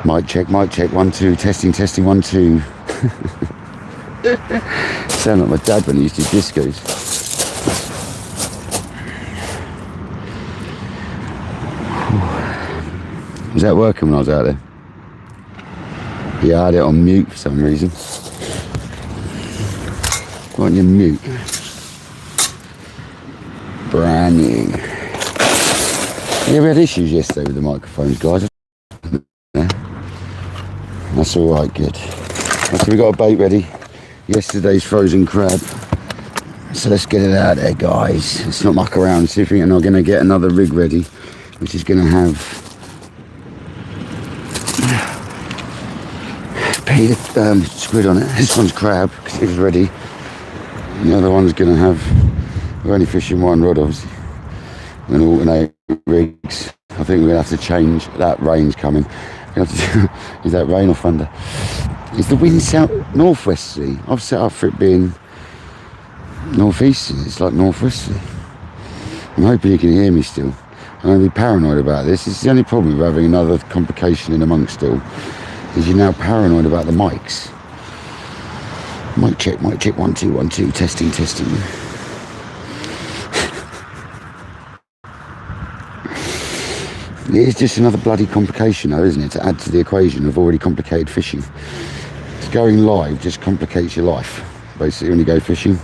Mic check, 1, 2, testing, 1, 2. Sound like my dad when he used to do discos. Was that working when I was out there? Yeah, I had it on mute for some reason. Why on your mute? Brand new. Yeah, we had issues yesterday with the microphones, guys. Yeah. That's alright, good. Okay, we got a bait ready. Yesterday's frozen crab. So let's get it out there, guys. Let's not muck around. See if we're not going to get another rig ready, which is going to have Peter squid on it. This one's crab because it was ready. And the other one's going to have, we're only fishing one rod, obviously. We're going to alternate rigs. I think we're going to have to change. That rain's coming. Is that rain or thunder? Is the wind south northwesterly? I've set up for it being northeasterly. It's like northwesterly. I'm hoping you can hear me still. I'm going to be paranoid about this. It's the only problem with having another complication in amongst still, is you're now paranoid about the mics. Mic check, 1, 2, 1, 2, testing. It's just another bloody complication though, isn't it, to add to the equation of already complicated fishing. Going live just complicates your life, basically, when you go fishing.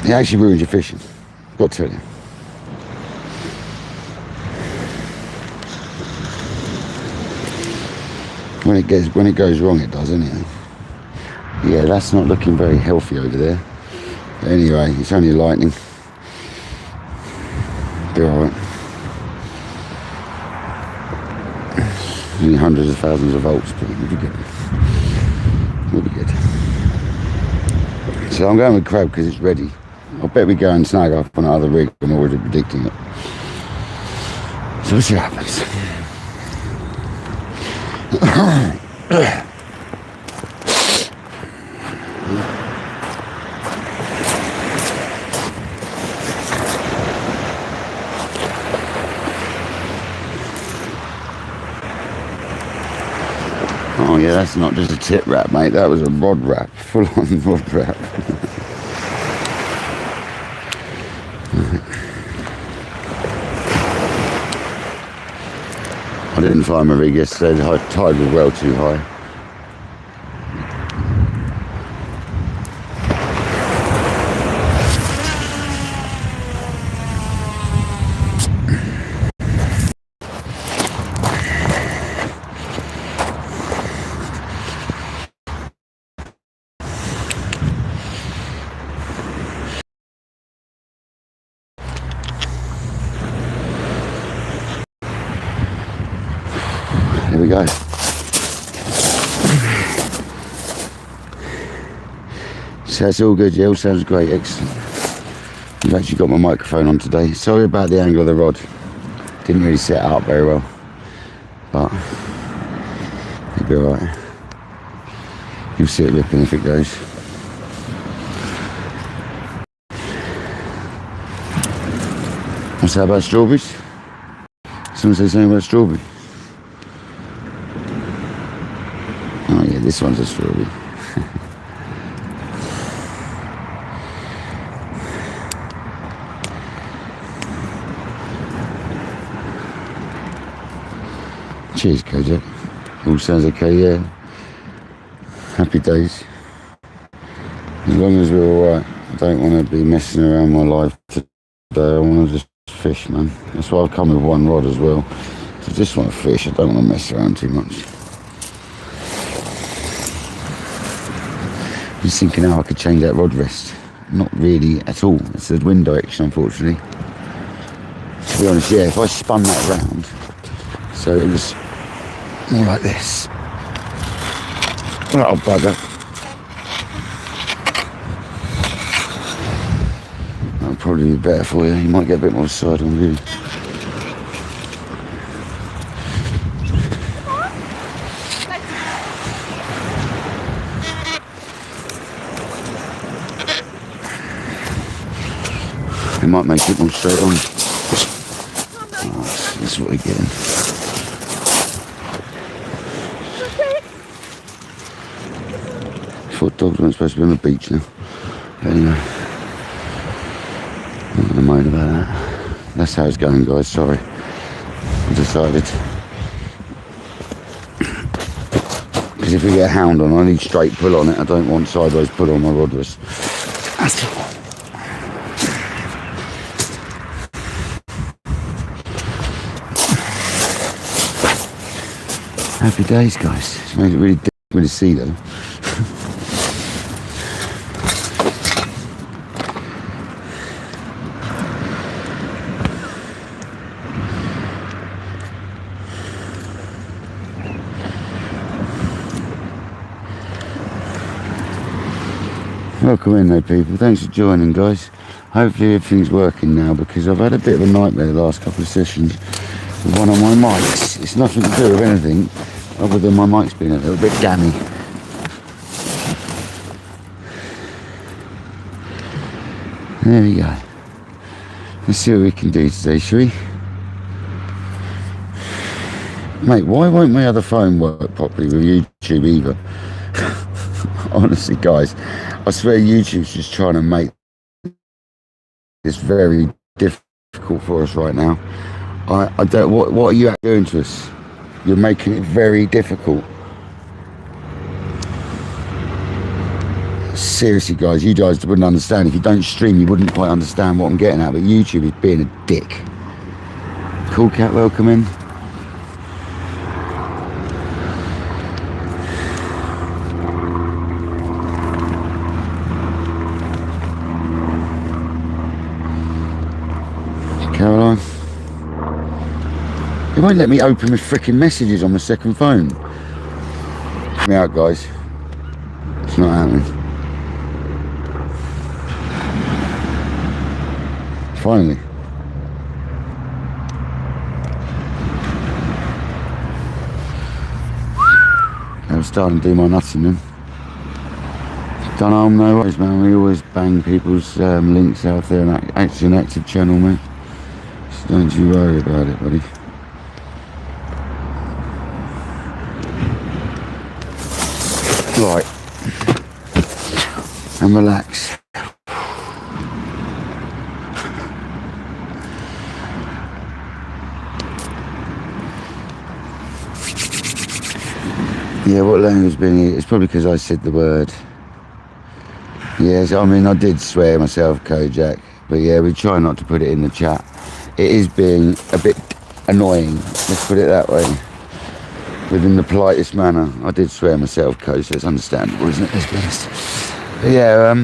It actually ruins your fishing, got to tell you. When it goes wrong, it does, anyway. Yeah, that's not looking very healthy over there. But anyway, it's only lightning. Be alright. Only hundreds of thousands of volts, but we'll be good. We'll be good. So I'm going with crab because it's ready. I bet we go and snag up on another rig. I'm already predicting it. So we'll see what happens. Oh yeah, that's not just a tip wrap, mate. That was a rod wrap, full on rod wrap. I didn't find my rig yesterday. The tide was well too high. Here we go. So it's all good, yeah, all sounds great, excellent. I've actually got my microphone on today. Sorry about the angle of the rod. Didn't really set it up very well, but it'll be alright. You'll see it ripping if it goes. What's that about strawberries? Someone say something about strawberry? Oh yeah, this one's a strawberry. Cheers, Kojak. All sounds okay, yeah. Happy days. As long as we're alright. I don't want to be messing around my life today. I want to just fish, man. That's why I've come with one rod as well. I just want to fish. I don't want to mess around too much. I'm just thinking how I could change that rod rest. Not really at all. It's the wind direction, unfortunately. To be honest, yeah, if I spun that round, so it was more like this. Oh, bugger. That'll probably be better for you. You might get a bit more side on view. It might make it more straight on. Oh, that's what we're getting. I thought dogs weren't supposed to be on the beach now. But anyway, I'm not going to moan about that. That's how it's going, guys. Sorry. I decided. Because if we get a hound on, I need straight pull on it. I don't want sideways pull on my rod wrist. That's all. Happy days, guys. It's made it really difficult to see them. Welcome in though, people. Thanks for joining, guys. Hopefully everything's working now, because I've had a bit of a nightmare the last couple of sessions with one of my mics. It's nothing to do with anything other than my mic's been a little bit gammy. There we go. Let's see what we can do today, shall we? Mate, why won't my other phone work properly with YouTube either? Honestly, guys, I swear YouTube's just trying to make this very difficult for us right now. I don't. What are you doing to us? You're making it very difficult. Seriously, guys, you guys wouldn't understand. If you don't stream, you wouldn't quite understand what I'm getting at. But YouTube is being a dick. Cool cat, welcome in. Caroline. It won't let me open my freaking messages on my second phone. Check me out, guys. It's not happening. Finally. I was starting to do my nutting then. Don't harm, no worries, man. We always bang people's links out there, and actually an active channel, man. So don't you worry about it, buddy. Right. And relax. Yeah, what language been here? It's probably because I said the word. Yes, I mean, I did swear myself, Kojak. But yeah, we try not to put it in the chat. It is being a bit annoying, let's put it that way. Within the politest manner. I did swear myself, Ko, so it's understandable, isn't it? Let's be honest. But yeah,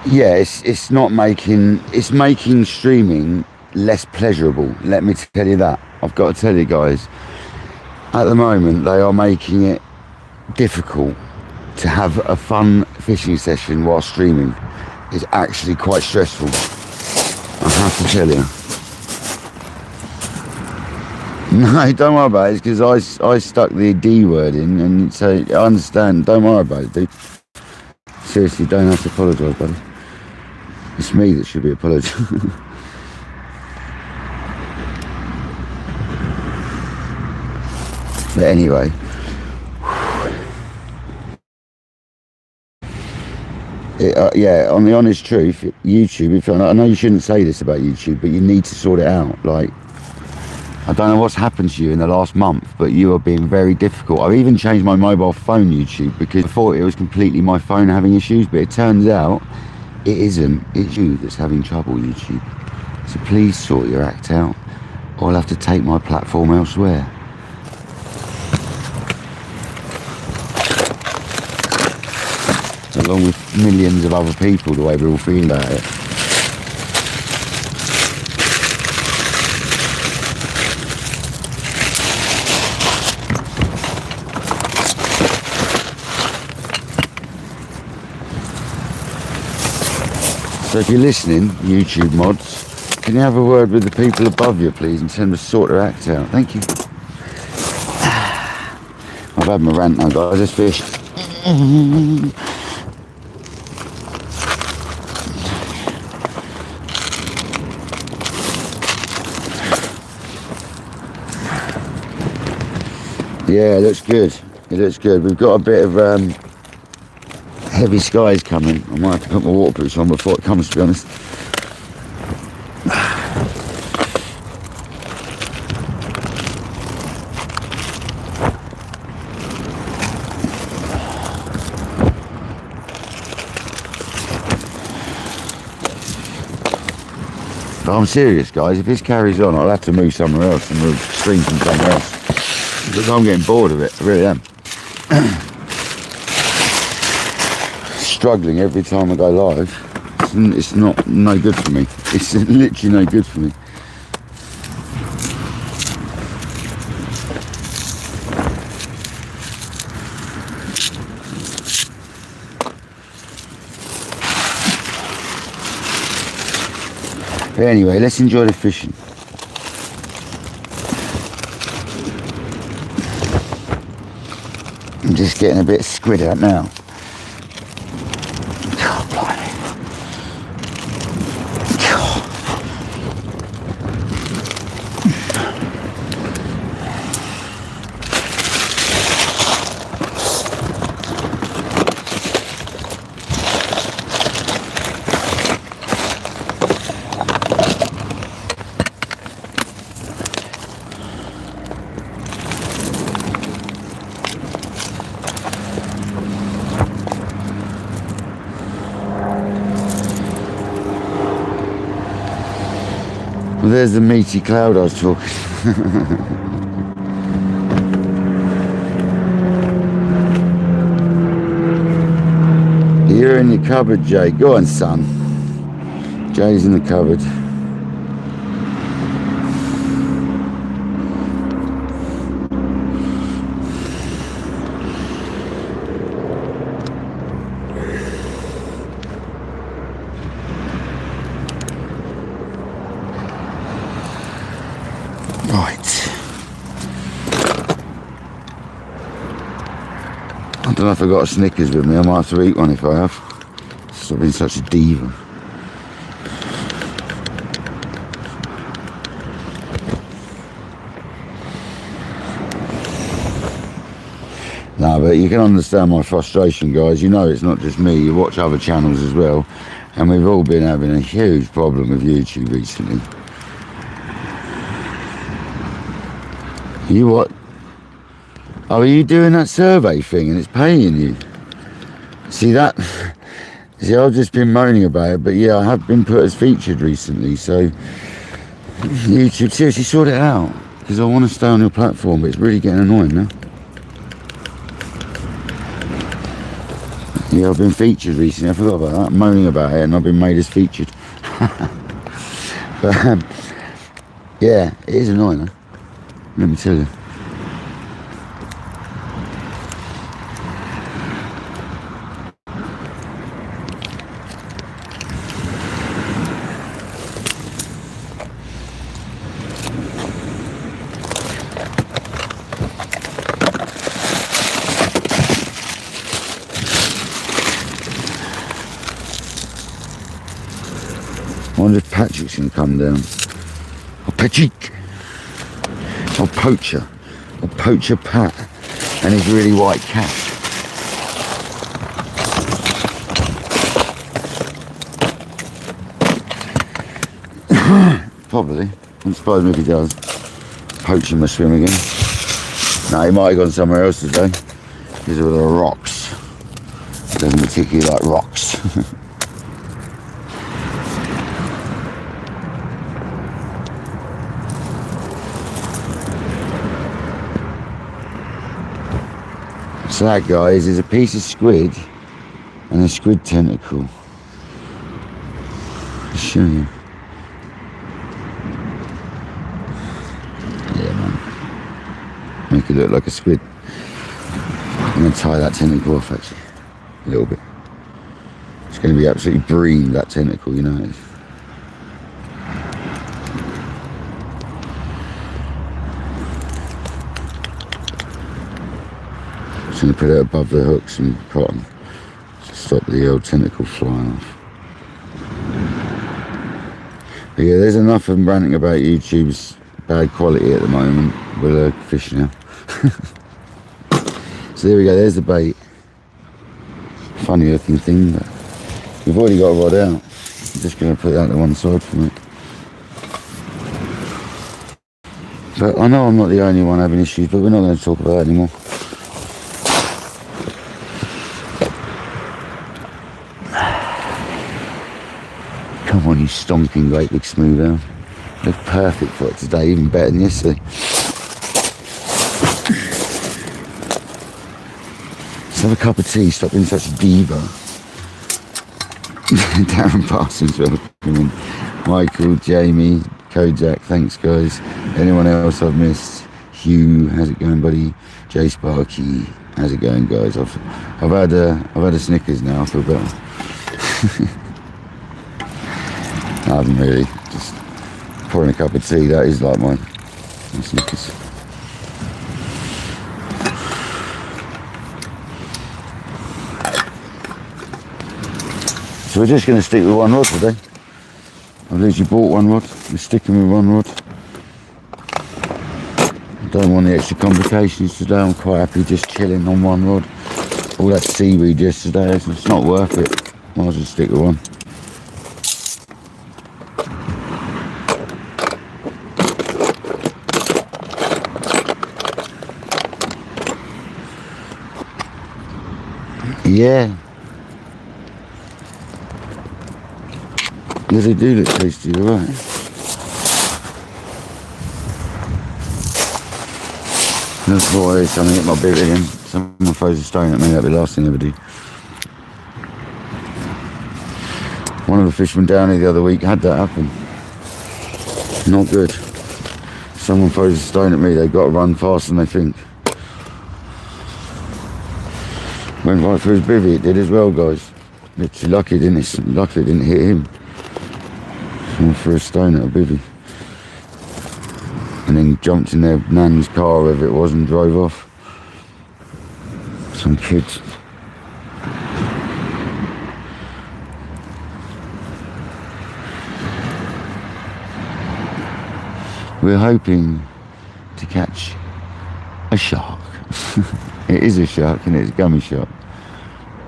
yeah, it's not making, it's making streaming less pleasurable. Let me tell you that. I've got to tell you guys, at the moment they are making it difficult to have a fun fishing session while streaming. It's actually quite stressful, I have to tell you. No, don't worry about it. It's because I stuck the D word in, and so I understand. Don't worry about it, dude. Seriously, don't have to apologise, buddy. It's me that should be apologising. But anyway, yeah, on the honest truth, YouTube, I know you shouldn't say this about YouTube, but you need to sort it out. Like, I don't know what's happened to you in the last month, but you are being very difficult. I've even changed my mobile phone YouTube, because I thought it was completely my phone having issues, but it turns out it isn't. It's you that's having trouble, YouTube. So please sort your act out, or I'll have to take my platform elsewhere. Along with millions of other people, the way we're all feeling about it. So if you're listening, YouTube mods, can you have a word with the people above you, please, and tell them to sort their act out? Thank you. I've had my rant now, guys. Let's fish. Yeah, it looks good. It looks good. We've got a bit of heavy skies coming. I might have to put my waterproofs on before it comes, to be honest. But I'm serious, guys. If this carries on, I'll have to move somewhere else and move stream from somewhere else. Because I'm getting bored of it. I really am. Struggling every time I go live. It's no good for me. It's literally no good for me. But anyway, let's enjoy the fishing. I'm just getting a bit of squid out now. God, blimey. God. Well, there's the meaty cloud I was talking. You're in your cupboard, Jay. Go on, son. Jay's in the cupboard. I don't know if I got a Snickers with me. I might have to eat one if I have. I've been such a diva. No, but you can understand my frustration, guys. You know it's not just me. You watch other channels as well. And we've all been having a huge problem with YouTube recently. You what? Oh, are you doing that survey thing and it's paying you? See that? See, I've just been moaning about it, but yeah, I have been put as featured recently, so YouTube, seriously, sort it out. Because I want to stay on your platform, but it's really getting annoying now. Yeah, I've been featured recently, I forgot about that. I'm moaning about it and I've been made as featured. But, yeah, it is annoying, though. Let me tell you. I wonder if Patrick's going to come down. Oh, Patrick! Oh, Poacher. Oh, Poacher Pat. And his really white cat. Probably. Wouldn't surprise me if he does. Poacher must swim again. No, he might have gone somewhere else today. Because of the rocks. He doesn't particularly like rocks. So that, guys, is a piece of squid and a squid tentacle. I'll show you. Yeah, man. Make it look like a squid. I'm going to tie that tentacle off, actually. A little bit. It's going to be absolutely breamed, that tentacle, you know. Going to put it above the hooks and cotton to stop the old tentacle flying off. But yeah, there's enough of them ranting about YouTube's bad quality at the moment. We'll fish now. So there we go, there's the bait. Funny looking thing, but we've already got a rod out. I'm just going to put that to one side for it. But I know I'm not the only one having issues, but we're not going to talk about that anymore. Come on, you stonking great big Smooth Hound. They're perfect for it today, even better than yesterday. Let's have a cup of tea, stop being such a diva. Darren Parsons, welcome in. Michael, Jamie, Kojak, thanks guys. Anyone else I've missed? Hugh, how's it going, buddy? Jay Sparky, how's it going, guys? I've had a Snickers now. I feel better. I haven't really. Just pouring a cup of tea. That is like my Snickers. So we're just going to stick with one rod today. I've literally bought one rod. We're sticking with one rod. I don't want the extra complications today. I'm quite happy just chilling on one rod. All that seaweed yesterday, it's not worth it. Might as well stick with one. Yeah. Yeah, they do look tasty, you're right. That's what it is, I'm gonna hit my bit again. Someone throws a stone at me, that'll be the last thing I ever do. One of the fishermen down here the other week had that happen. Not good. Someone throws a stone at me, they've got to run faster than they think. Went right through his bivvy, it did as well, guys. Literally lucky, didn't it? Luckily it didn't hit him. Someone threw a stone at a bivvy. And then jumped in their nan's car, wherever it was, and drove off. Some kids. We're hoping to catch a shark. It is a shark and it's a gummy shark.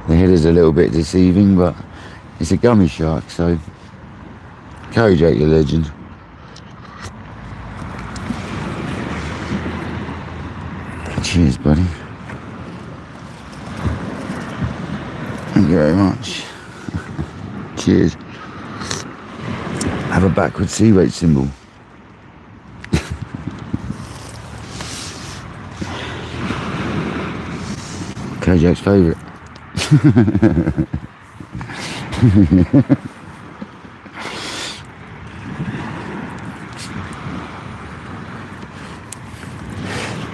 The head is a little bit deceiving, but it's a gummy shark, so Kojak, your legend. Cheers, buddy. Thank you very much. Cheers. Have a backward sea weight symbol. Kojak's favourite.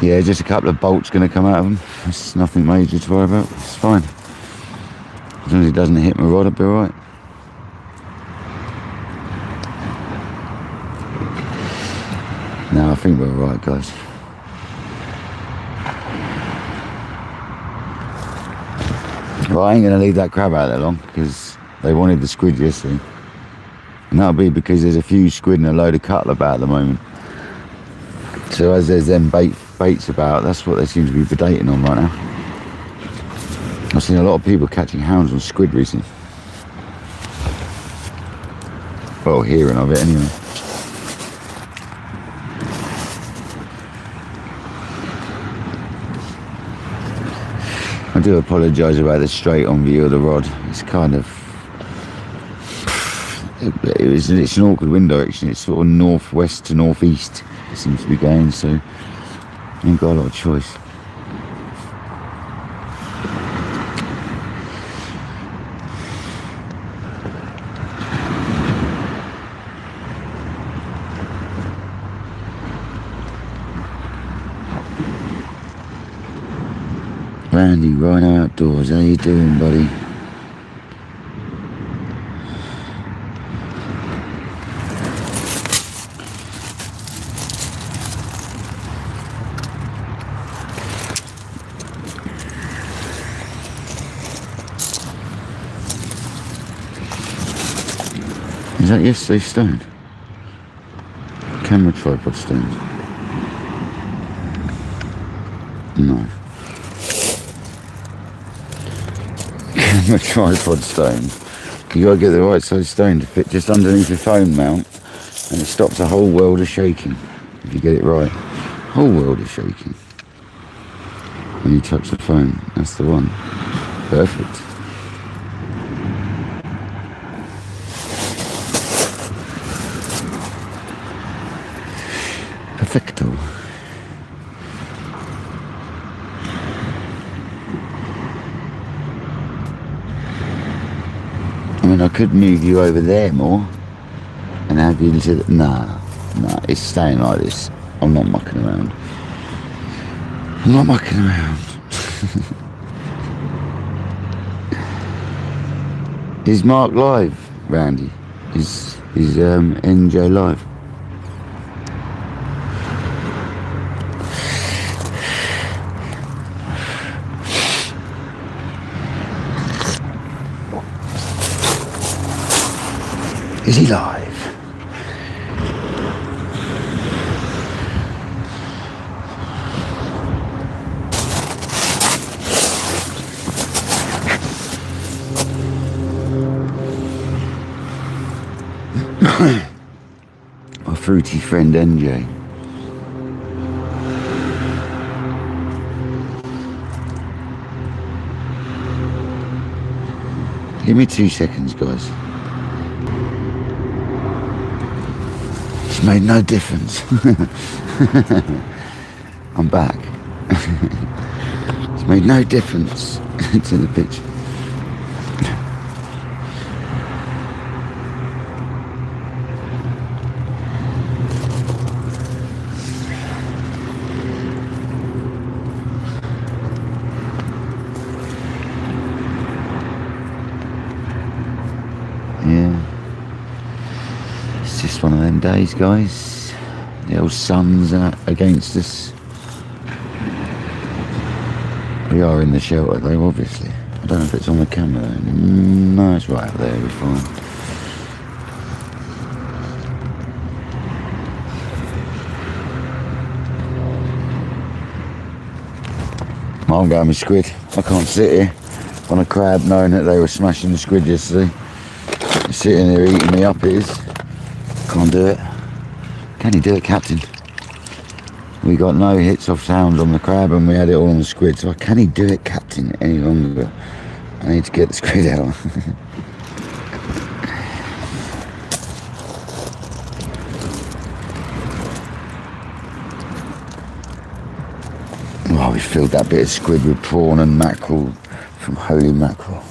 Yeah, just a couple of bolts going to come out of them. It's nothing major to worry about. It's fine. As long as it doesn't hit my rod, I'll be alright. No, I think we're alright, guys. Well, I ain't going to leave that crab out that long because they wanted the squid yesterday. And that'll be because there's a few squid and a load of cutler about at the moment. So as there's them baits about, that's what they seem to be predating on right now. I've seen a lot of people catching hounds on squid recently. Well, hearing of it anyway. I do apologise about the straight on view of the rod. It's kind of... It's an awkward wind direction. It's sort of northwest to northeast it seems to be going, so you ain't got a lot of choice. Randy, Rhino Outdoors, how you doing, buddy? Is that yesterday's stone? Camera tripod stones? No. from a tripod stone. You gotta get the right size stone to fit just underneath the phone mount, and it stops a whole world of shaking if you get it right. Whole world of shaking when you touch the phone. That's the one. Perfect. Perfecto. I mean, I could move you over there more and have you into the... Nah, it's staying like this. I'm not mucking around. I'm not mucking around. Is Mark live, Randy? Is NJ live? Is he live? My fruity friend NJ. Give me 2 seconds, guys. It's made no difference. I'm back. It's made no difference to the picture. Yeah. It's just one of them days, guys. The old sun's against us. We are in the shelter though, obviously. I don't know if it's on the camera though. No, it's right up there, we're fine. I'm going with squid. I can't sit here on a crab knowing that they were smashing the squid yesterday. Sitting there eating me up, it is. Can't do it. Can you do it, Captain? We got no hits off sounds on the crab and we had it all on the squid, so can he do it, Captain, any longer? I need to get the squid out. Oh, we filled that bit of squid with prawn and mackerel from Holy Mackerel.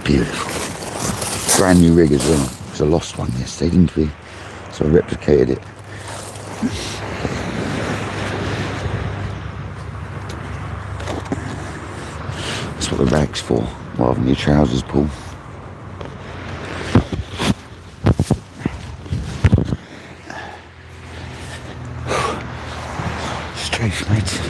Beautiful. Brand new rig as well. It was a lost one yesterday, didn't we? So I replicated it. That's what the rag's for, rather than your trousers pull. Strafe, mate.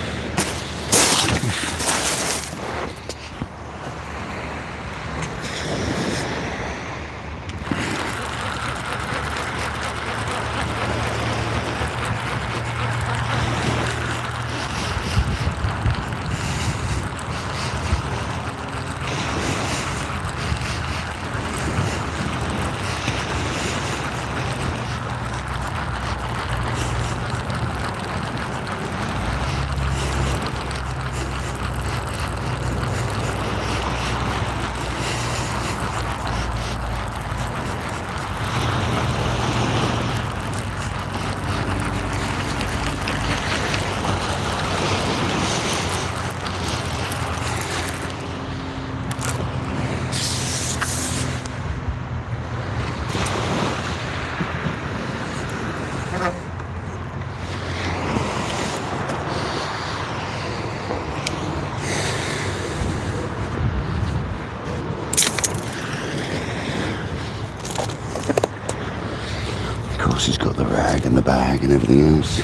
He's got the rag and the bag and everything else.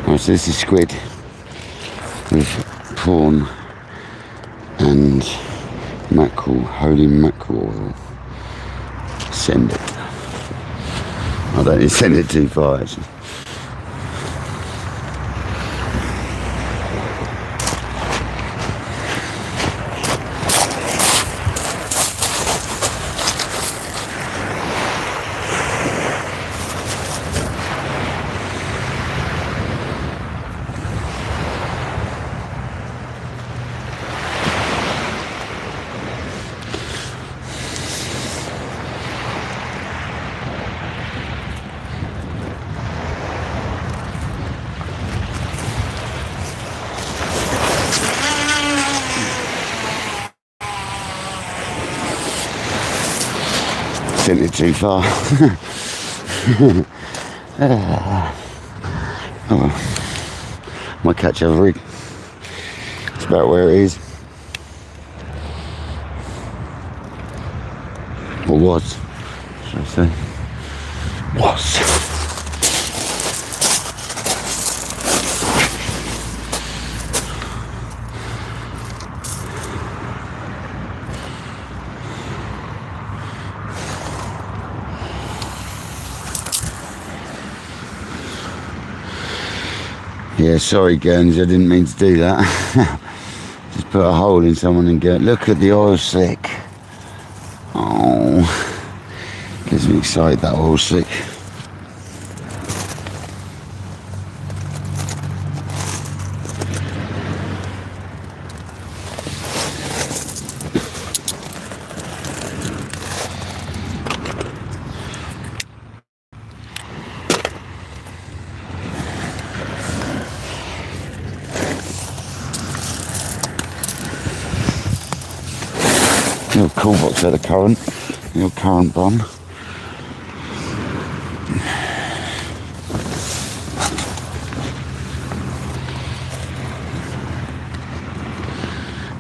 Right, so this is squid with prawn and mackerel, holy mackerel oil. Send it. I don't need to send it too far actually. sent it too far. Oh well. Might catch a rig. That's about where it is. Or was, should I say. Was. Yeah, sorry Guernsey, I didn't mean to do that. Just put a hole in someone and go, look at the oil slick. Oh, gets me excited, that oil slick. Little cool box out of current, little current bun.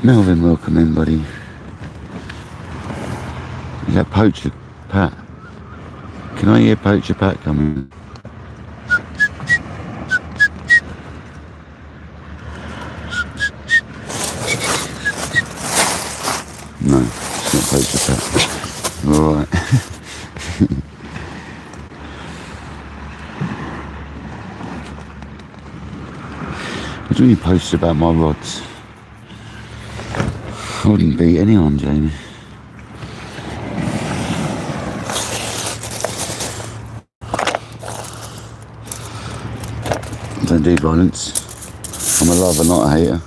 Melvin, welcome in, buddy. Is that Poacher Pat? Can I hear Poacher Pat coming? No, it's not Poacher Pat. Alright. What do you post about my rods? I wouldn't beat anyone, Jamie. Don't do violence. I'm a lover, not a hater.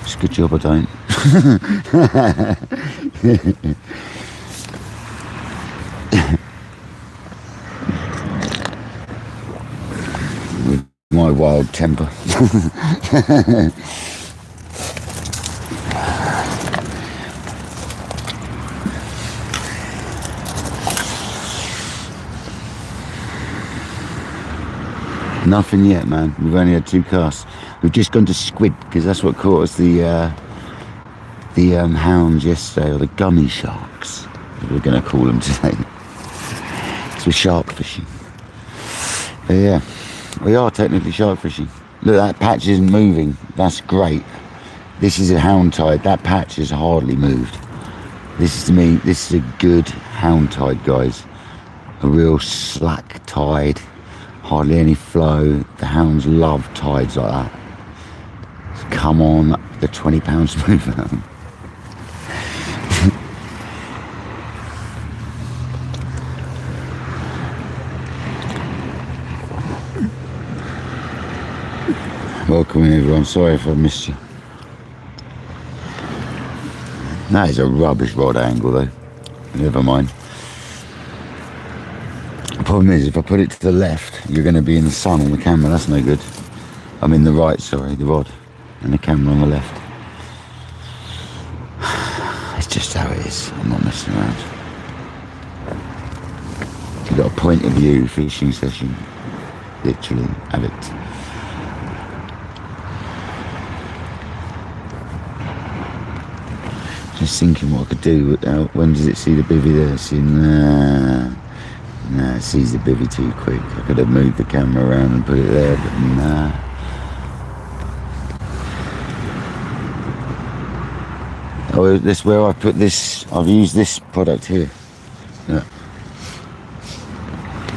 It's a good job I don't. With my wild temper. Nothing yet, man. We've only had 2 casts. We've just gone to squid because that's what caught us the hounds yesterday, or the Gummy Sharks, as we're going to call them today. So we're shark fishing. But yeah, we are technically shark fishing. Look, that patch isn't moving. That's great. This is a hound tide. That patch has hardly moved. This is, to me, this is a good hound tide, guys. A real slack tide. Hardly any flow. The hounds love tides like that. So come on, the 20 pound Smooth Hound. Welcome in, everyone. Sorry if I missed you. That is a rubbish rod angle though. Never mind. The problem is, if I put it to the left, you're going to be in the sun on the camera. That's no good. I'm in the right, sorry, the rod, and the camera on the left. It's just how it is. I'm not messing around. You've got a point of view fishing session. Literally, have it. Just thinking what I could do. When does it see the bivvy there? See, nah, it sees the bivvy too quick. I could have moved the camera around and put it there, but nah. Oh, this where I put this. I've used this product here. Yeah.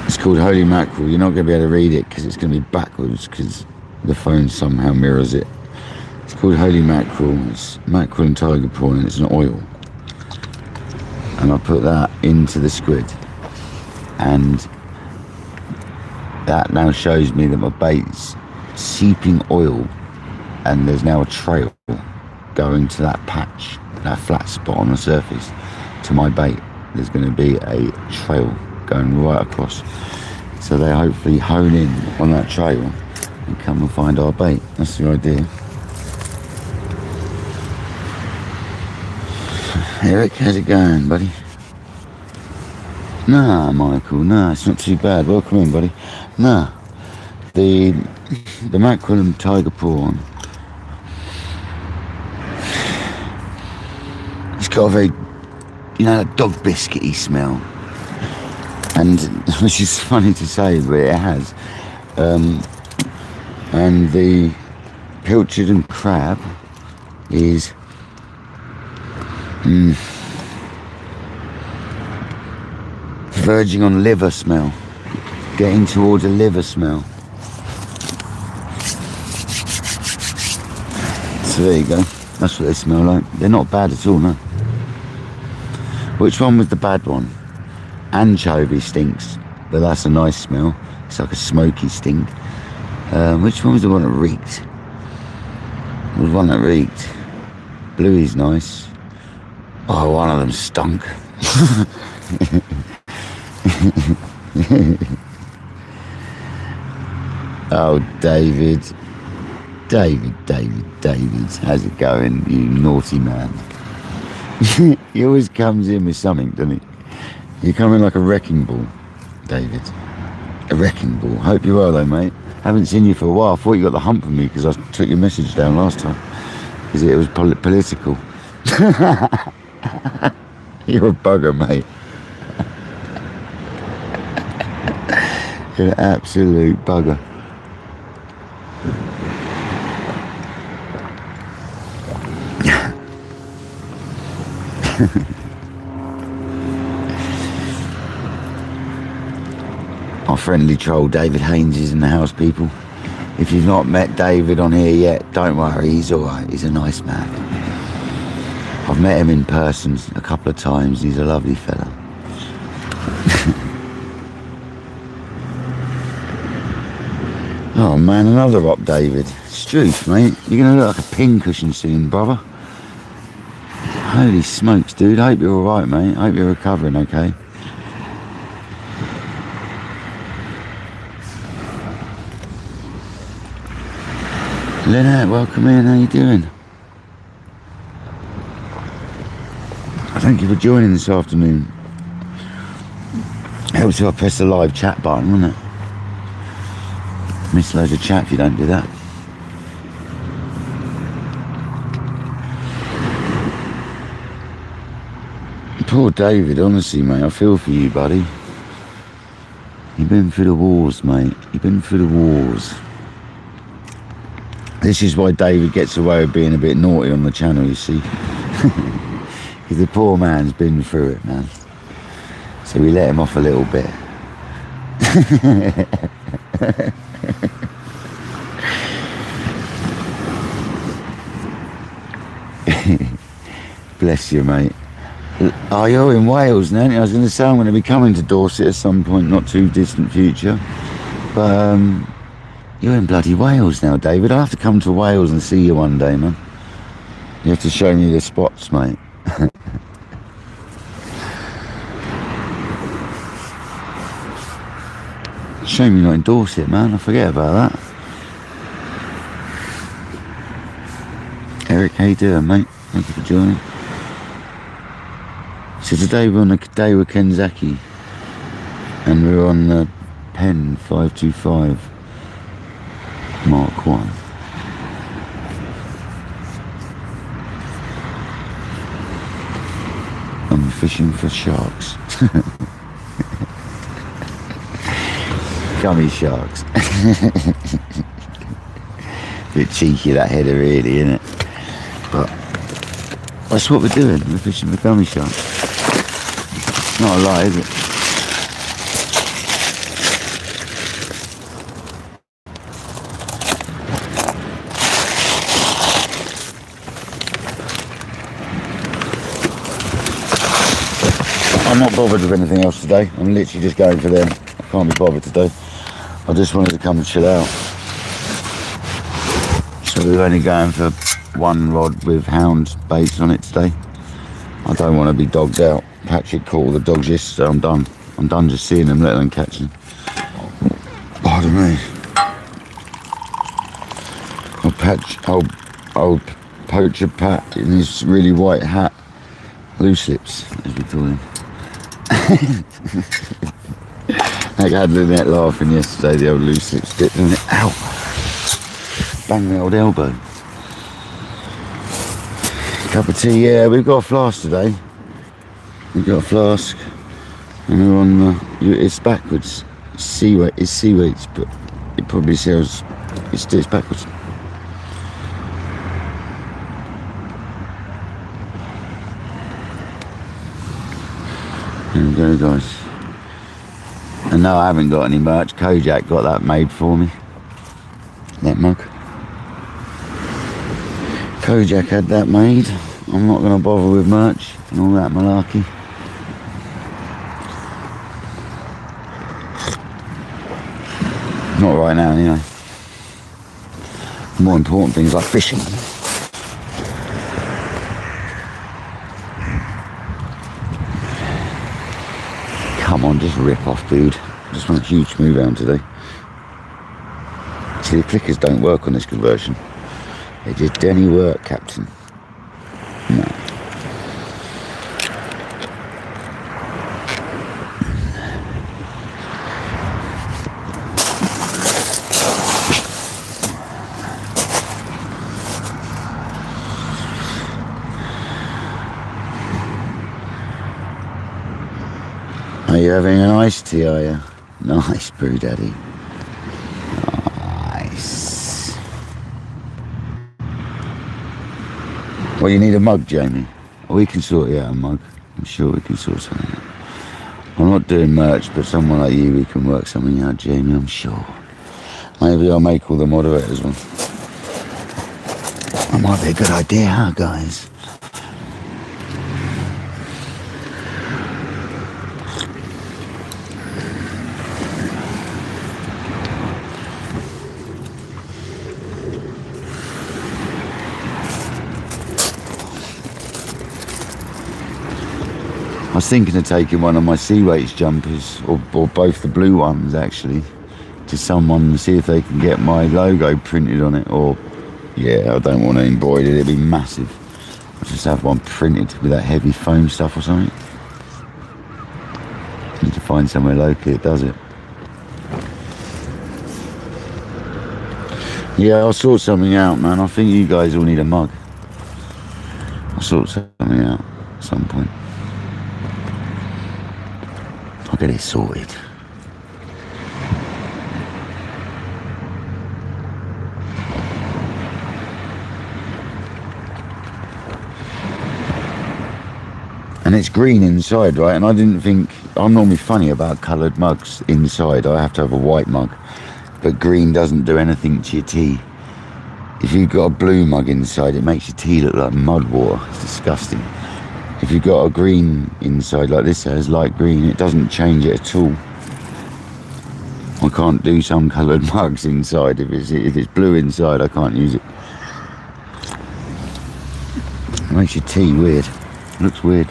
It's called Holy Mackerel. You're not going to be able to read it because it's going to be backwards because the phone somehow mirrors it. It's called Holy Mackerel. It's mackerel and tiger prawn, and it's an oil. And I put that into the squid. And that now shows me that my bait's seeping oil, and there's now a trail going to that patch, that flat spot on the surface, to my bait. There's going to be a trail going right across. So they hopefully hone in on that trail and come and find our bait. That's the idea. Eric, how's it going, buddy? Nah, Michael, nah, it's not too bad. Welcome in, buddy. Nah, the mackerel and tiger prawn, it's got a very, you know, that dog biscuity smell. And, which is funny to say, but it has. And the pilchard and crab is verging on liver smell, getting towards a liver smell. So there you go, that's what they smell like. They're not bad at all, no. Which one was the bad one? Anchovy stinks, but that's a nice smell. It's like a smoky stink. Which one was the one that reeked? It was one that reeked. Bluey's nice. Oh, one of them stunk. Oh, David. David. How's it going, you naughty man? He always comes in with something, doesn't he? You come in like a wrecking ball, David. A wrecking ball. Hope you're well though, mate. Haven't seen you for a while. I thought you got the hump with me because I took your message down last time. Because it was political. You're a bugger, mate. You're an absolute bugger. Our friendly troll David Haynes is in the house, people. If you've not met David on here yet, don't worry, he's alright, he's a nice man. I've met him in person a couple of times, he's a lovely fella. Oh man, another up, David. Struth, mate, you're gonna look like a pincushion soon, brother. Holy smokes, dude, I hope you're alright, mate. I hope you're recovering okay. Lynette, welcome in, how you doing? Thank you for joining this afternoon. Helps if I press the live chat button, wouldn't it? Miss loads of chat if you don't do that. Poor David, honestly, mate, I feel for you, buddy. You've been through the wars, mate. You've been through the wars. This is why David gets away with being a bit naughty on the channel, you see. Because the poor man's been through it, man. So we let him off a little bit. Bless you, mate. Oh, you're in Wales now, aren't you? I was going to say I'm going to be coming to Dorset at some point, not too distant future. But, you're in bloody Wales now, David. I'll have to come to Wales and see you one day, man. You have to show me the spots, mate. Shame you're not in Dorset, man. I forget about that. Eric, how you doing, mate? Thank you for joining. So today we're on a day with Kenzaki. And we're on the Pen 525. Mark 1. I'm fishing for sharks. Gummy Sharks. Bit cheeky that header really, isn't it? But that's what we're doing, we're fishing for Gummy Sharks. It's not a lie, is it? I'm not bothered with anything else today. I'm literally just going for them. I can't be bothered today. I just wanted to come and chill out. So we're only going for one rod with hound baits on it today. I don't want to be dogged out. Patrick caught all the dogs yesterday. I'm done. I'm done just seeing them, let alone catching them. Pardon me. Old poacher Pat in his really white hat. Loose lips, as we call them. I had Lynette laughing yesterday, the old loose lips bit, didn't it? Ow! Bang the old elbow. Cup of tea, yeah, we've got a flask today. We've got a flask. And we're on the, it's backwards. It's seaweeds, but it probably says it's backwards. There we go, guys. And no, I haven't got any merch. Kojak got that made for me. That mug. Kojak had that made. I'm not going to bother with merch and all that malarkey. Not right now, anyway. More important things like fishing. Come on, just rip off, dude. I just want a huge Smooth Hound today. See, the clickers don't work on this conversion. They just don't work, Captain. No. Are you having an iced tea, are you? Nice, brew daddy. Nice. Well, you need a mug, Jamie. We can sort you out a mug. I'm sure we can sort something out. I'm not doing merch, but someone like you, we can work something out, Jamie, I'm sure. Maybe I'll make all the moderators one. That might be a good idea, huh, guys? I was thinking of taking one of my sea weights jumpers, or both the blue ones actually, to someone and see if they can get my logo printed on it. Or, yeah, I don't want to embroider it, it'd be massive. I'll just have one printed with that heavy foam stuff or something. Need to find somewhere locally that does it. Yeah, I'll sort something out, man. I think you guys all need a mug. I'll sort something out at some point. I'll get it sorted. And it's green inside, right? And I didn't think, I'm normally funny about coloured mugs inside. I have to have a white mug. But green doesn't do anything to your tea. If you've got a blue mug inside, it makes your tea look like mud water. It's disgusting. If you've got a green inside like this has, light green, it doesn't change it at all. I can't do some coloured mugs inside. If it's blue inside, I can't use it. It makes your tea weird. It looks weird.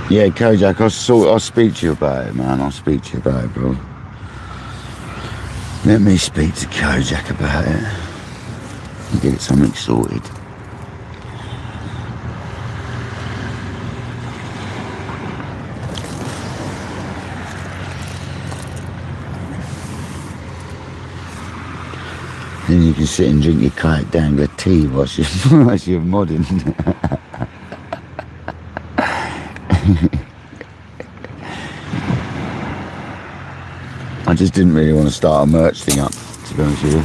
Yeah, Kojak, I'll speak to you about it, man. I'll speak to you about it, bro. Let me speak to Kojak about it and get something sorted. Then you can sit and drink your kayak dangler tea whilst you're modding. I just didn't really want to start a merch thing up, to be honest with you.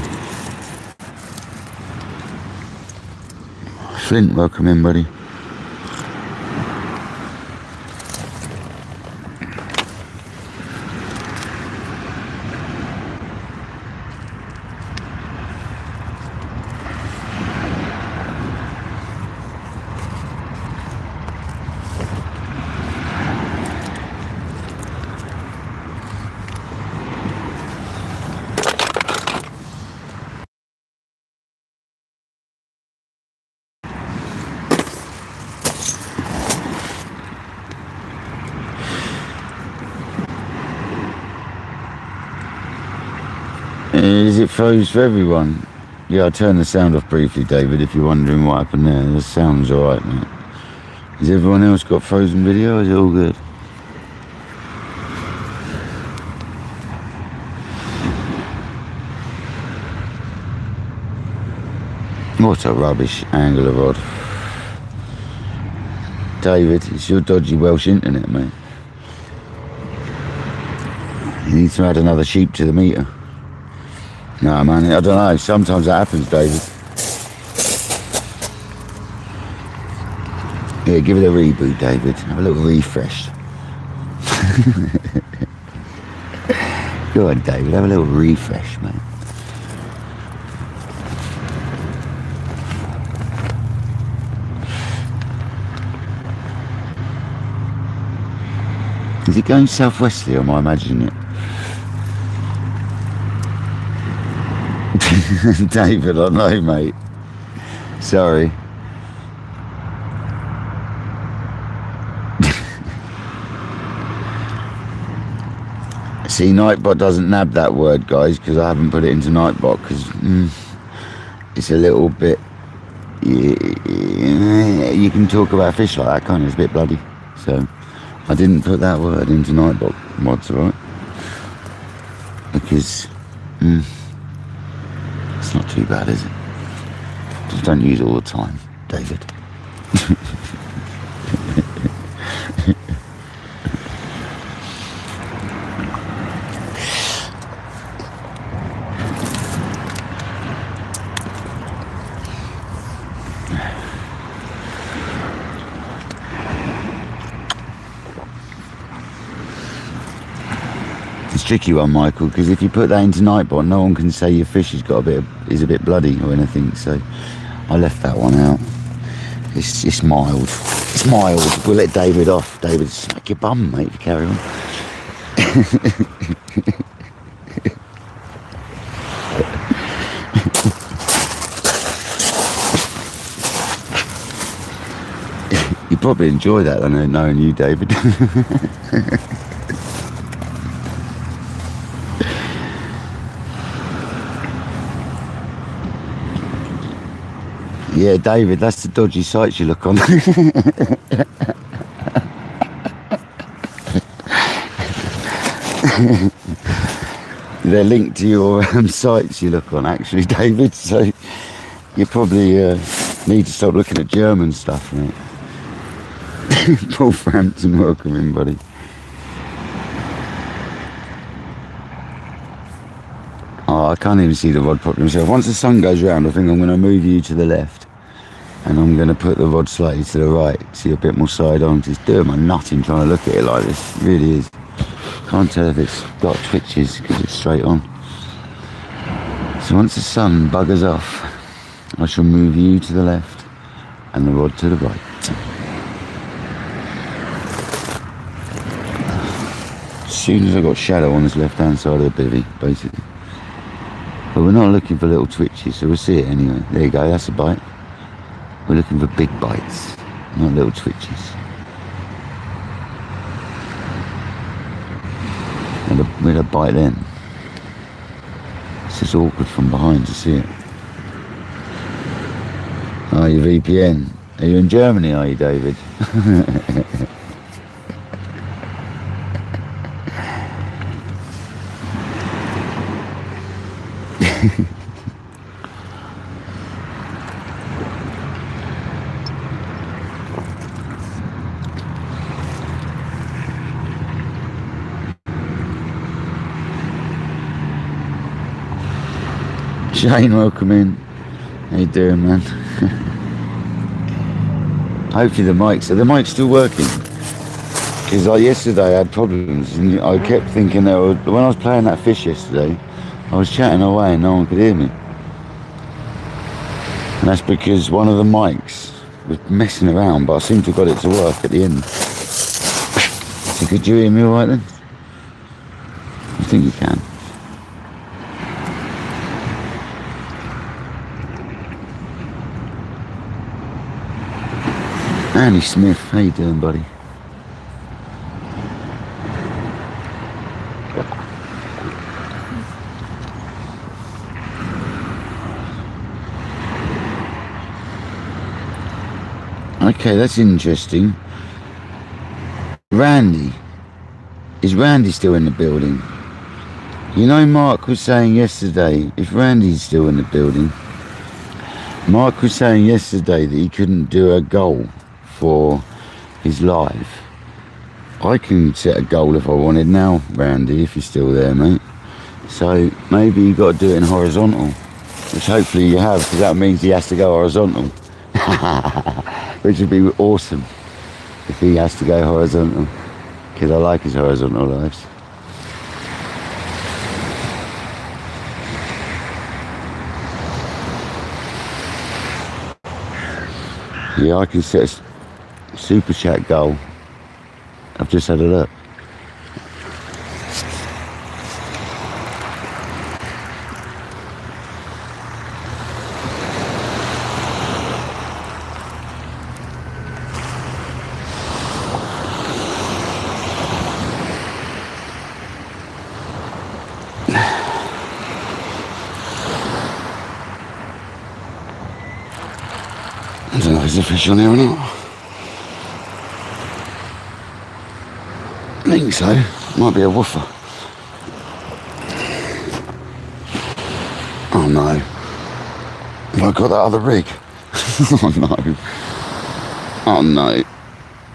Flint, welcome in, buddy. Is it froze for everyone? Yeah, I turned the sound off briefly, David, if you're wondering what happened there. The sound's alright, mate. Has everyone else got frozen video, or is it all good? What a rubbish angler rod. David, it's your dodgy Welsh internet, mate. You need to add another sheep to the meter. No, man, I don't know. Sometimes that happens, David. Yeah, give it a reboot, David. Have a little refresh. Go on, David. Have a little refresh, mate. Is it going southwesterly, or am I imagining it? David, I know, mate. Sorry. See, Nightbot doesn't nab that word, guys, because I haven't put it into Nightbot, because it's a little bit... you can talk about fish like that, can't you? It's a bit bloody. So, I didn't put that word into Nightbot mods, right? Because... it's not too bad, is it? Just don't use it all the time, David. It's a tricky one, Michael, because if you put that into Nightbot, no one can say your fish has got is a bit bloody or anything. So I left that one out. It's mild. It's mild. We'll let David off. David, smack your bum, mate, if you carry on. You probably enjoy that, I know, knowing you, David. Yeah, David, that's the dodgy sites you look on. They're linked to your sites you look on, actually, David, so you probably need to stop looking at German stuff, mate. Paul Frampton, welcome in, buddy. Oh, I can't even see the rod properly myself. Once the sun goes round, I think I'm going to move you to the left. And I'm going to put the rod slightly to the right. See a bit more side on. It's doing my nutting trying to look at it like this. It really is. Can't tell if it's got twitches because it's straight on. So once the sun buggers off, I shall move you to the left and the rod to the right. As soon as I've got shadow on this left hand side of the bivvy, basically. But we're not looking for little twitches, so we'll see it anyway. There you go, that's a bite. We're looking for big bites, not little twitches. And with a bite then. It's just awkward from behind to see it. Oh, your VPN. Are you in Germany, are you, David? Shane, welcome in. How you doing, man? Hopefully the mic's still working. Because like yesterday I had problems and I kept thinking that when I was playing that fish yesterday, I was chatting away and no one could hear me. And that's because one of the mics was messing around, but I seem to have got it to work at the end. So could you hear me alright then? I think you can. Andy Smith, how you doing, buddy? Okay, that's interesting. Randy. Is Randy still in the building? You know, Mark was saying yesterday, if Randy's still in the building, Mark was saying yesterday that he couldn't do a goal for his live. I can set a goal if I wanted now, Randy, if you're still there, mate. So maybe you got to do it in horizontal, which hopefully you have, because that means he has to go horizontal. Which would be awesome if he has to go horizontal, because I like his horizontal lives. Yeah, I can set a super chat goal. I've just had a look. I don't know if there's a fish on here or not. I think so. Might be a woofer. Oh no. Have I got that other rig? Oh no. Oh no.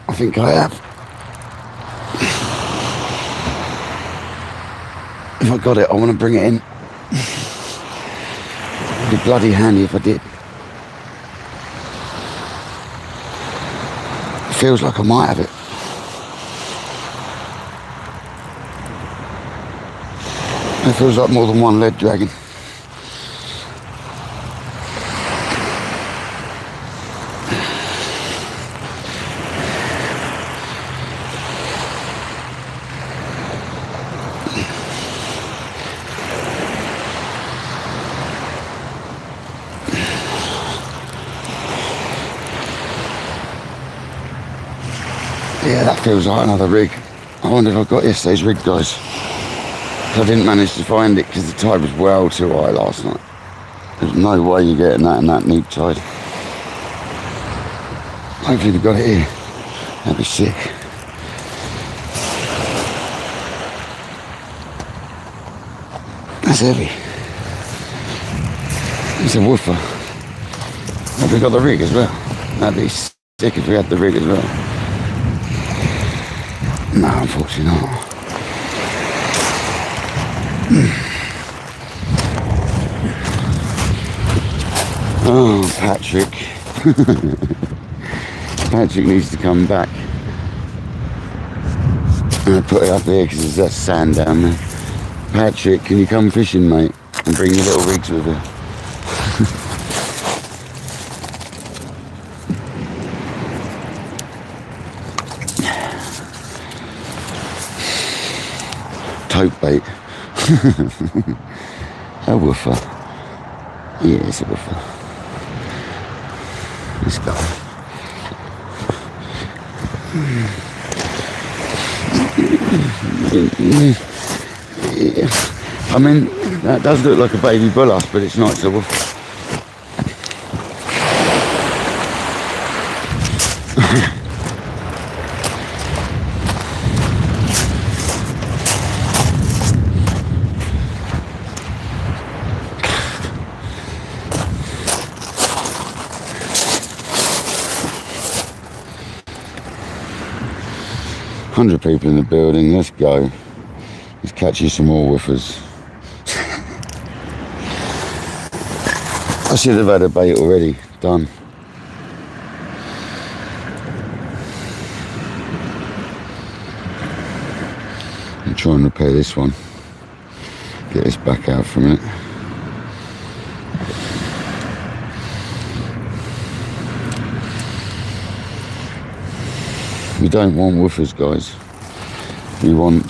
I think I have. If I got it, I want to bring it in. It'd be bloody handy if I did. Feels like I might have it. It feels like more than one lead dragon. Yeah, that feels like another rig. I wonder if I got yesterday's rig, guys. I didn't manage to find it because the tide was well too high last night. There's no way you're getting that in that neat tide. Hopefully we got it here. That'd be sick. That's heavy. It's a woofer. Have we got the rig as well? That'd be sick if we had the rig as well. No, unfortunately not. Oh, Patrick. Patrick needs to come back. I'm going to put it up here because there's that sand down there. Patrick, can you come fishing, mate? And bring your little rigs with you. Tote bait. A woofer. Yeah, it's a woofer. Let's go. Yeah. I mean, that does look like a baby bullace, but it's not, it's a woofer. 100 people in the building, let's go. Let's catch you some more woofers. I should have had a bait already, done. I'll try and repair this one. Get this back out for a minute. We don't want woofers, guys. We want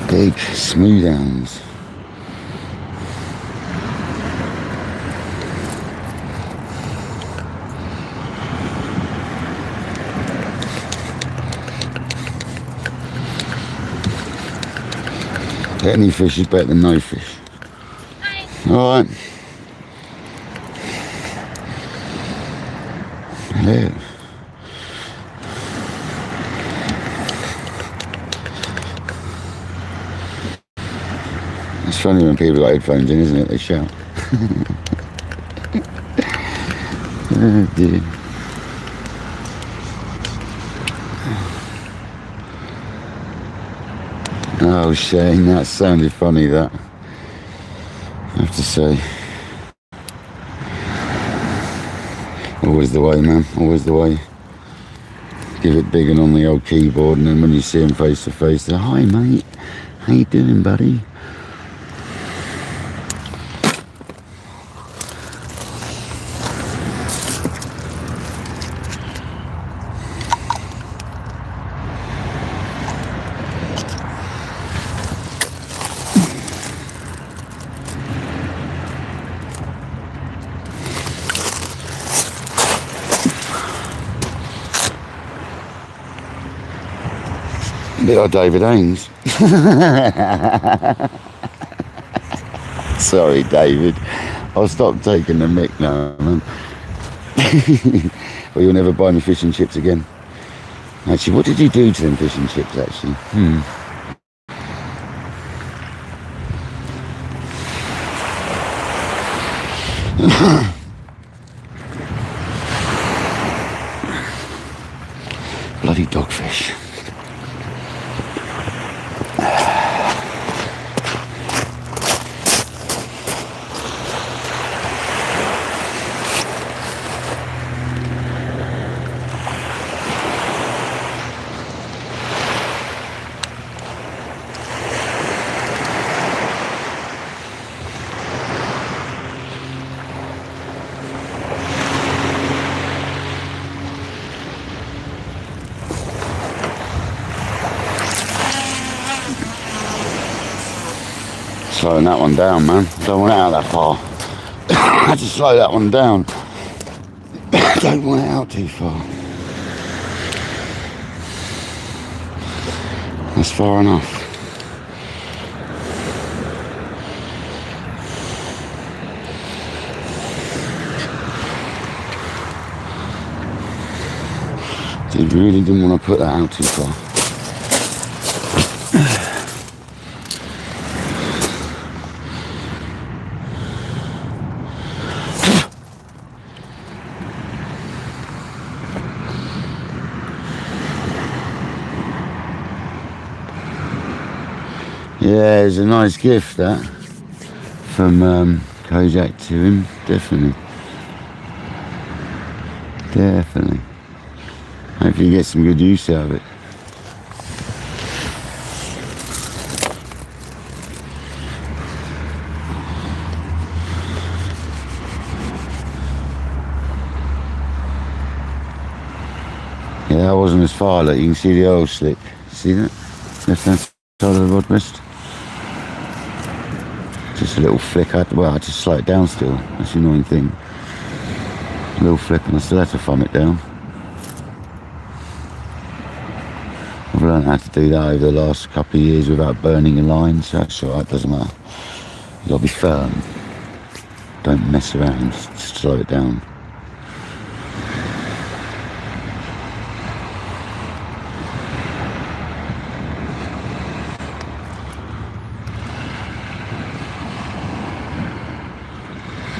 big smooth hounds. Any fish is better than no fish. All right. Yeah. It's funny when people got headphones in, isn't it? They shout. Oh dear. Oh Shane, that sounded funny, that, I have to say. Always the way, man, always the way. Give it big and on the old keyboard, and then when you see them face to face, they're, hi mate, how you doing buddy? A bit like David Haynes. Sorry, David. I'll stop taking the mick now, man. Well, you'll never buy me fish and chips again. Actually, what did you do to them fish and chips, actually? Bloody dogfish. Slowing that one down, man. Don't want it out that far. I had to slow that one down. Don't want it out too far. That's far enough. Really didn't want to put that out too far. Yeah, it's a nice gift, that, from Kojak to him, definitely. Definitely. Hopefully you get some good use out of it. Yeah, that wasn't as far, look, you can see the oil slick. See that? Left hand side of the rod rest. Just a little flick. I had to slow it down still. That's the annoying thing. A little flick, and I still had to thumb it down. I've learned how to do that over the last couple of years without burning a line, so that's alright, doesn't matter. You gotta be firm. Don't mess around, just slow it down.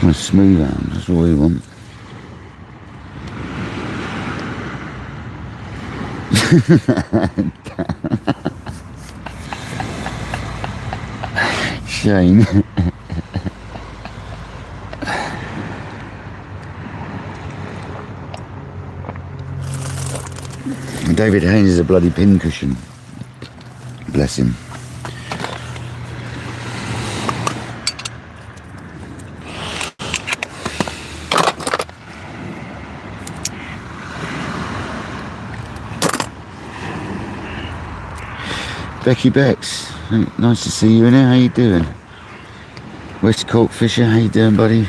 A Smooth Hound, that's what we want. Shane. David Haynes is a bloody pincushion. Bless him. Becky Bex, nice to see you in here. How you doing? West Cork Fisher, how you doing, buddy?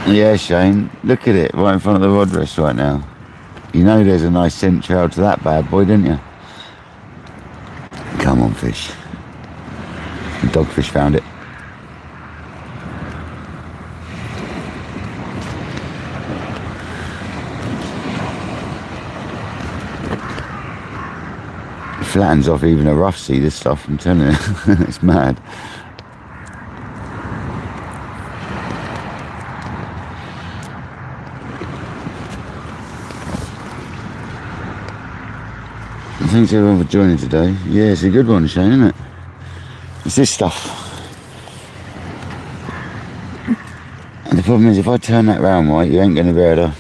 Yeah, Shane, look at it, right in front of the rod rest right now. You know there's a nice scent trail to that bad boy, didn't you? Come on, fish. The dogfish found it. It flattens off even a rough sea, this stuff, I'm telling you. It's mad. Thanks everyone for joining today. Yeah, it's a good one, Shane, isn't it? It's this stuff. And the problem is, if I turn that round right, you ain't going to be able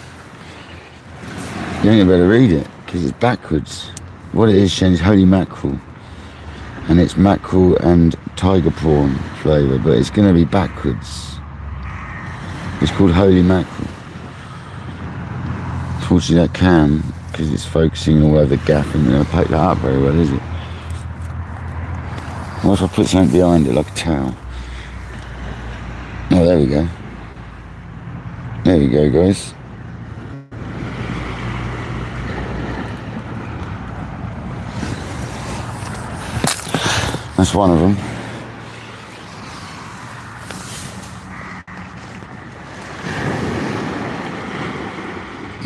to read it, because it's backwards. What it is, Shane, is holy mackerel. And it's mackerel and tiger prawn flavour, but it's going to be backwards. It's called holy mackerel. Unfortunately, that can, because it's focusing all over the gaff, and going to pick that up very well, is it? What if I put something behind it, like a towel? Oh, there we go. There we go, guys. That's one of them.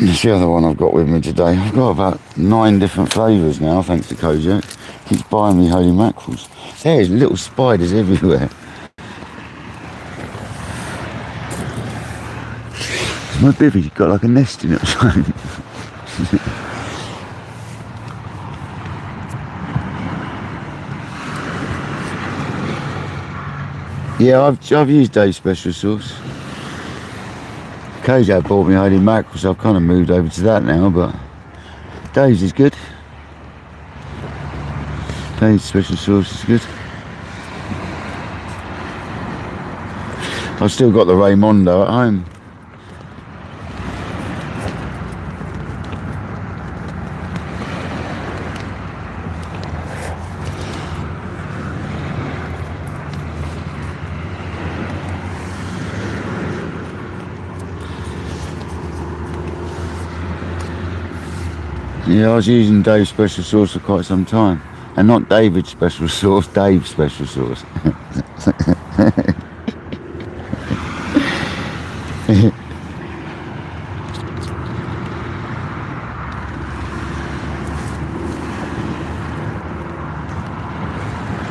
That's the other one I've got with me today. I've got about 9 different flavours now, thanks to Kojak. Keeps buying me holy mackerels. There's little spiders everywhere. My bivvy's got like a nest in it or something. Yeah, I've used Dave's special sauce. Kojak bought me holy mackerel, so I've kind of moved over to that now, but Dave's is good. Dave's special sauce is good. I've still got the Raymondo at home. Yeah, I was using Dave's special sauce for quite some time. And not David's special sauce, Dave's special sauce.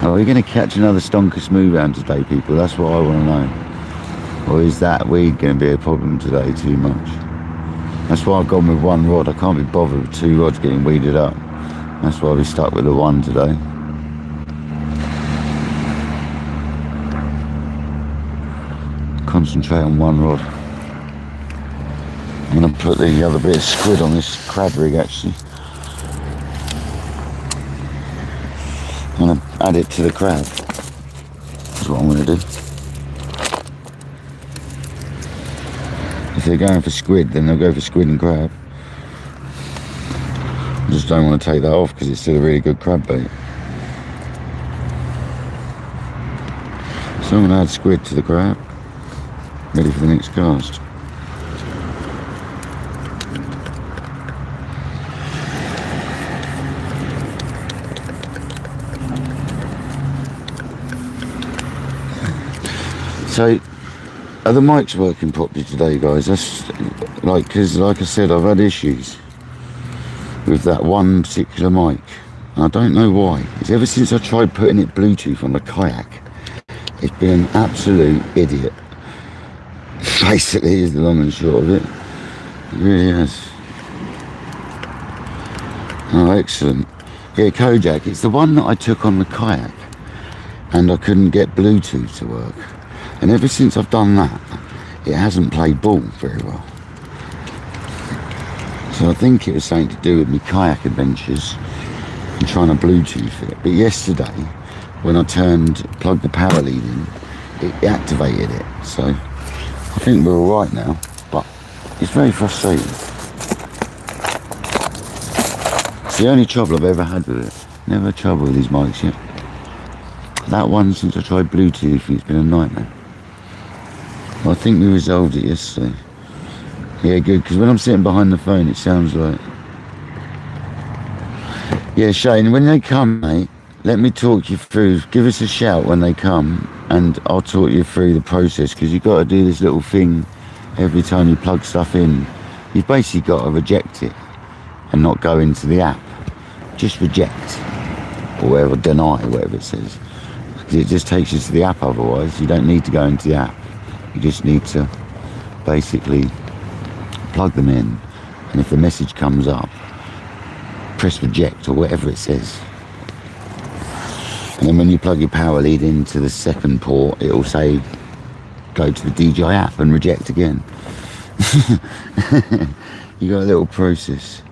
Oh, we're going to catch another stonker Smooth Hound today, people. That's what I want to know. Or is that weed going to be a problem today too much? That's why I've gone with one rod. I can't be bothered with 2 rods getting weeded up. That's why we stuck with the one today. Concentrate on one rod. I'm going to put the other bit of squid on this crab rig actually. I'm going to add it to the crab. That's what I'm going to do. If they're going for squid, then they'll go for squid and crab. I just don't want to take that off because it's still a really good crab bait. So I'm going to add squid to the crab. Ready for the next cast. So, are the mics working properly today, guys? That's like, because like I said, I've had issues with that one particular mic. And I don't know why. It's ever since I tried putting it Bluetooth on the kayak, it's been an absolute idiot. Basically, is the long and short of it. It really has. Oh, excellent. Yeah, Kojak. It's the one that I took on the kayak, and I couldn't get Bluetooth to work. And ever since I've done that, it hasn't played ball very well. So I think it was something to do with my kayak adventures and trying to Bluetooth it. But yesterday, when I plugged the power lead in, it activated it. So I think we're all right now, but it's very frustrating. It's the only trouble I've ever had with it. Never had trouble with these mics yet. That one, since I tried Bluetooth, it's been a nightmare. I think we resolved it yesterday. Yeah, good, because when I'm sitting behind the phone, it sounds like Yeah, Shane, when they come, mate, let me talk you through. Give us a shout when they come, and I'll talk you through the process, because you've got to do this little thing every time you plug stuff in. You've basically got to reject it and not go into the app. Just reject, or whatever, deny, whatever it says. Because it just takes you to the app otherwise. You don't need to go into the app. You just need to basically plug them in, and if the message comes up, press reject or whatever it says. And then when you plug your power lead into the second port, it'll say go to the DJI app and reject again. You got a little process.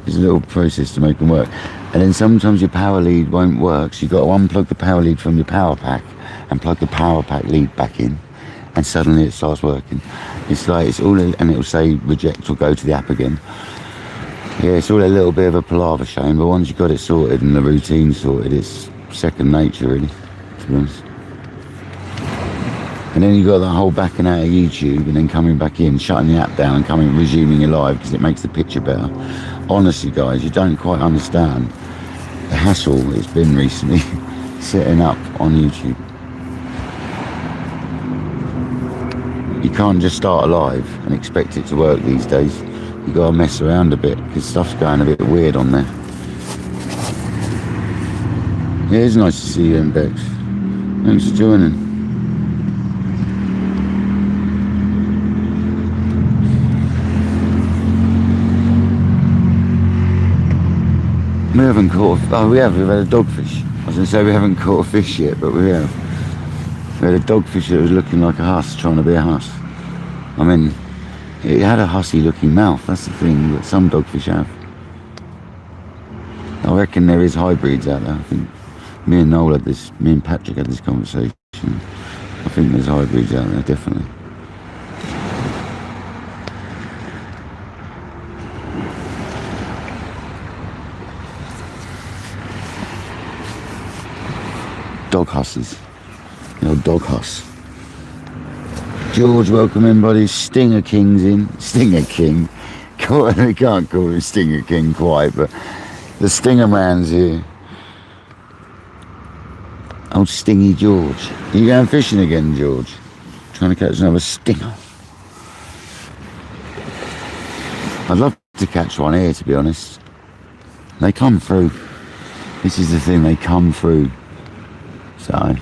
There's a little process to make them work. And then sometimes your power lead won't work, so you've got to unplug the power lead from your power pack and plug the power pack lead back in, and suddenly it starts working. It's like, it's all, and it'll say reject or go to the app again. Yeah, it's all a little bit of a palaver, Shane, but once you've got it sorted and the routine sorted, it's second nature, really, to be honest. And then you've got that whole backing out of YouTube and then coming back in, shutting the app down and coming, resuming your live because it makes the picture better. Honestly, guys, you don't quite understand the hassle it's been recently setting up on YouTube. You can't just start a live and expect it to work these days. You got to mess around a bit because stuff's going a bit weird on there. Yeah, it's nice to see you, Bex. Thanks for joining. We haven't caught we've had a dogfish. I was going to say we haven't caught a fish yet, but we have. We had a dogfish that was looking like a huss, trying to be a huss. I mean, it had a hussy looking mouth, that's the thing that some dogfish have. I reckon there is hybrids out there. I think me and Patrick had this conversation. I think there's hybrids out there, definitely. Dog husses. You know, dog huss. George, welcome in, buddy. Stinger King's in. Stinger King. We can't call him Stinger King quite, but the Stinger Man's here. Old Stingy George. Are you going fishing again, George? Trying to catch another stinger. I'd love to catch one here, to be honest. They come through. This is the thing, they come through. So...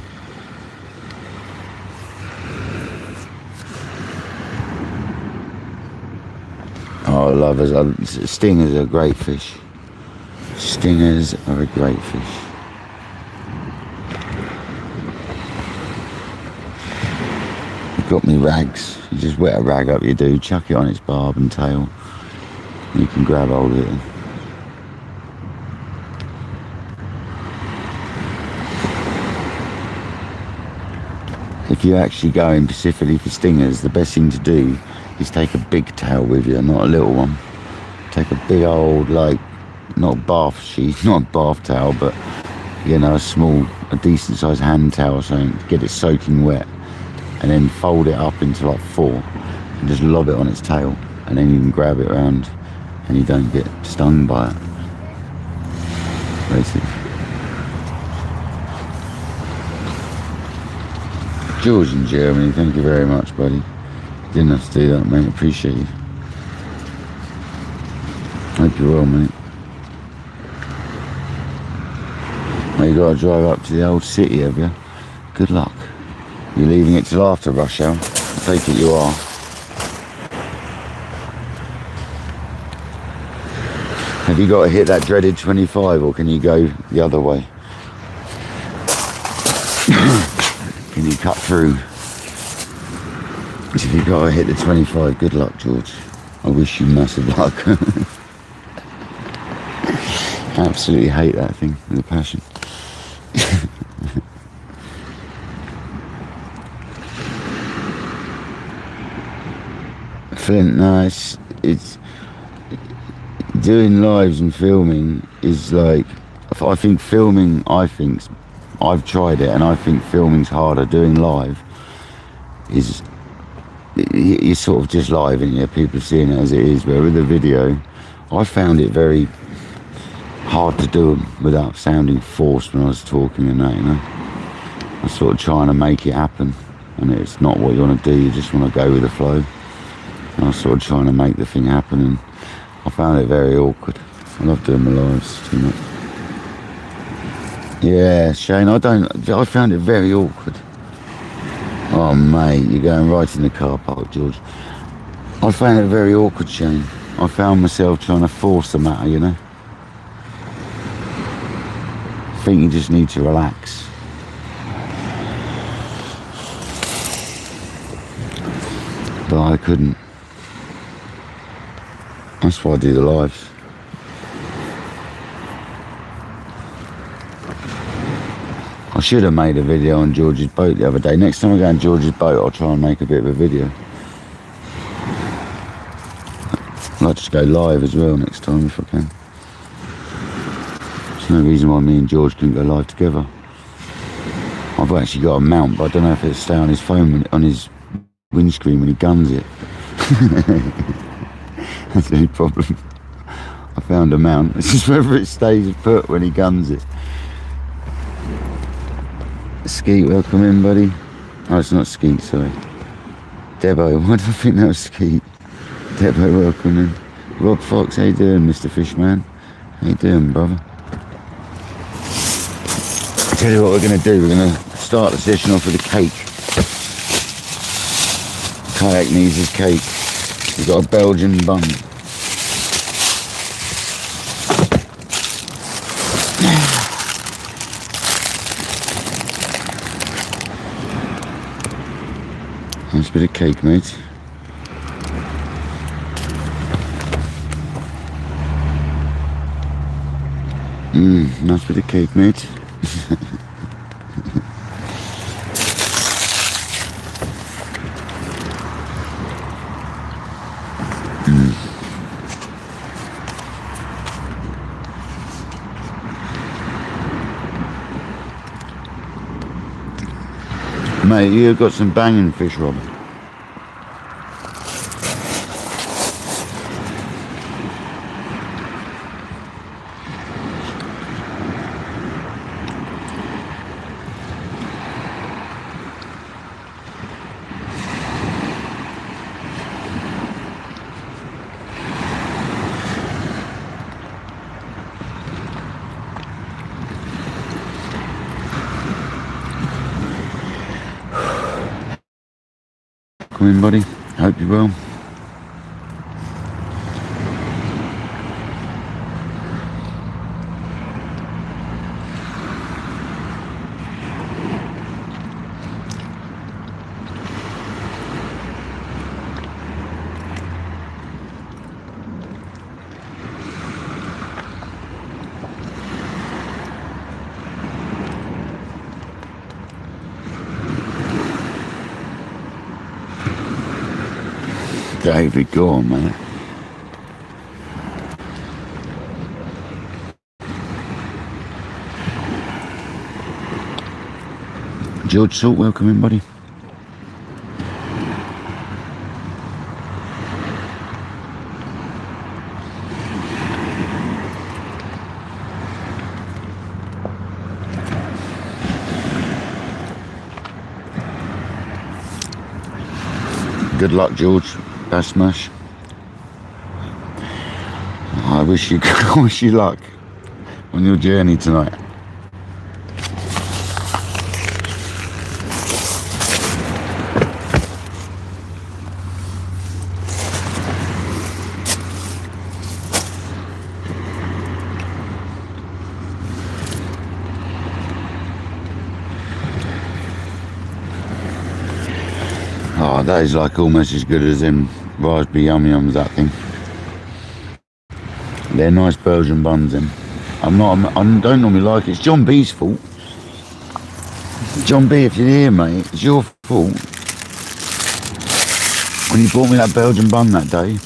oh, lovers. Stingers are great fish. Stingers are a great fish. You've got me rags. You just wet a rag up, you do. Chuck it on its barb and tail. You can grab hold of it. If you're actually going specifically for stingers, the best thing to do is take a big tail with you, not a little one. Take a big old, like, not bath sheet, not a bath towel, but, you know, a decent sized hand towel or something, get it soaking wet, and then fold it up into like 4, and just lob it on its tail, and then you can grab it around, and you don't get stung by it, basically. George in Germany, thank you very much, buddy. Didn't have to do that, mate. Appreciate you. Hope you're well, mate. Well, you got to drive up to the old city, have you? Good luck. You're leaving it till after rush hour? I take it you are. Have you got to hit that dreaded 25, or can you go the other way? Can you cut through? If you've got to hit the 25, good luck, George. I wish you massive luck. I absolutely hate that thing with a passion. Flint, no, it's doing lives and filming is like, I think filming, I've tried it and I think filming's harder. Doing live is, you're sort of just live and people are seeing it as it is, but with the video I found it very hard to do them without sounding forced when I was talking and that, you know. I'm sort of trying to make it happen, and it's not what you want to do, you just want to go with the flow. And I was sort of trying to make the thing happen, and I found it very awkward. I love doing my lives too much. Yeah, Shane, I found it very awkward. Oh mate, you're going right in the car park, George. I found it very awkward, Shane. I found myself trying to force the matter, you know. I think you just need to relax. But I couldn't. That's why I do the lives. I should have made a video on George's boat the other day. Next time I go on George's boat, I'll try and make a bit of a video. I'd like to go live as well next time if I can. There's no reason why me and George couldn't go live together. I've actually got a mount, but I don't know if it'll stay on his phone, on his windscreen when he guns it. That's the only problem. I found a mount. It's just whether it stays put when he guns it. Skeet, welcome in, buddy. Oh, it's not Skeet, sorry. Debo, why do I think that was Skeet? Debo, welcome in. Rob Fox, how you doing, Mr. Fishman? How you doing, brother? I'll tell you what we're going to do. We're going to start the session off with a cake. Kayak needs his cake. We've got a Belgian bun. Nice bit of cake, mate. Nice bit of cake, mate. Mate, you've got some banging fish, Rob. Come in, buddy. Hope you're well. David, go on, man. George Salt, welcome in, buddy. Good luck, George. Bass smash. I wish you luck on your journey tonight. Oh, that is like almost as good as them raspberry yum yums, that thing. They're nice Belgian buns, then. I don't normally like it. It's John B's fault. John B, if you're here, mate, it's your fault. When you bought me that Belgian bun that day,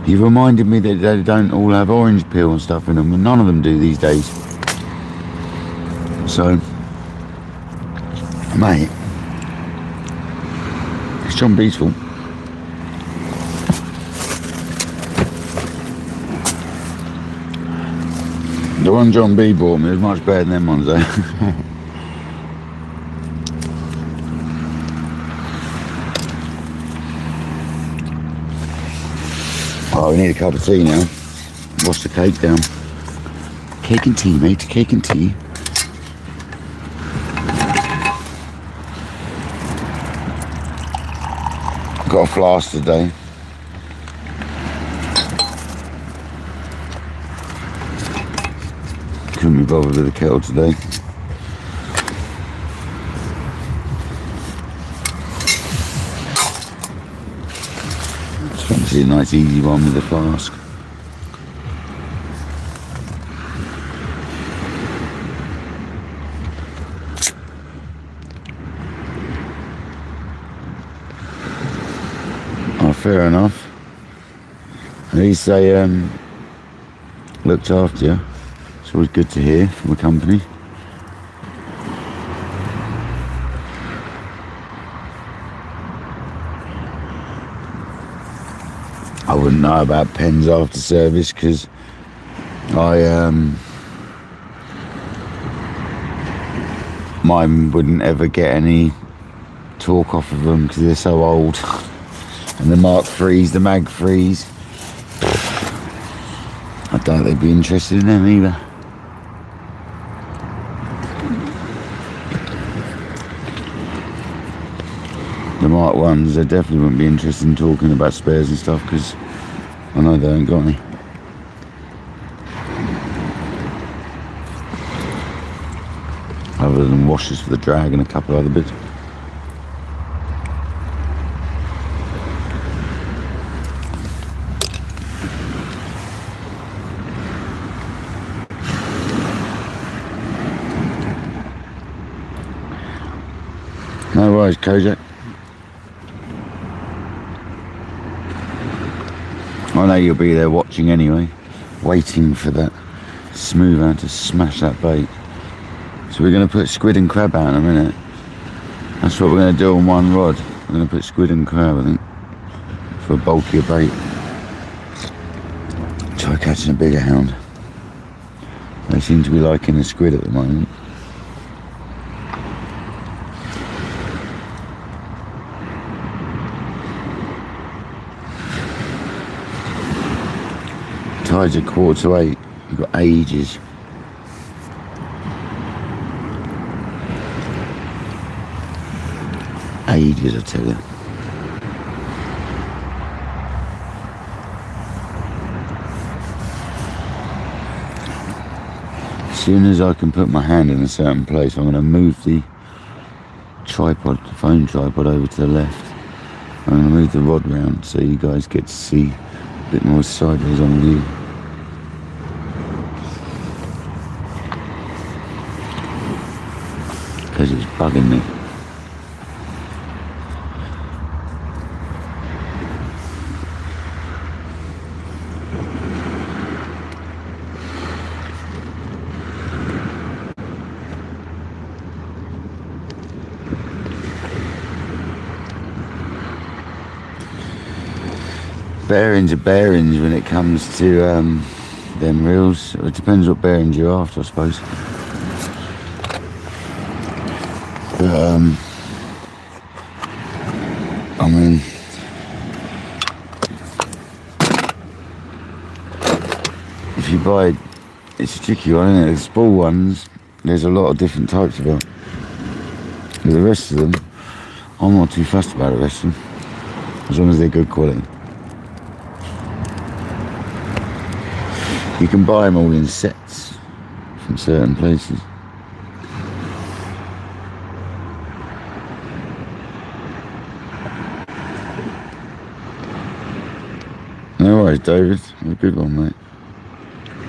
you reminded me that they don't all have orange peel and stuff in them, and none of them do these days. So, mate, it's John B's fault. The one John B bought me was much better than them ones though. Oh, we need a cup of tea now. Wash the cake down. Cake and tea, mate. Cake and tea. Got a flask today. Couldn't be bothered with the kettle today. Just fancy a nice easy one with a flask. Oh, fair enough. At least they looked after you. It's always good to hear from a company. I wouldn't know about pens after service because mine wouldn't ever get any talk off of them because they're so old. And the Mark IIIs, the Mag IIIs, I doubt they'd be interested in them either. The Mark I's, they definitely wouldn't be interested in talking about spares and stuff because I know they ain't got any. Other than washers for the drag and a couple of other bits. No worries, Kojak. I know you'll be there watching anyway, waiting for that Smooth Hound to smash that bait. So we're going to put squid and crab out in a minute. That's what we're going to do on one rod. We're going to put squid and crab, I think, for a bulkier bait. Try catching a bigger hound. They seem to be liking the squid at the moment. Tide's at 7:45. We've got ages. Ages, I tell you. As soon as I can put my hand in a certain place, I'm going to move the tripod, the phone tripod, over to the left. I'm going to move the rod round so you guys get to see a bit more sideways on view. Because it's bugging me. Bearings are bearings when it comes to them reels. It depends what bearings you're after, I suppose. But I mean, if you buy, it's a tricky one, isn't it? The spool ones, there's a lot of different types of them. But the rest of them, I'm not too fussed about the rest of them, as long as they're good quality. You can buy them all in sets from certain places. No worries, David. Have a good one, mate.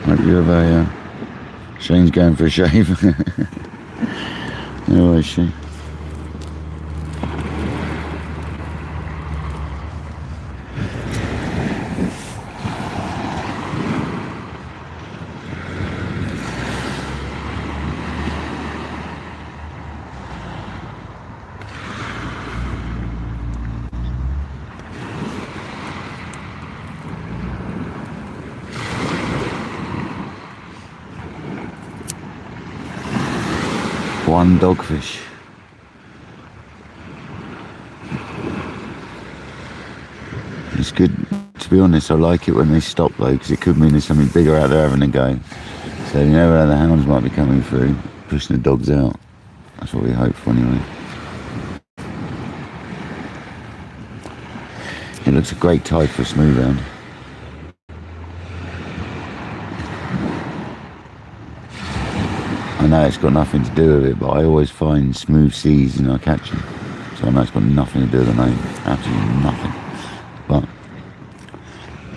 Hope you have a... Shane's going for a shave. No worries, Shane. One dogfish. It's good, to be honest. I like it when they stop though, because it could mean there's something bigger out there having a go. So you never know, the hounds might be coming through, pushing the dogs out. That's what we hope for anyway. It looks a great tide for a Smooth Hound. I know it's got nothing to do with it, but I always find smooth seas and I catch them. So I know it's got nothing to do with the name, absolutely nothing. But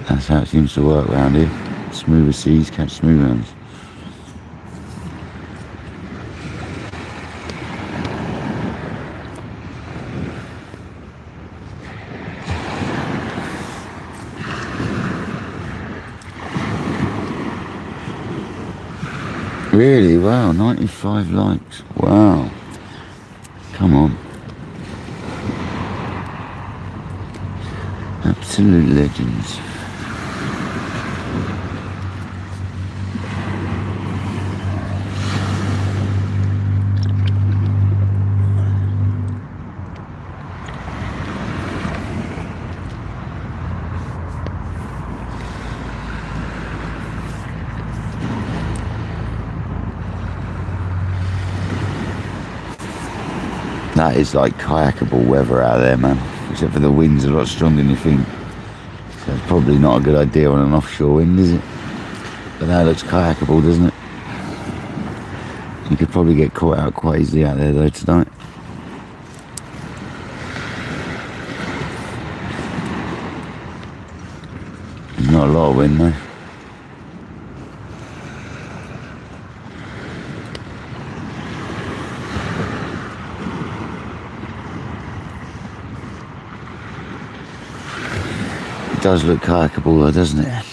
that's how it seems to work around here. Smoother seas catch Smooth Hounds. Really? Wow, 95 likes. Wow. Come on. Absolute legends. That is like kayakable weather out there, man. Except for the wind's a lot stronger than you think. So it's probably not a good idea on an offshore wind, is it? But that looks kayakable, doesn't it? You could probably get caught out quite easily out there though tonight. There's not a lot of wind though. It does look kayakable though, doesn't it?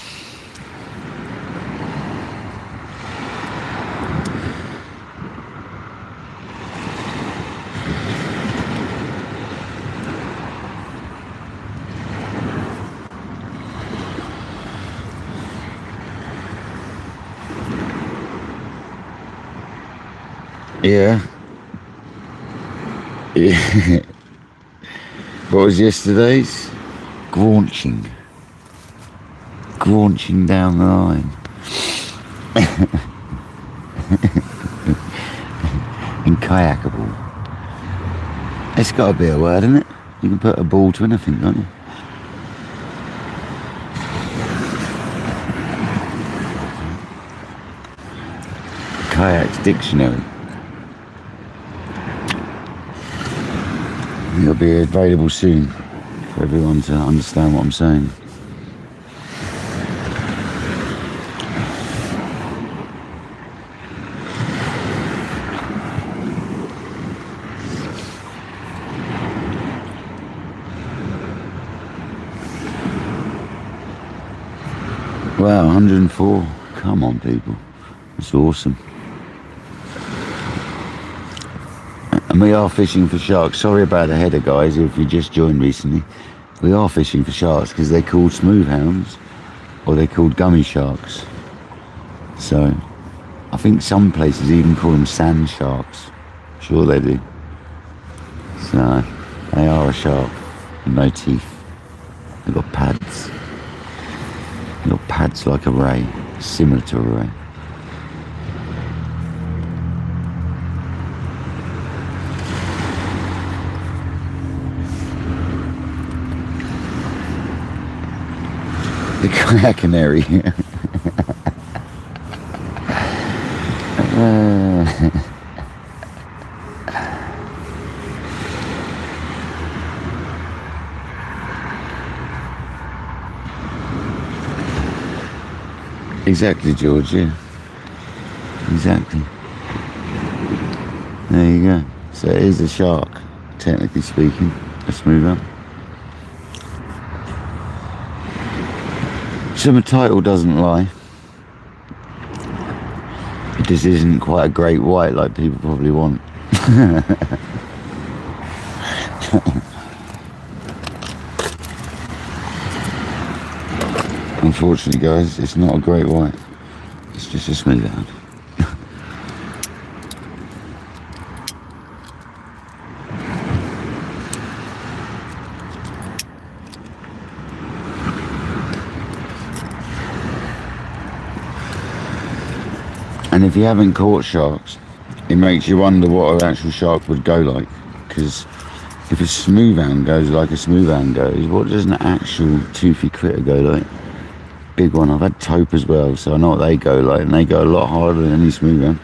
Yeah. Yeah. What was yesterday's? Graunching. Graunching down the line. And kayakable. It's got to be a word, isn't it? You can put a ball to anything, can't you? Kayak's dictionary. It'll be available soon for everyone to understand what I'm saying. Wow, 104. Come on, people. That's awesome. And we are fishing for sharks. Sorry about the header, guys, if you just joined recently. We are fishing for sharks because they're called Smooth Hounds or they're called Gummy Sharks. So, I think some places even call them sand sharks. Sure they do. So, they are a shark with no teeth. They've got pads. They've got pads like a ray, similar to a ray. The kayak canary. Exactly, George, yeah. Exactly. There you go. So it is a shark, technically speaking. Let's move on. So my title doesn't lie. It just isn't quite a great white like people probably want. Unfortunately, guys, it's not a great white. It's just a Smooth Hound. And if you haven't caught sharks, it makes you wonder what an actual shark would go like. Because if a smooth hound goes like a smooth hound goes, what does an actual toothy critter go like? Big one. I've had taupe as well, so I know what they go like, and they go a lot harder than any smooth hound.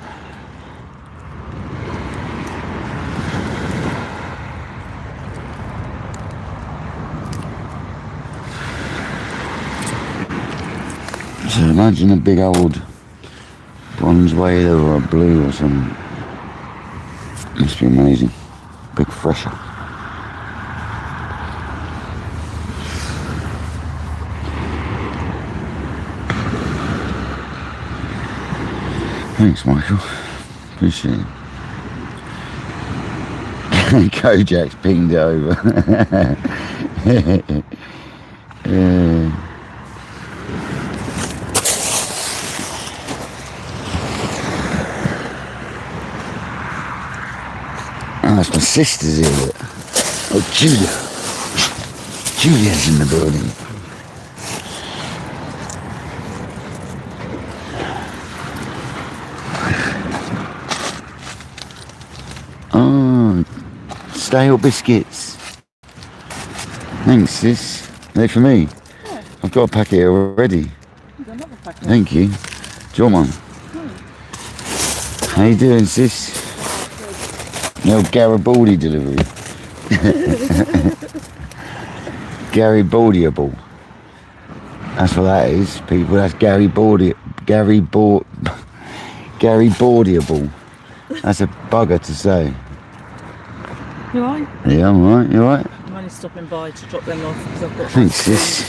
So imagine a big old bronze whale or a blue or something. Must be amazing. Big fresher. Thanks, Michael. Appreciate it. Kojak's pinged it over. Oh, that's my sister's here. Oh, Julia. Julia's in the building. Oh, stale biscuits. Thanks, sis. They're for me. Yeah. I've got a packet already. You've got another packet. Thank you. Do you want one? How you doing, sis? No Garibaldi delivery. Garibaldiable. That's what that is, people. That's Garibaldiable. That's a bugger to say. You alright? Yeah, I'm alright. You alright? I'm only stopping by to drop them off because I've got Thanks, sis.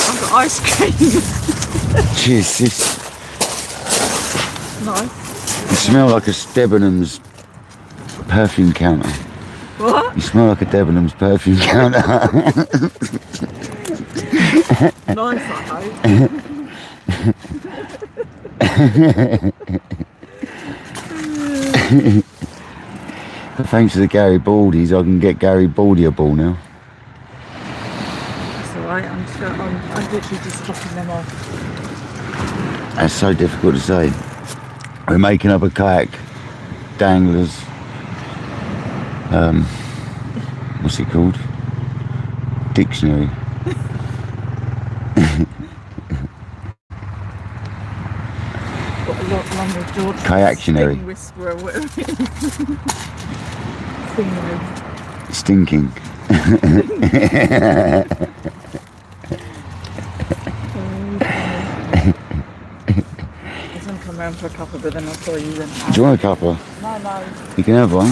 I've got ice cream. Cheers, sis. Nice. You smell like a Debenhams perfume counter. What? You smell like a Debenhams perfume counter. Nice, I hope. Thanks to the Garibaldis, I can get Garibaldiable now. That's alright, I'm literally just dropping them off. That's so difficult to say. We're making up a KayakDangler's, what's it called? Dictionary. Got a lot longer George. Kayaktionary. Whisperer, whatever it is. Stinking. Around for a cuppa, but then I saw you then. Do you want a cuppa? No. You can have one.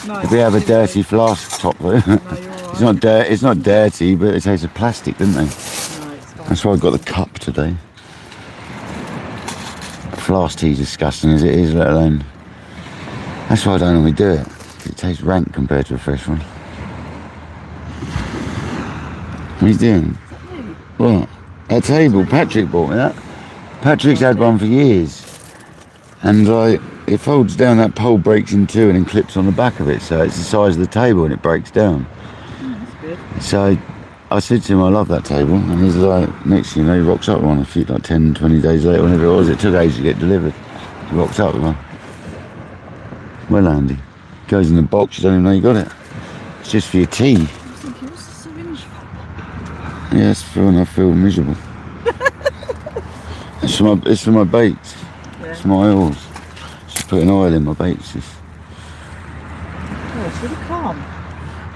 No. If we have a dirty flask top though. No, you're alright. It's not dirty, but it tastes of plastic, doesn't they? No, it's fine. That's why I got the cup today. Flask tea's disgusting as it is, let alone. That's why I don't normally do it. It tastes rank compared to a fresh one. What are you doing? What? That table, Patrick bought me that. Patrick's had one for years. And it folds down, that pole breaks in two and then clips on the back of it, so it's the size of the table and it breaks down. That's good. So I said to him, I love that table, and he's like, next thing you know, he rocks up with one a few, like 10, 20 days later, whenever it was. It took ages to get delivered. He rocks up with one. Well, Andy, goes in the box, you don't even know you got it. It's just for your tea. I think it was so miserable. Yeah, it's fun, I feel miserable. It's for my baits. Yeah. It's my oils. Just putting oil in my baits. Oh, it's really calm.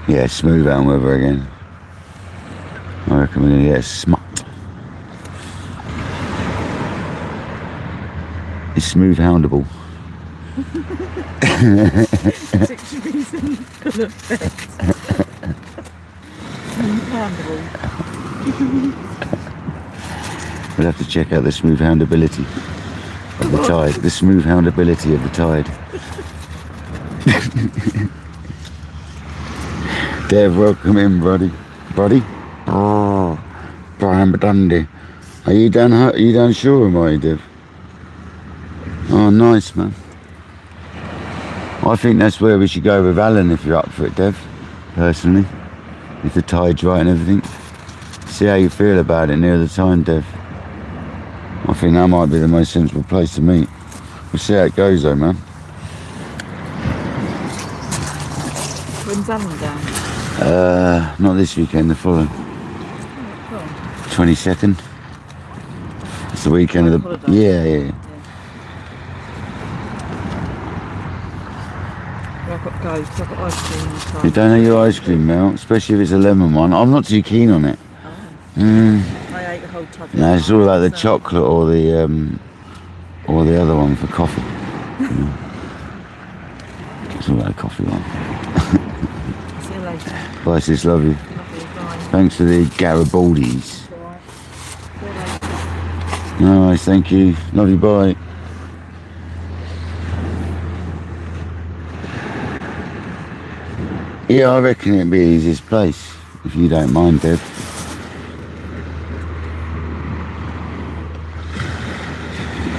Yeah, Smooth Hound weather again. I reckon we're going to get a smut. It's Smooth Houndable. 6 reasons for the effect. Houndable. We'll have to check out the smooth houndability of the tide. The smooth houndability of the tide. Dev, welcome in, buddy. Buddy? Oh, Brian Badundy. Are you done shore, are you, Dev? Oh, nice, man. I think that's where we should go with Alan if you're up for it, Dev. Personally. If the tide's right and everything. See how you feel about it near the time, Dev. I think that might be the most sensible place to meet. We'll see how it goes though, man. When's Alan down? Not this weekend, the following. Oh, 22nd. It's the weekend of the... holiday. Yeah. Well, I've got to go because I've got ice cream this time. You don't know your ice cream milk, especially if it's a lemon one. I'm not too keen on it. Oh. Mm. I ate a whole tub. No, it's all like the chocolate or the other one for coffee. It's all like a coffee one. See you later. Bye, sis, love you. Love you, bye. Thanks for the Garibaldis. All right. See you later. No worries, thank you. Love you, bye. Yeah, I reckon it'd be the easiest place, if you don't mind, Dev.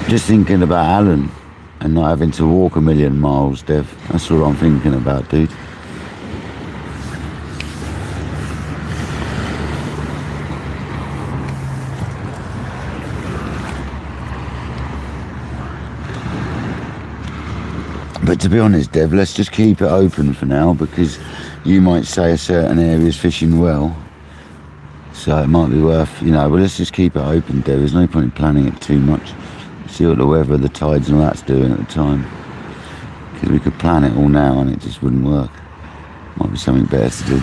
Just thinking about Alan and not having to walk a million miles, Dev. That's what I'm thinking about, dude. But to be honest, Dev, let's just keep it open for now, because you might say a certain area's fishing well. So it might be worth, you know, but let's just keep it open, Dev. There's no point in planning it too much. See what the weather, the tides and all that's doing at the time. Because we could plan it all now and it just wouldn't work. Might be something better to do.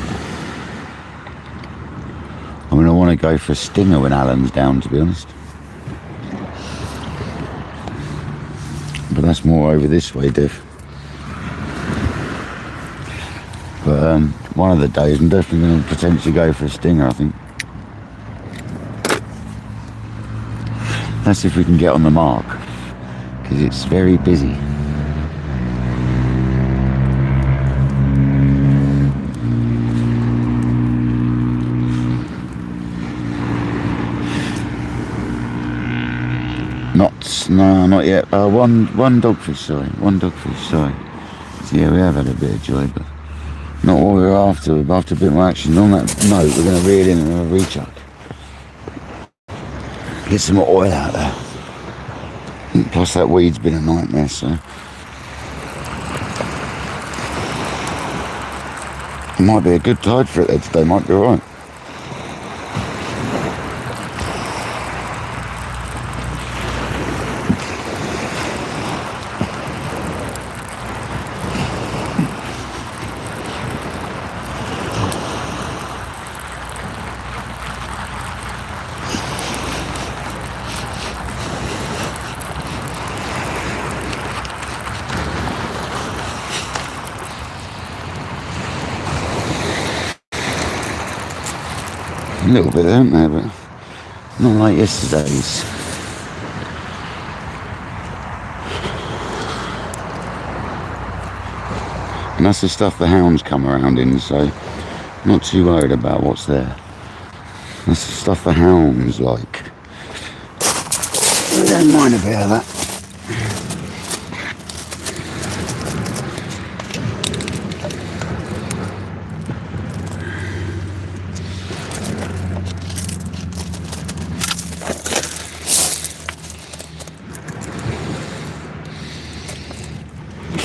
I mean, I want to go for a stinger when Alan's down, to be honest. But that's more over this way, Dev. But one of the days I'm definitely going to potentially go for a stinger, I think. That's if we can get on the mark, because it's very busy. Not yet. One dogfish, sorry. One dogfish, sorry. So yeah, we have had a bit of joy, but not what we're after. We're after a bit more action. On that note, we're going to reel in and have a rechuck. Get some more oil out there. Plus that weed's been a nightmare, so it might be a good tide for it there today, might be alright. A little bit, don't they, but not like yesterday's. And that's the stuff the hounds come around in, so not too worried about what's there. That's the stuff the hounds like. I don't mind a bit of that.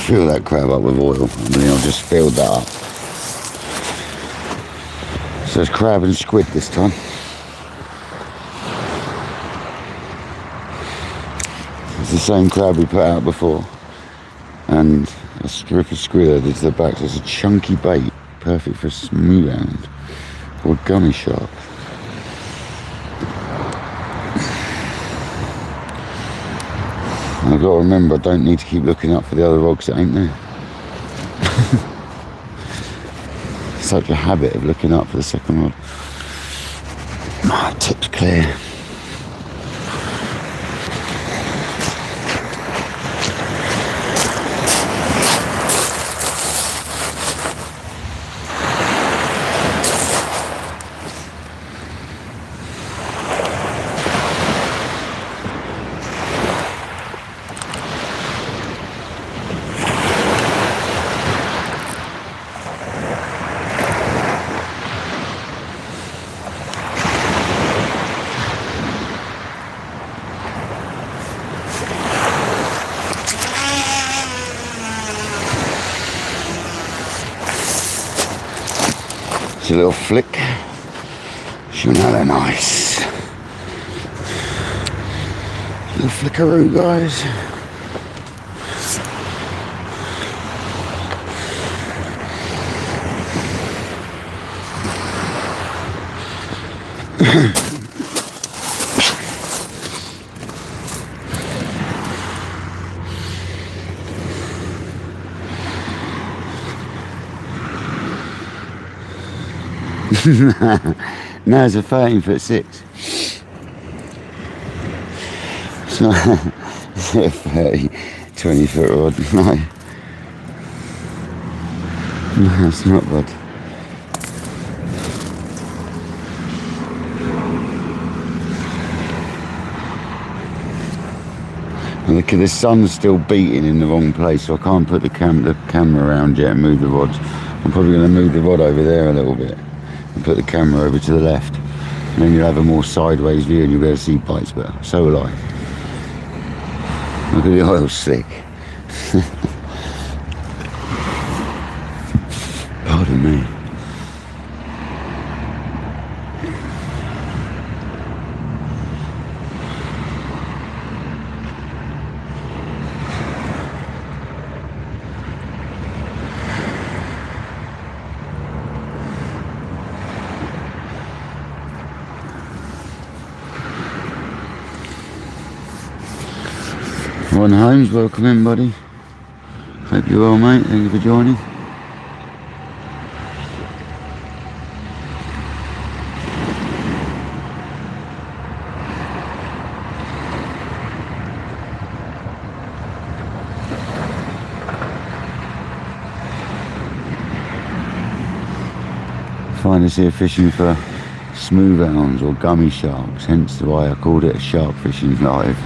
Fill that crab up with oil, and then I'll just fill that up. So it's crab and squid this time. It's the same crab we put out before, and a strip of squid added to the back. So it's a chunky bait, perfect for a Smooth Hound or a Gummy Shark. I've got to remember, I don't need to keep looking up for the other rods that ain't there. Such a habit of looking up for the second rod. My tip's clear. It's a little flick. You know they're nice. Little flickaroo, guys. No, it's a 13'6". It's not it's a 30, 20 foot rod. No, it's not bad. And look, the sun's still beating in the wrong place, so I can't put the camera around yet and move the rods. I'm probably going to move the rod over there a little bit and put the camera over to the left, and then you'll have a more sideways view and you'll be able to see bites better. So will I. Look at the oil slick. Pardon me. Ron Holmes, welcome in, buddy. Hope you're well, mate. Thank you for joining. Find us here fishing for smooth hounds or gummy sharks, hence why I called it a shark fishing live.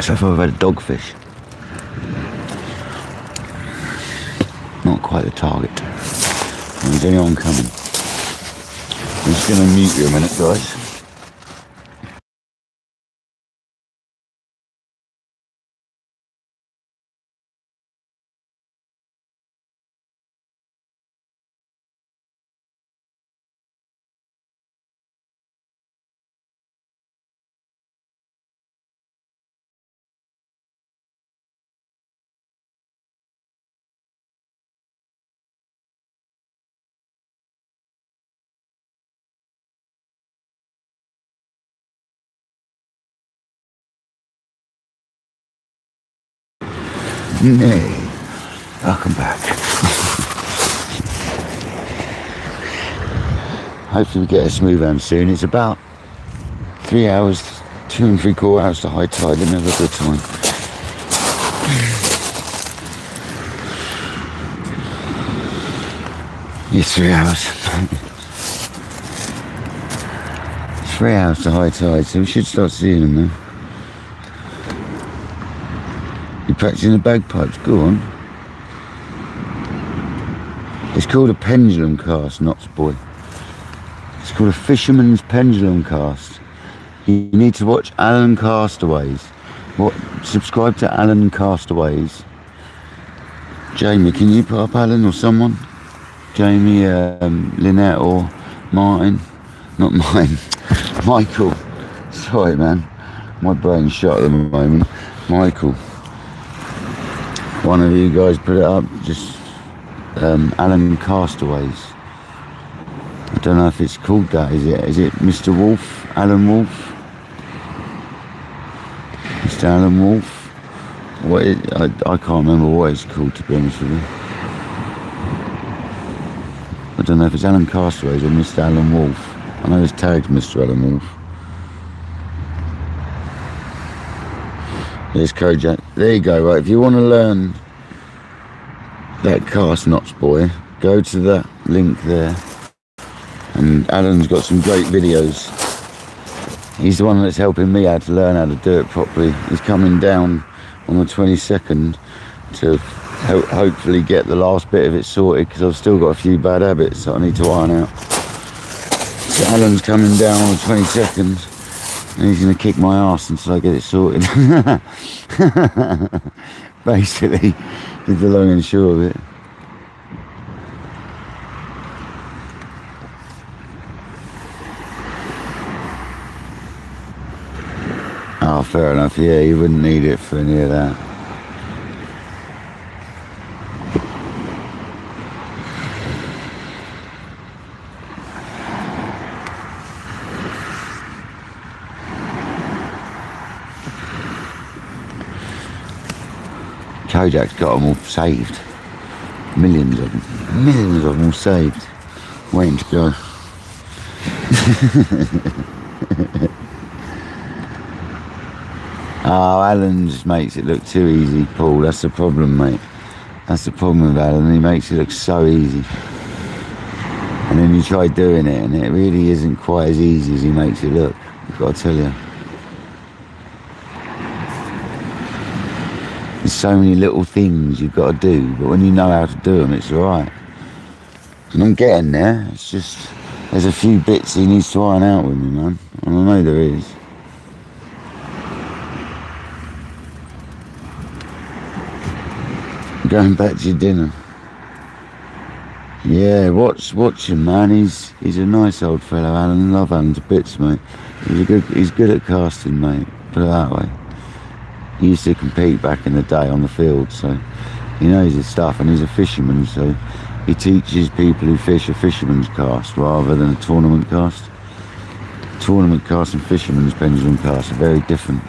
So far I've had a dogfish. Not quite the target. There's anyone coming. I'm just going to mute you a minute, guys. Nay, welcome back. Hopefully we get a smooth hound soon. It's about 3 hours, 2 3/4 hours to high tide. Let me have a good time. It's 3 hours. It's 3 hours to high tide, so we should start seeing them now. You're practicing the bagpipes, go on. It's called a pendulum cast, Knots boy. It's called a fisherman's pendulum cast. You need to watch Alan Castaways. Subscribe to Alan Castaways. Jamie, can you put up Alan or someone? Jamie, Lynette or Martin? Not mine. Michael. Sorry, man. My brain's shot at the moment. Michael. One of you guys put it up, just Alan Castaways. I don't know if it's called that, is it Mr. Wolf? Alan Wolf? Mr. Alan Wolf? I can't remember what it's called, to be honest with you. I don't know if it's Alan Castaways or Mr. Alan Wolf. I know it's tagged Mr. Alan Wolf. There's Kojak. There you go, right. If you want to learn that cast, Knots boy, go to that link there. And Alan's got some great videos. He's the one that's helping me out to learn how to do it properly. He's coming down on the 22nd to hopefully get the last bit of it sorted, because I've still got a few bad habits that I need to iron out. So Alan's coming down on the 22nd and he's going to kick my ass until I get it sorted. Basically, is the long and short of it. Oh, fair enough, yeah, you wouldn't need it for any of that. Kojak's got them all saved. Millions of them. Millions of them all saved. Waiting to go. Oh, Alan just makes it look too easy, Paul. That's the problem, mate. That's the problem with Alan. He makes it look so easy. And then you try doing it, and it really isn't quite as easy as he makes it look. I've got to tell you. There's so many little things you've got to do, but when you know how to do them, it's alright. And I'm getting there. It's just, there's a few bits he needs to iron out with me, man. And I know there is. Going back to your dinner. Yeah, watch him, man. He's a nice old fellow, Alan. Love Alan to bits, mate. He's good at casting, mate. Put it that way. He used to compete back in the day on the field, so he knows his stuff, and he's a fisherman, so he teaches people who fish a fisherman's cast rather than a tournament cast. Tournament cast and fisherman's pendulum cast are very different.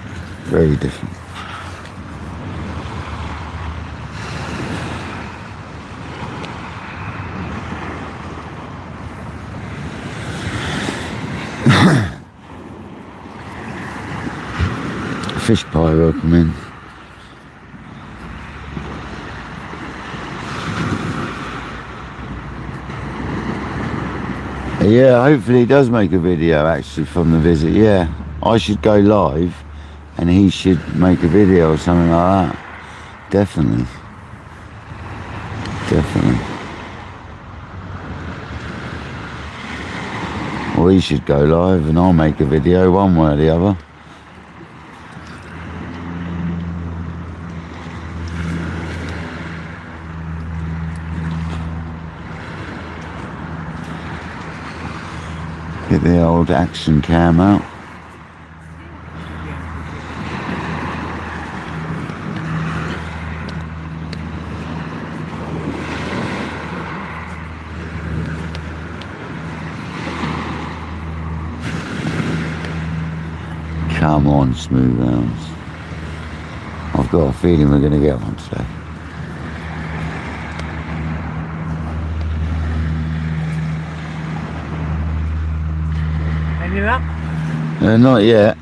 Very different. Fish pie, welcome in. Yeah, hopefully he does make a video actually from the visit. Yeah, I should go live and he should make a video or something like that. Definitely. Definitely. Or he should go live and I'll make a video, one way or the other. Get the old action cam out. Come on, Smooth Hounds. I've got a feeling we're going to get one today. Any luck? Not yet.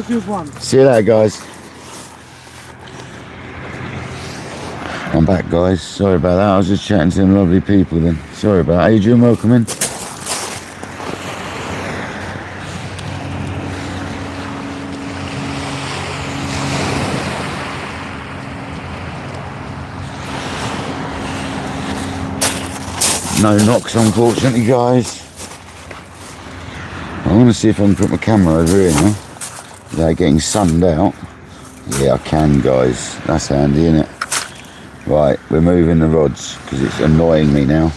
a good one. See you later, guys. I'm back, guys. Sorry about that. I was just chatting to some lovely people then. Sorry about that. Adrian, welcome in. No knocks, unfortunately, guys. I want to see if I can put my camera over here now without getting sunned out. Yeah, I can, guys. That's handy, isn't it? Right, we're moving the rods because it's annoying me now.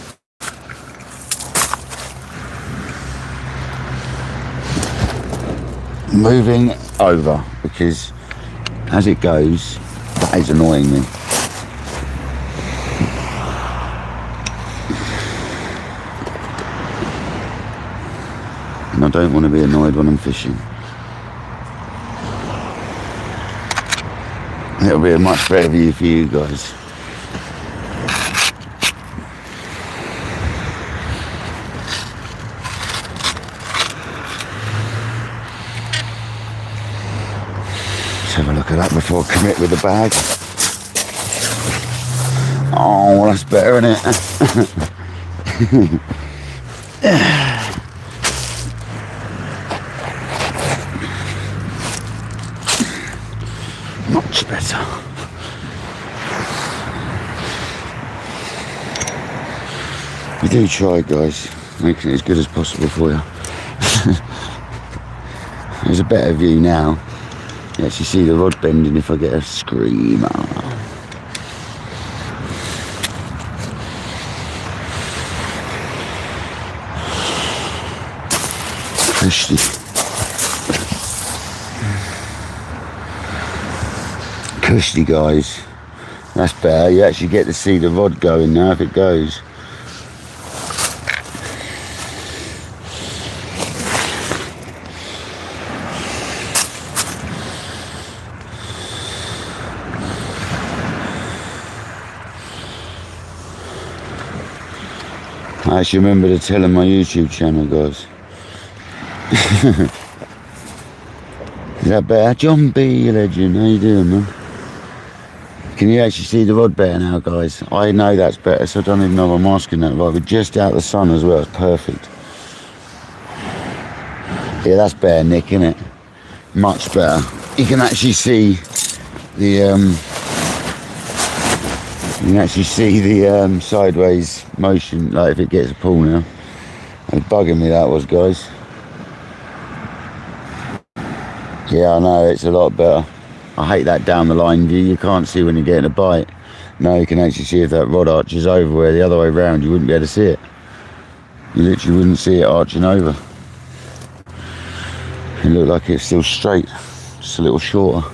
Moving over because as it goes, that is annoying me. And I don't want to be annoyed when I'm fishing. It'll be a much better view for you guys. Let's have a look at that before I commit with the bag. Oh, that's better, isn't it? Much better. We do try, guys, making it as good as possible for you. There's a better view now. You actually see the rod bending if I get a screamer. Cushy. Cushy, guys. That's better. You actually get to see the rod going now if it goes. I actually remember to tell him my YouTube channel, guys. Is that better? John B, you legend. How you doing, man? Can you actually see the rod better now, guys? I know that's better, so I don't even know why I'm asking that. Right, we're just out of the sun as well. It's perfect. Yeah, that's better, Nick, isn't it? Much better. You can actually see the sideways motion, like if it gets a pull now. It's bugging me, that was, guys. Yeah, I know, it's a lot better. I hate that down the line view. You can't see when you're getting a bite. Now you can actually see if that rod arches over, where the other way round you wouldn't be able to see it. You literally wouldn't see it arching over. It looked like it's still straight, just a little shorter.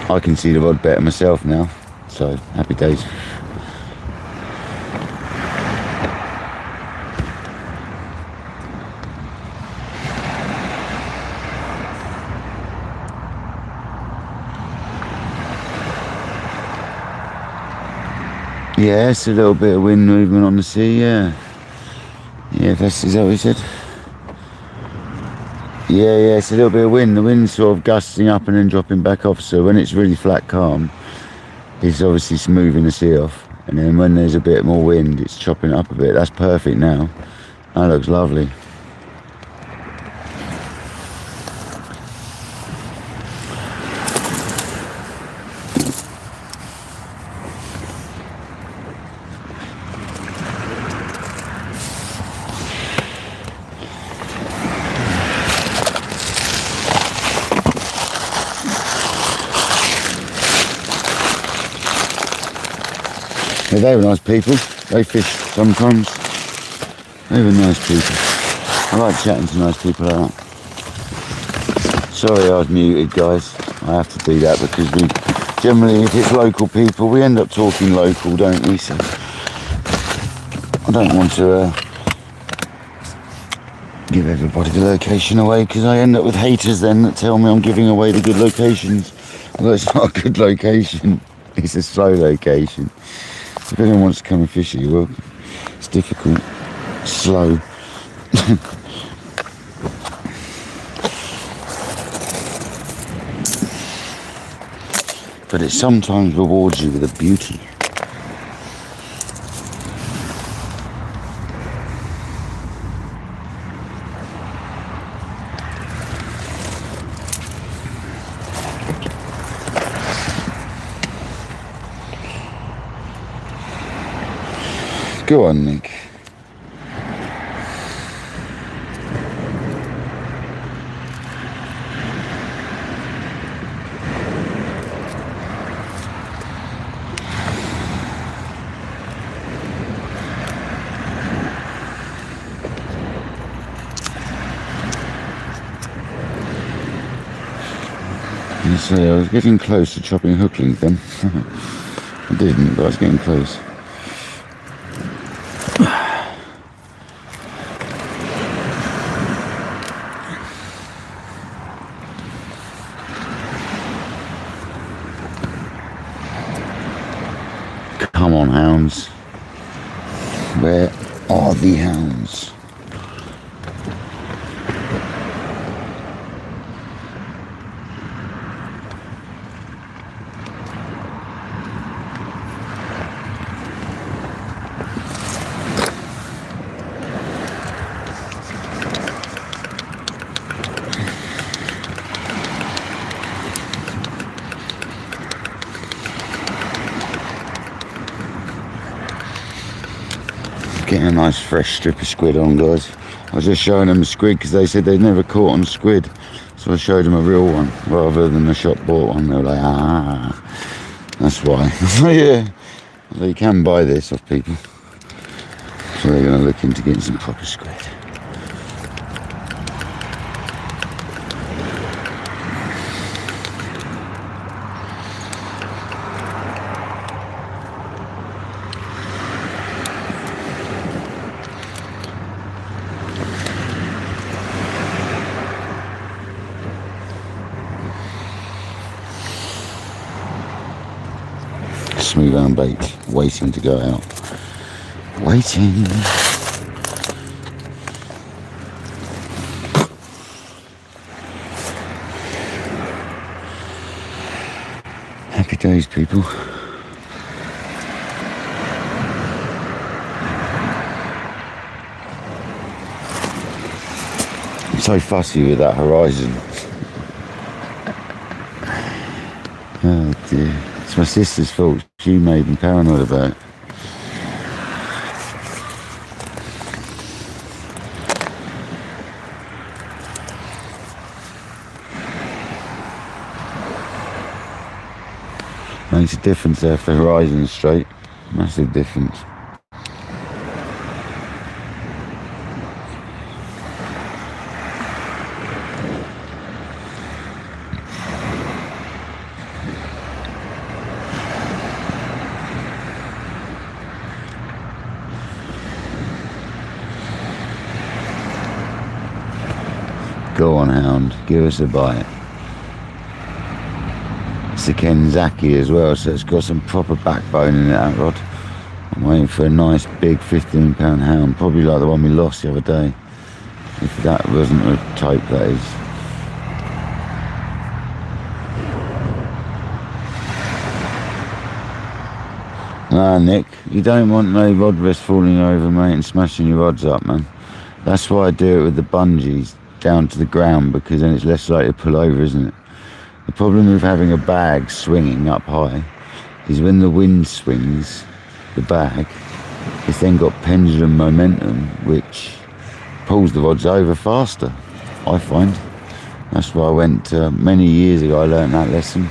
I can see the rod better myself now, so happy days. Yeah, it's a little bit of wind movement on the sea, yeah. Yeah, is that what you said? Yeah, it's a little bit of wind. The wind's sort of gusting up and then dropping back off. So when it's really flat calm, it's obviously smoothing the sea off. And then when there's a bit more wind, it's chopping it up a bit. That's perfect now. That looks lovely. Yeah, they were nice people. They fish sometimes. They were nice people. I like chatting to nice people like that. Sorry I was muted, guys. I have to do that because we generally, if it's local people, we end up talking local, don't we? So I don't want to give everybody the location away, because I end up with haters then that tell me I'm giving away the good locations. Well, it's not a good location. It's a slow location. If anyone wants to come and fish it, well, it's difficult. It's slow. But it sometimes rewards you with a beauty. Go on, Nick. So I was getting close to chopping hook link then. I didn't, but I was getting close. Come on, hounds. Where are the hounds? Getting a nice fresh strip of squid on, guys. I was just showing them a squid because they said they'd never caught on squid, so I showed them a real one rather than a shop bought one. They were like, ah, that's why. Yeah, so you can buy this off people, so they're going to look into getting some proper squid. Smooth Hound bait, waiting to go out. Waiting. Happy days, people. I'm so fussy with that horizon. Oh dear. It's my sister's fault. She made me paranoid about it. Makes a difference there if the horizon's straight. Massive difference. Go on, hound, give us a bite. It's a Kenzaki as well, so it's got some proper backbone in it, that rod. I'm waiting for a nice big 15-pound hound, probably like the one we lost the other day. If that wasn't a type, that is. Ah, Nick, you don't want no rod rest falling over, mate, and smashing your rods up, man. That's why I do it with the bungees down to the ground, because then it's less likely to pull over, isn't it? The problem with having a bag swinging up high is when the wind swings the bag, it's then got pendulum momentum, which pulls the rods over faster, I find. That's why I went, many years ago I learned that lesson.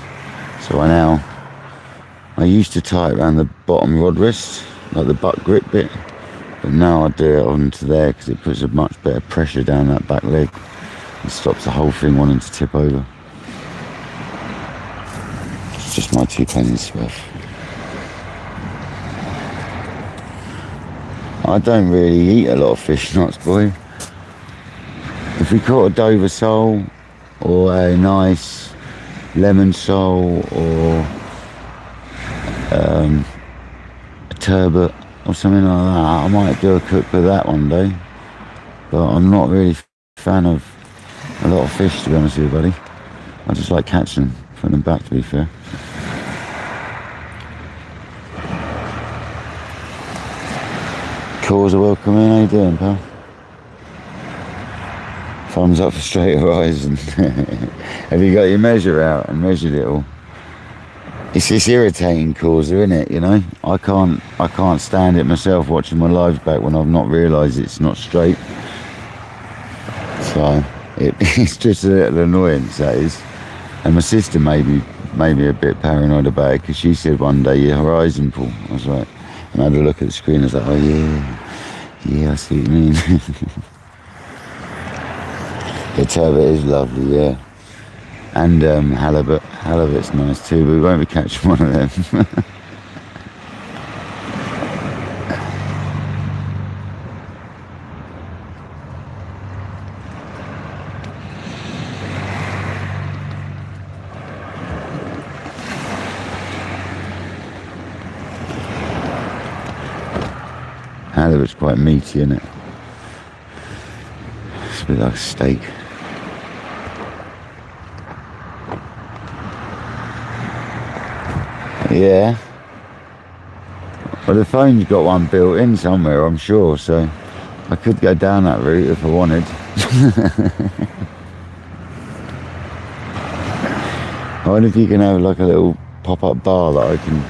So I used to tie it around the bottom rod wrist, like the butt grip bit, but now I do it onto there because it puts a much better pressure down that back leg. It stops the whole thing wanting to tip over. It's just my 2 pennies worth. I don't really eat a lot of fish knots, boy. If we caught a Dover sole or a nice lemon sole or a turbot or something like that, I might do a cook with that one day. But I'm not really a fan of a lot of fish, to be honest with you, buddy. I just like catching them, putting them back, to be fair. Calls are welcome in. How you doing, pal? Thumbs up for straight horizon. Have you got your measure out and measured it all? It's irritating, Causa, isn't it? You know, I can't stand it myself watching my lives back when I've not realised it's not straight. So it's just a little annoyance, that is. And my sister made me a bit paranoid about it, because she said one day, your horizon pull. I was like, and I had a look at the screen, I was like, oh yeah, I see what you mean. The turbot is lovely, yeah. And halibut's nice too, but we won't be catching one of them. Halibut's quite meaty, isn't it? It's a bit like a steak. Yeah. Well, the phone's got one built in somewhere, I'm sure, so I could go down that route if I wanted. I wonder if you can have like a little pop-up bar that I can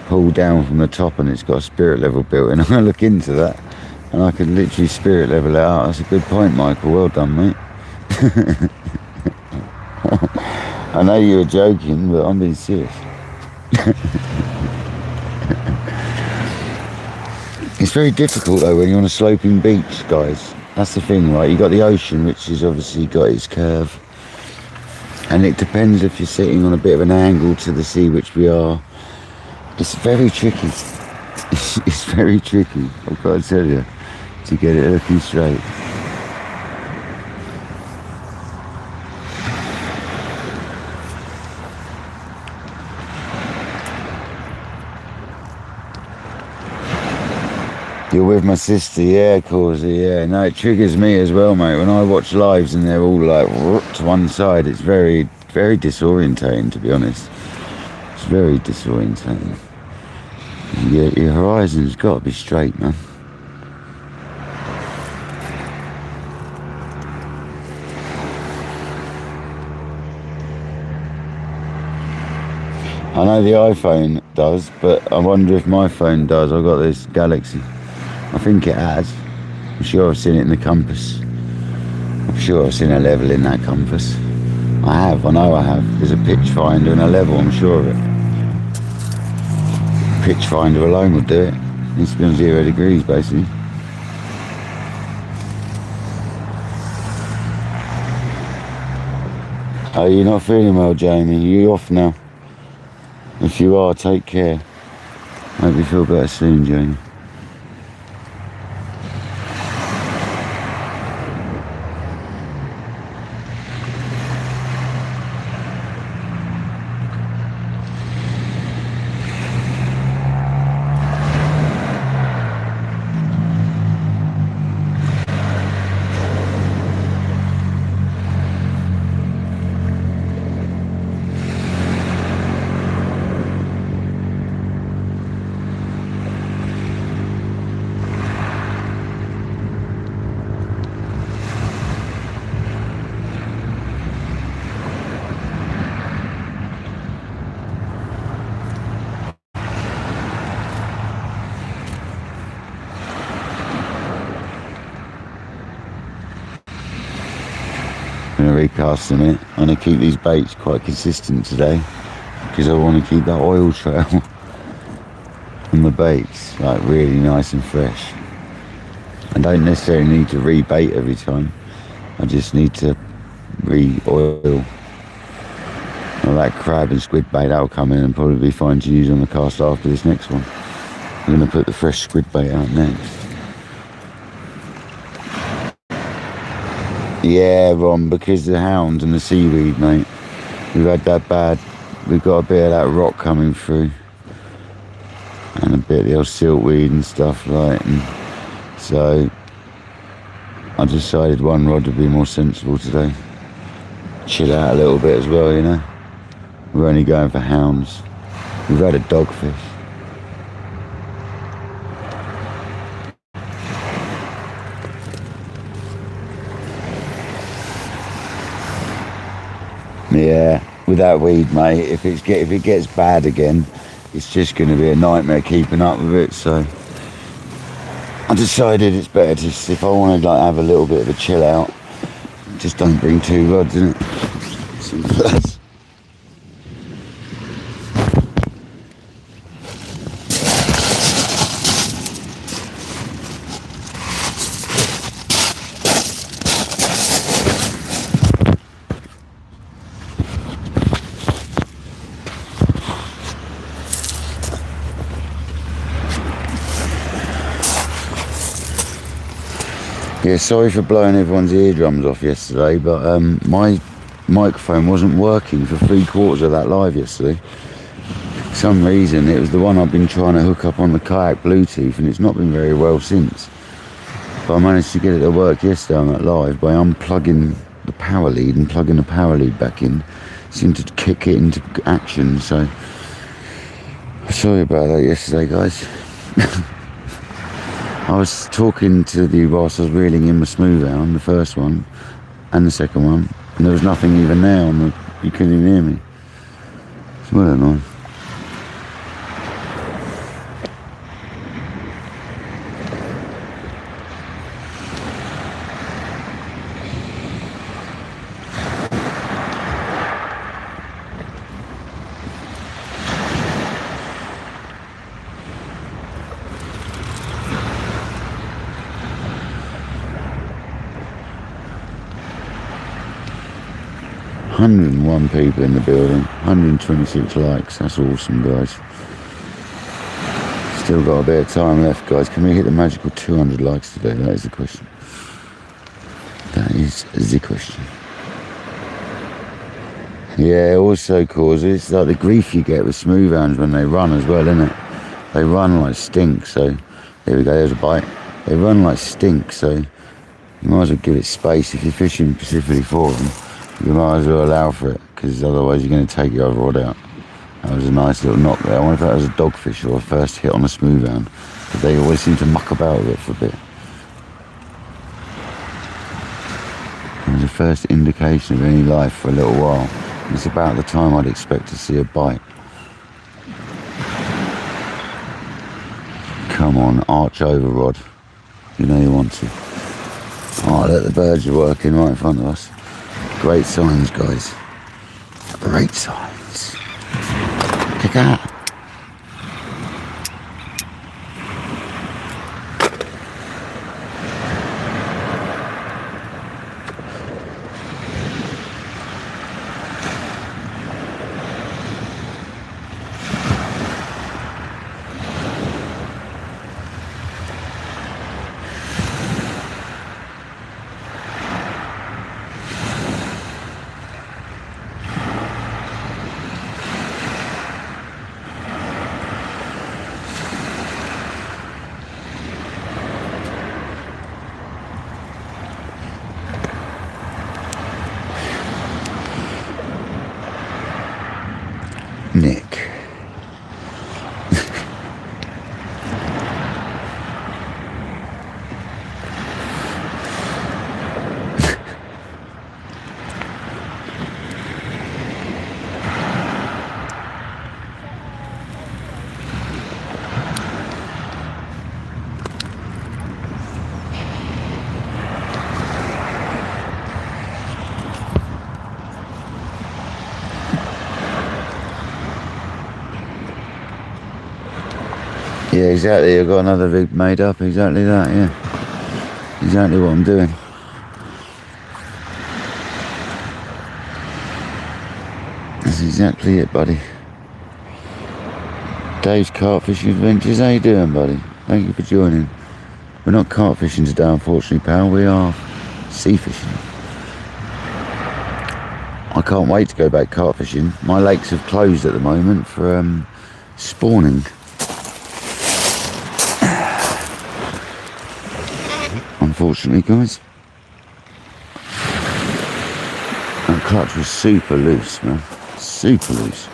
pull down from the top and it's got a spirit level built in. I'm going to look into that, and I could literally spirit level it out. That's a good point, Michael. Well done, mate. I know you were joking, but I'm being serious. It's very difficult though when you're on a sloping beach, guys. That's the thing, right? You got the ocean, which has obviously got its curve, and it depends if you're sitting on a bit of an angle to the sea, which we are. It's very tricky. It's very tricky, I've got to tell you, to get it looking straight. You're with my sister, yeah, Causa, yeah. No, it triggers me as well, mate. When I watch lives and they're all like to one side, it's very, very disorientating, to be honest. It's very disorientating. Your horizon's got to be straight, man. I know the iPhone does, but I wonder if my phone does. I've got this Galaxy. I think it has. I'm sure I've seen it in the compass. I'm sure I've seen a level in that compass. I know I have. There's a pitch finder and a level, I'm sure of it. Pitch finder alone would do it. It needs to be on 0 degrees, basically. Oh, you're not feeling well, Jamie? You off now? If you are, take care. Hope you feel better soon, Jamie. I'm going to recast them in. I'm going to keep these baits quite consistent today, because I want to keep that oil trail on the baits like really nice and fresh. I don't necessarily need to rebait every time. I just need to re-oil. Well, that crab and squid bait, that'll come in and probably be fine to use on the cast after this next one. I'm going to put the fresh squid bait out next. Yeah, Ron, because the hounds and the seaweed, mate. We've had that bad, we've got a bit of that rock coming through. And a bit of the old siltweed and stuff like, and so I decided one rod would be more sensible today. Chill out a little bit as well, you know. We're only going for hounds. We've had a dogfish. Yeah, with that weed, mate, if it gets bad again, it's just going to be a nightmare keeping up with it. So I decided it's better just, if I want to like have a little bit of a chill out, just don't bring 2 rods, innit? Simple as. Yeah, sorry for blowing everyone's eardrums off yesterday, but my microphone wasn't working for 3/4 of that live yesterday. For some reason, it was the one I've been trying to hook up on the kayak Bluetooth, and it's not been very well since. But I managed to get it to work yesterday on that live by unplugging the power lead and plugging the power lead back in. Seemed to kick it into action, so sorry about that yesterday, guys. I was talking to you whilst I was reeling in my Smooth Hound, the first one and the second one, and there was nothing even there on the, you couldn't even hear me. It's well annoying. "101 people in the building, 126 likes, that's awesome, guys. Still got a bit of time left, guys. Can we hit the magical 200 likes today? That is the question. That is the question. Yeah, also causes, like the grief you get with Smooth Hounds when they run as well, isn't it? They run like stink, so there we go, there's a bite. They run like stink, so you might as well give it space. If you're fishing specifically for them, you might as well allow for it, because otherwise you're going to take your other rod out. That was a nice little knock there. I wonder if that was a dogfish or a first hit on a Smooth Hound, because they always seem to muck about with it for a bit. It was the first indication of any life for a little while. It's about the time I'd expect to see a bite. Come on, arch over, rod. You know you want to. Oh, look, the birds are working right in front of us. Great signs, guys. Great signs. Kick out. Nick. Yeah, exactly. I've got another rig made up. Exactly that, yeah. Exactly what I'm doing. exactly it, buddy. Dave's Carp Fishing Adventures, how you doing, buddy? Thank you for joining. We're not carp fishing today, unfortunately, pal. We are sea fishing. I can't wait to go back carp fishing. My lakes have closed at the moment for spawning. Unfortunately, guys. That clutch was super loose, man. Super loose.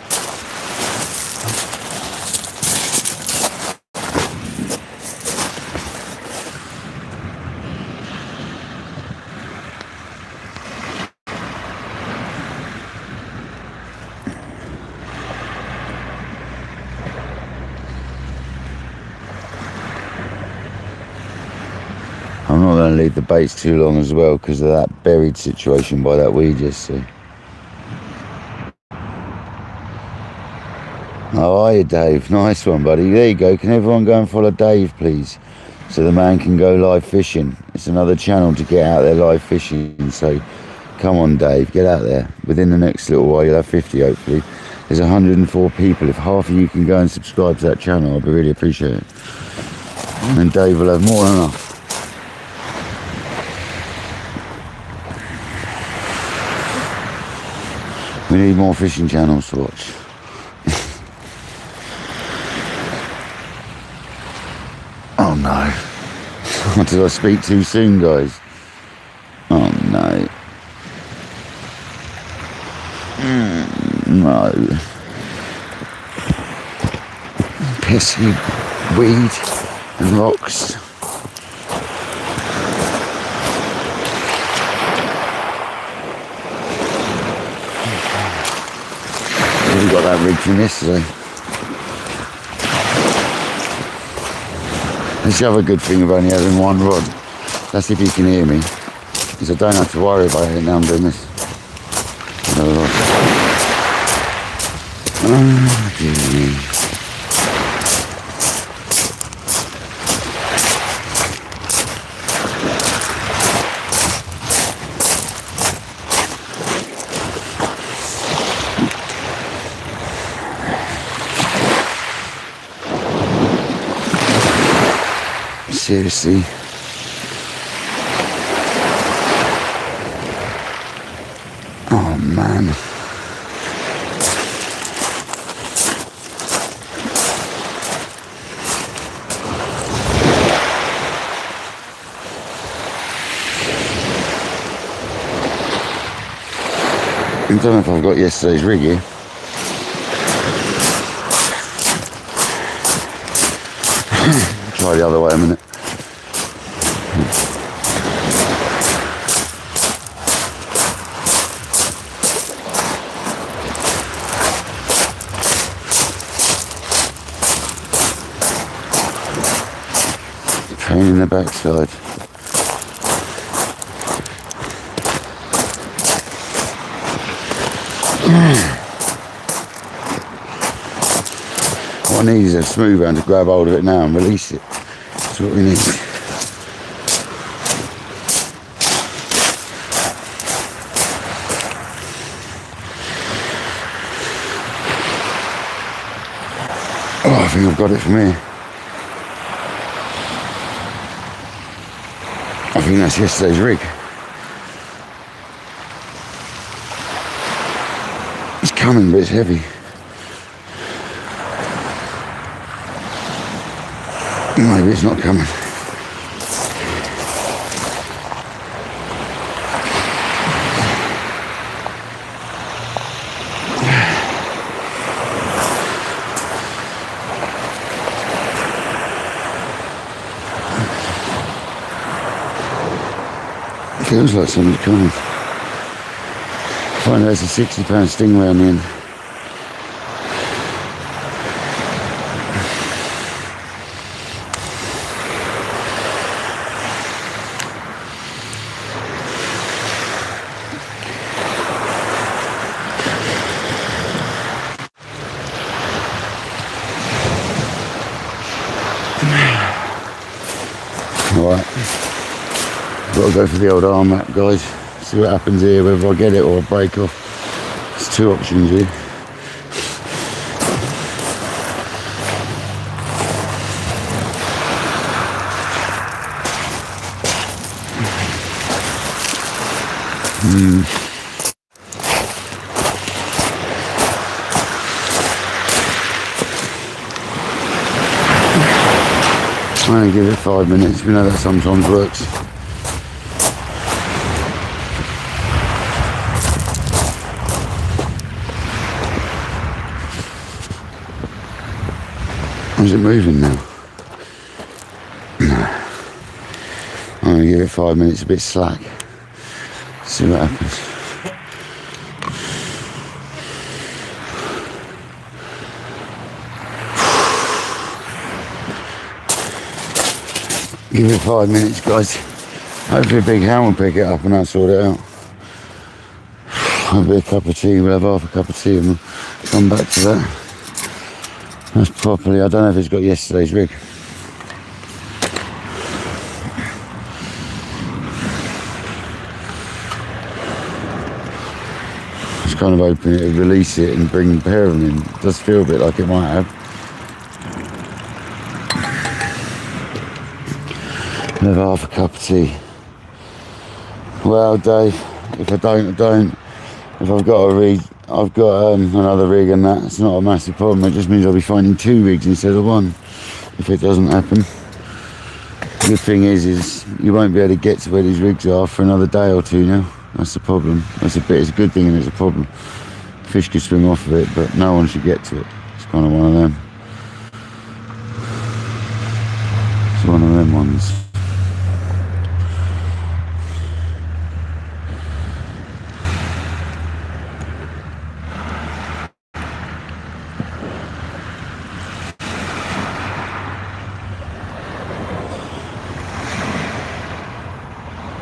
I'm not going to leave the baits too long as well because of that buried situation by that weed yesterday. Oh, hiya, Dave. Nice one, buddy. There you go. Can everyone go and follow Dave, please? So the man can go live fishing. It's another channel to get out there live fishing. So come on, Dave. Get out there. Within the next little while, you'll have 50, hopefully. There's 104 people. If half of you can go and subscribe to that channel, I'd really appreciate it. And Dave will have more than enough. We need more fishing channels to watch. Oh no. Did I speak too soon, guys? Oh no. No. Pesky weed and rocks. We got that rig from yesterday. That's the other good thing of only having one rod. That's if you can hear me, because I don't have to worry about it now I'm doing this. Another rod. Oh dear me. Seriously. Oh man. I don't know if I've got yesterday's rig here. Try the other way a minute. Pain in the backside. What I need is a Smooth Hound to grab hold of it now and release it. That's what we need. Oh, I think I've got it from here. I think that's yesterday's rig. It's coming, but it's heavy. Maybe it's not coming. Feels like something's coming. Find there's a £60 stingray on the end. Alright, got to go for the old arm wrap, guys. See what happens here, whether I get it or I break off. There's two options here. I'm going to give it 5 minutes. We know that sometimes works. Is it moving now? No. I'm going to give it 5 minutes, a bit slack. See what happens. Give it 5 minutes, guys. Hopefully a big hound will pick it up and I'll sort it out. Have a bit of cup of tea, we'll have half a cup of tea and we'll come back to that. That's properly, I don't know if it's got yesterday's rig. I was kind of hoping it would release it and bring a pair of them in. It does feel a bit like it might have. Have half a cup of tea. Well, Dave, if I don't, I don't. If I've got a rig, I've got another rig and that. It's not a massive problem. It just means I'll be finding 2 rigs instead of 1 if it doesn't happen. The good thing is you won't be able to get to where these rigs are for another day or 2 now. That's the problem. It's a good thing and it's a problem. Fish could swim off of it, but no one should get to it. It's kind of one of them. It's one of them ones.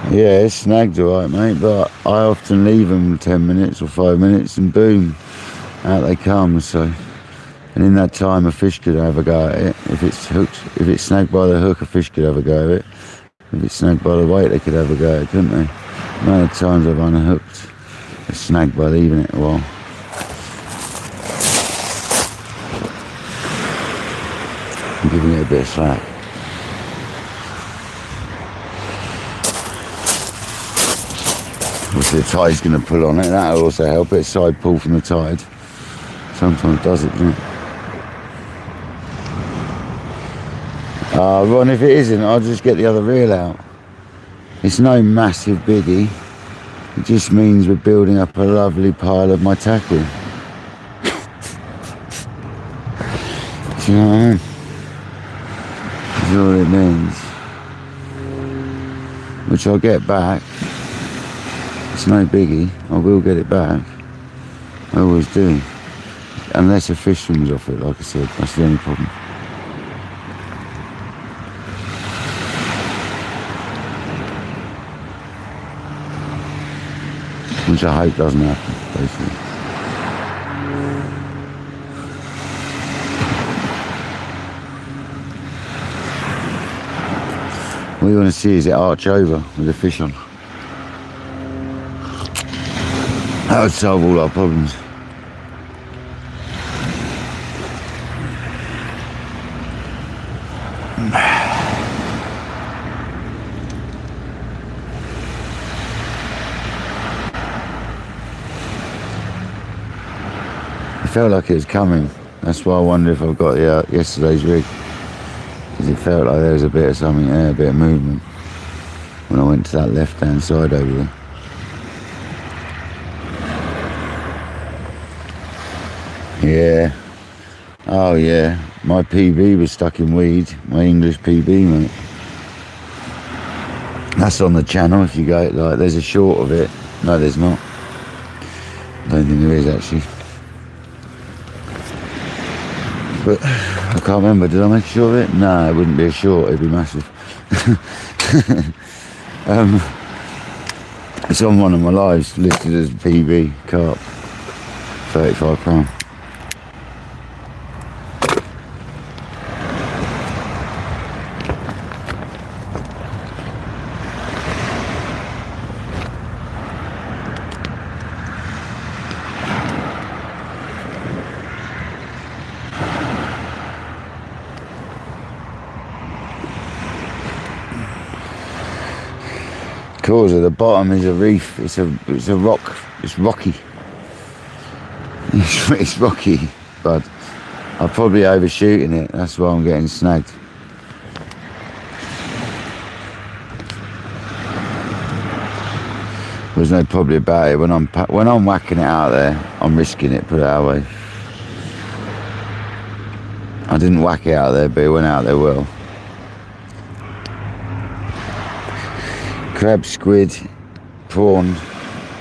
Yeah, it's snagged alright, mate, but I often leave them 10 minutes or 5 minutes and boom, out they come. So, and in that time a fish could have a go at it. If it's hooked, if it's snagged by the hook, a fish could have a go at it. If it's snagged by the weight, they could have a go at it, couldn't they? The amount of times I've unhooked, it's snagged by leaving it a while. I'm giving it a bit of slack. Obviously the tide's going to pull on it, that'll also help it, side pull from the tide. Sometimes does it, doesn't it? Ron, if it isn't, I'll just get the other reel out. It's no massive biggie, it just means we're building up a lovely pile of my tackle. Do you know what I mean? That's all it means. Which I'll get back. It's no biggie, I will get it back. I always do. Unless a fish swims off it, like I said, that's the only problem. Which I hope doesn't happen, basically. What you want to see is it arch over with the fish on. That would solve all our problems. It felt like it was coming. That's why I wonder if I've got yesterday's rig. Because it felt like there was a bit of something there, a bit of movement. When I went to that left-hand side over there. Yeah. Oh yeah. My PB was stuck in weed. My English PB, mate. That's on the channel if you go, like, there's a short of it. No, there's not. I don't think there is, actually. But I can't remember, did I make a short of it? No, it wouldn't be a short, it'd be massive. It's on one of my lives, listed as PB carp, 35 pound. Cause at the bottom is a reef. It's a rock. It's rocky. It's rocky, but I'm probably overshooting it. That's why I'm getting snagged. There's no probably about it. When I'm whacking it out there, I'm risking it. Put it that way. I didn't whack it out there, but it went out there well. Crab, squid, prawn,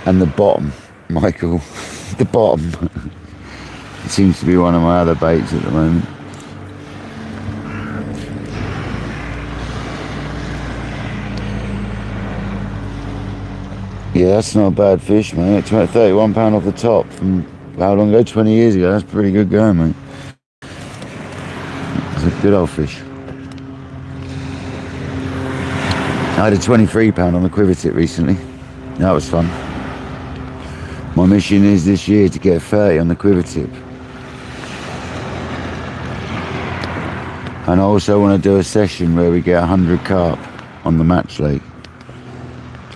and the bottom, Michael. The bottom. It seems to be one of my other baits at the moment. Yeah, that's not a bad fish, mate. 31 pound off the top from how long ago? 20 years ago. That's pretty good going, mate. It's a good old fish. I had a 23 pound on the quiver tip recently. That was fun. My mission is this year to get 30 on the quiver tip. And I also want to do a session where we get 100 carp on the match lake.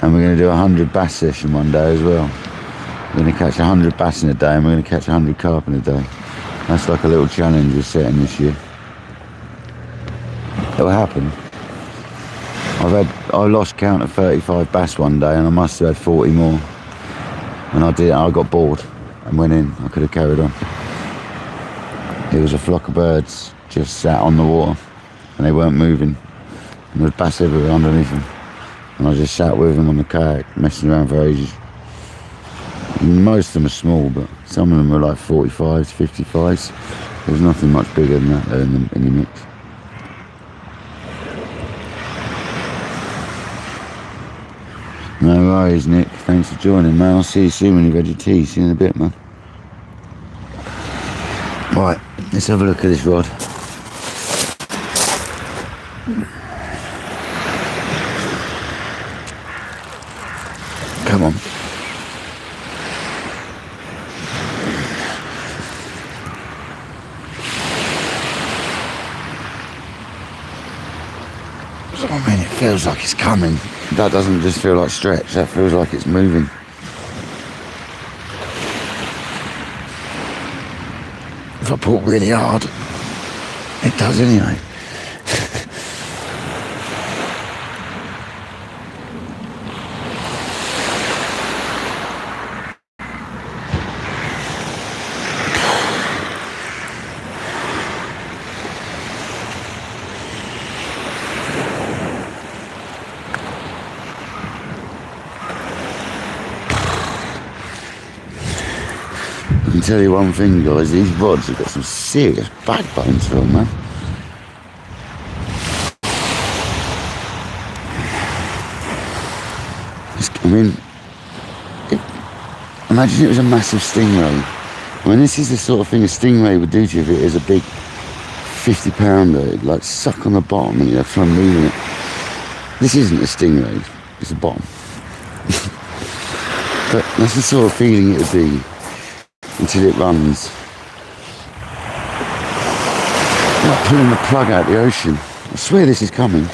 And we're going to do a 100 bass session one day as well. We're going to catch 100 bass in a day and we're going to catch 100 carp in a day. That's like a little challenge we're setting this year. It'll happen. I lost count of 35 bass one day and I must have had 40 more. And I got bored and went in. I could have carried on. It was a flock of birds just sat on the water and they weren't moving. And there was bass everywhere underneath them. And I just sat with them on the kayak, messing around for ages. And most of them are small, but some of them were like 45s, 55s. There's nothing much bigger than that there in the mix. No worries, Nick. Thanks for joining, man. I'll see you soon when you've had your tea. See you in a bit, man. Right, let's have a look at this rod. Come on. I mean, it feels like it's coming. That doesn't just feel like stretch, that feels like it's moving. If I pull really hard, it does anyway. I can tell you one thing, guys, these rods have got some serious backbones for them, man. Imagine it was a massive stingray. I mean, this is the sort of thing a stingray would do to you if it is a big 50 pounder. It'd like suck on the bottom and you'd have to try and move it. This isn't a stingray, it's a bottom. But that's the sort of feeling it would be until it runs. Like pulling the plug out the ocean. I swear this is coming.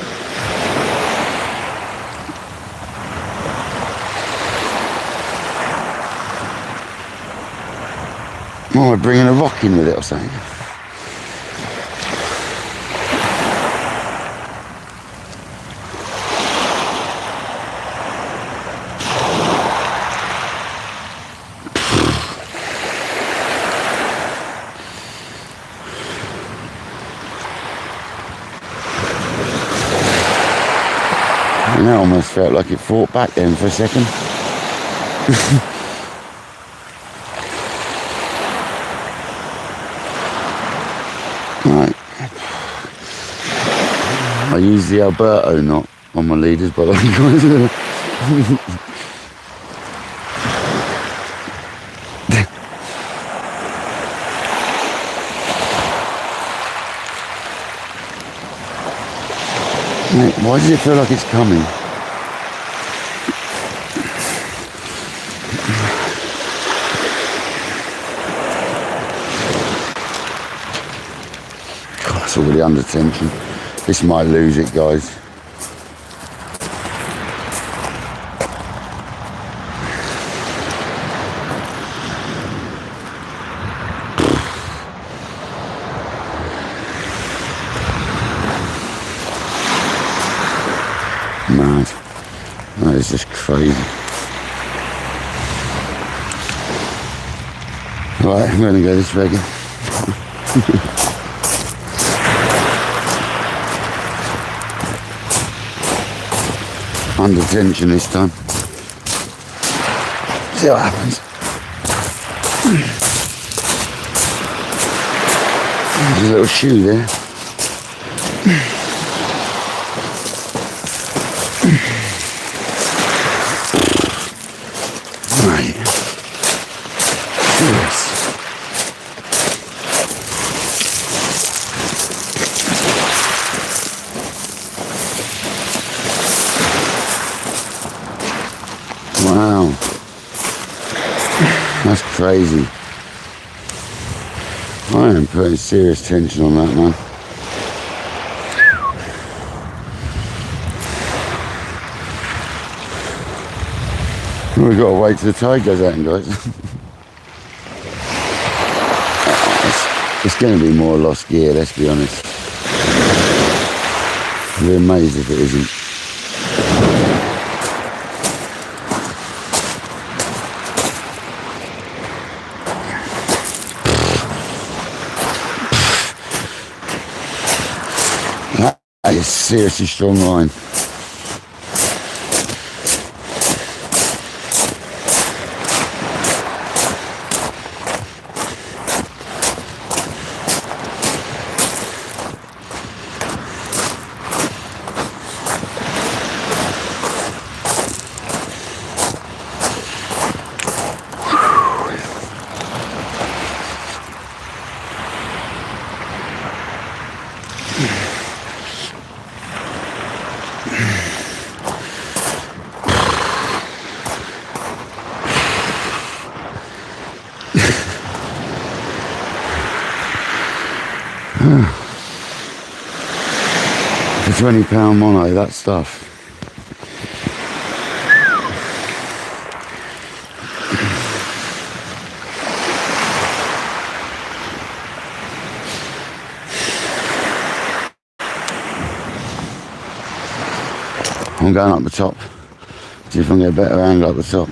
Oh, we're bringing a rock in with it or something. And that almost felt like it fought back then for a second. Right. I use the Alberto knot on my leaders, by the way, guys. Mate, why does it feel like it's coming? God, it's already under tension. This might lose it, guys. Mad. That is just crazy. Right, I'm gonna go this way again. Under tension this time. See what happens. There's a little shoe there. Right. Yes. Wow. That's crazy. I am putting serious tension on that, man. We've got to wait till the tide goes out, guys. It's going to be more lost gear, let's be honest. I'd be amazed if it isn't. That is seriously strong line. For £20 mono, that stuff. I'm going up the top. See if I can get a better angle up the top.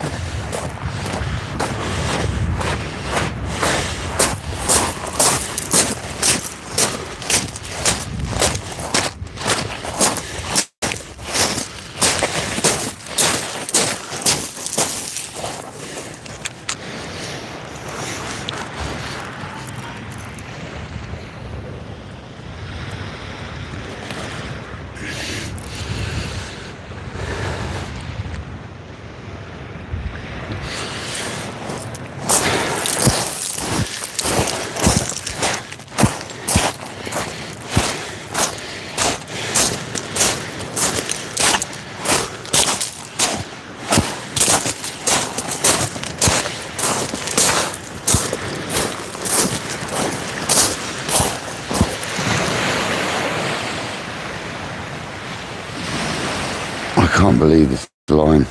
I can't believe this line.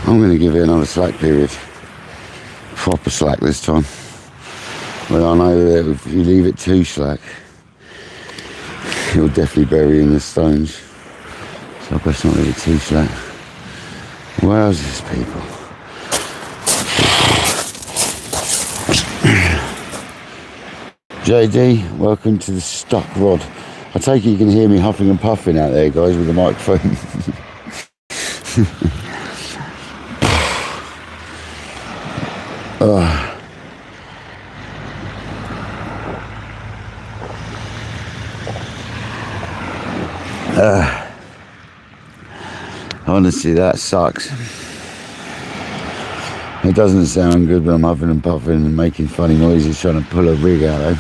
I'm going to give it another slack period. Proper slack this time. But I know that if you leave it too slack, it'll definitely bury in the stones. So I best not leave it too slack. Where's this, people? JD, welcome to the stuck rod. I take it you can hear me huffing and puffing out there, guys, with the microphone. Honestly, that sucks. It doesn't sound good when I'm huffing and puffing and making funny noises trying to pull a rig out, though.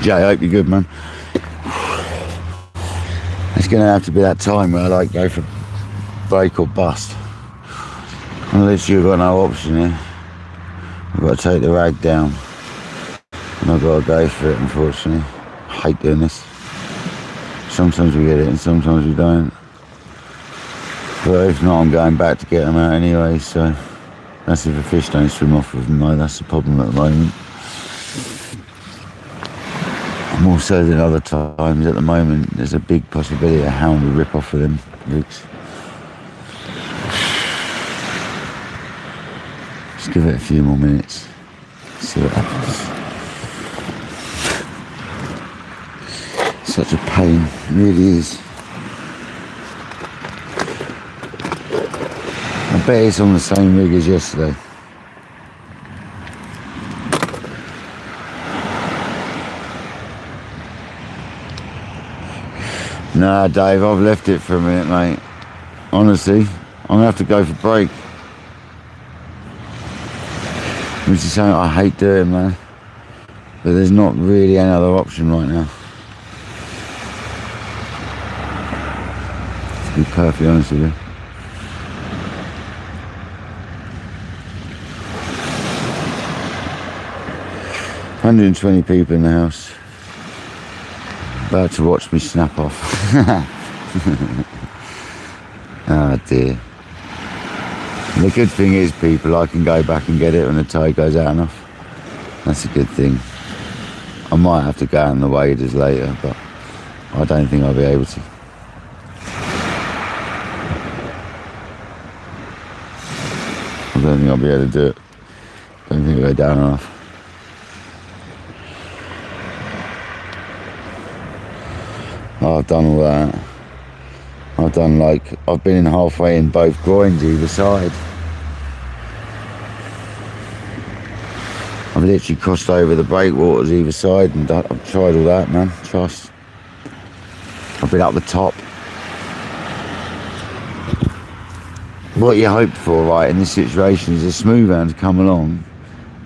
Jay, I hope you're good, man. It's going to have to be that time where I like go for break or bust. Unless you've got no option here. I've got to take the rag down. And I've got to go for it, unfortunately. I hate doing this. Sometimes we get it and sometimes we don't. But if not, I'm going back to get them out anyway, so that's if the fish don't swim off with them, though. That's the problem at the moment. More so than other times. At the moment, there's a big possibility a hound will rip off of them roots. Just give it a few more minutes. See what happens. Such a pain, it really is. I bet it's on the same rig as yesterday. Nah, Dave, I've left it for a minute, mate. Honestly, I'm gonna have to go for break. Which is something I hate doing, man. But there's not really any other option right now. To be perfectly honest with you. $120 people in the house. About to watch me snap off. Oh dear. The good thing is, people, I can go back and get it when the tide goes out enough. That's a good thing. I might have to go out in the waders later, but I don't think I'll be able to. I don't think I'll be able to do it. Don't think it'll go down enough. I've done all that. I've been in halfway in both groins either side. I've literally crossed over the breakwaters either side and I've tried all that, man, trust. I've been up the top. What you hope for, right, in this situation is a smooth hound to come along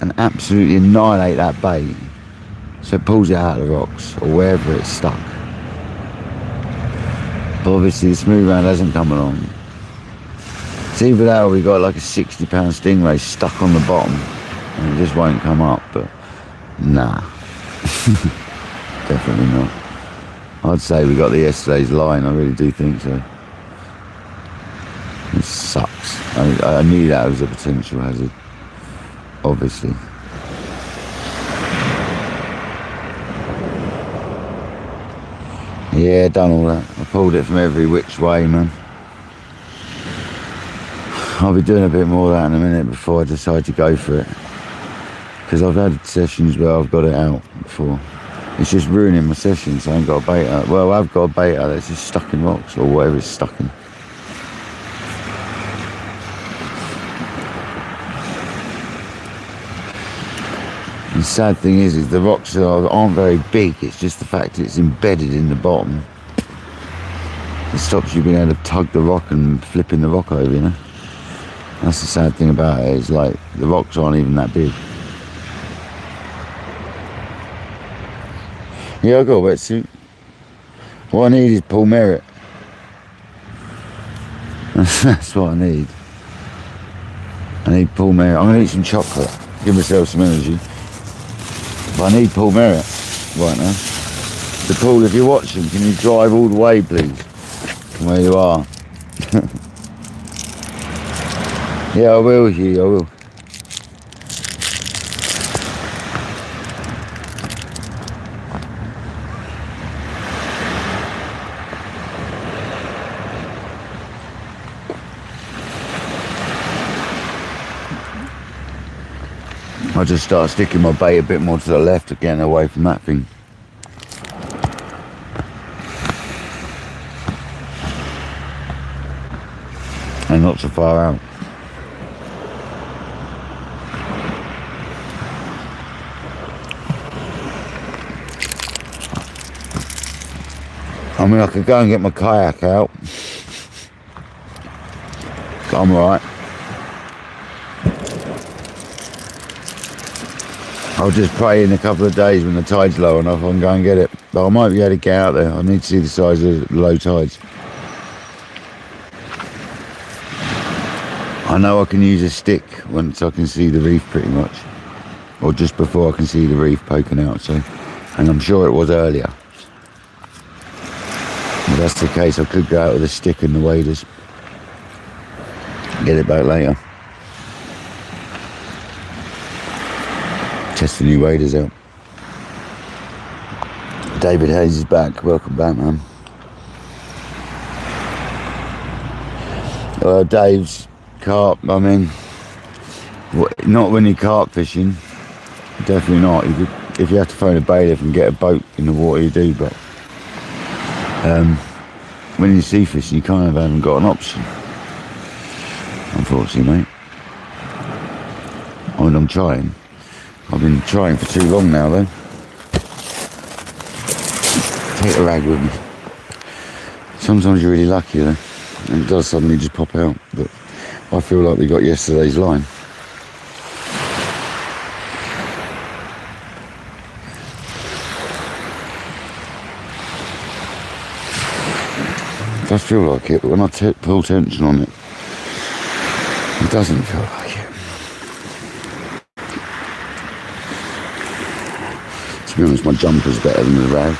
and absolutely annihilate that bait so it pulls it out of the rocks or wherever it's stuck. But obviously the smooth hound hasn't come along. It's either that or we got like a 60-pound stingray stuck on the bottom and it just won't come up, but nah. Definitely not. I'd say we got the yesterday's line, I really do think so. It sucks. I knew that was a potential hazard, obviously. Yeah, done all that. I pulled it from every which way, man. I'll be doing a bit more of that in a minute before I decide to go for it. Because I've had sessions where I've got it out before. It's just ruining my sessions. I ain't got a bait out. Well, I've got a bait out that's just stuck in rocks or whatever it's stuck in. The sad thing is the rocks aren't very big. It's just the fact it's embedded in the bottom. It stops you being able to tug the rock and flipping the rock over, you know. That's the sad thing about it. It's like the rocks aren't even that big. Yeah, I got a wetsuit. What I need is Paul Merritt. That's what I need. I need Paul Merritt. I'm gonna eat some chocolate. Give myself some energy. But I need Paul Merritt right now. So Paul, if you're watching, can you drive all the way, please? From where you are. Yeah, I will, Hugh, I will. I'll just start sticking my bait a bit more to the left, getting away from that thing. And not so far out. I mean, I could go and get my kayak out. But I'm alright. I'll just pray in a couple of days when the tide's low enough I can go and get it. But I might be able to get out there. I need to see the size of the low tides. I know I can use a stick once I can see the reef pretty much. Or just before I can see the reef poking out, so. And I'm sure it was earlier. If that's the case, I could go out with a stick in the waders. Get it back later. Test the new waders out. David Hayes is back. Welcome back, man. Dave's carp, I mean, not when you're carp fishing. Definitely not. If you have to phone a bailiff and get a boat in the water, you do, but when you're sea fishing, you kind of haven't got an option, unfortunately, mate. I mean, I'm trying. I've been trying for too long now, though. Take a rag with me. Sometimes you're really lucky, though, and it does suddenly just pop out, but I feel like we got yesterday's line. It does feel like it, but when I pull tension on it, it doesn't feel like it. To be honest, my jumper's better than the rag.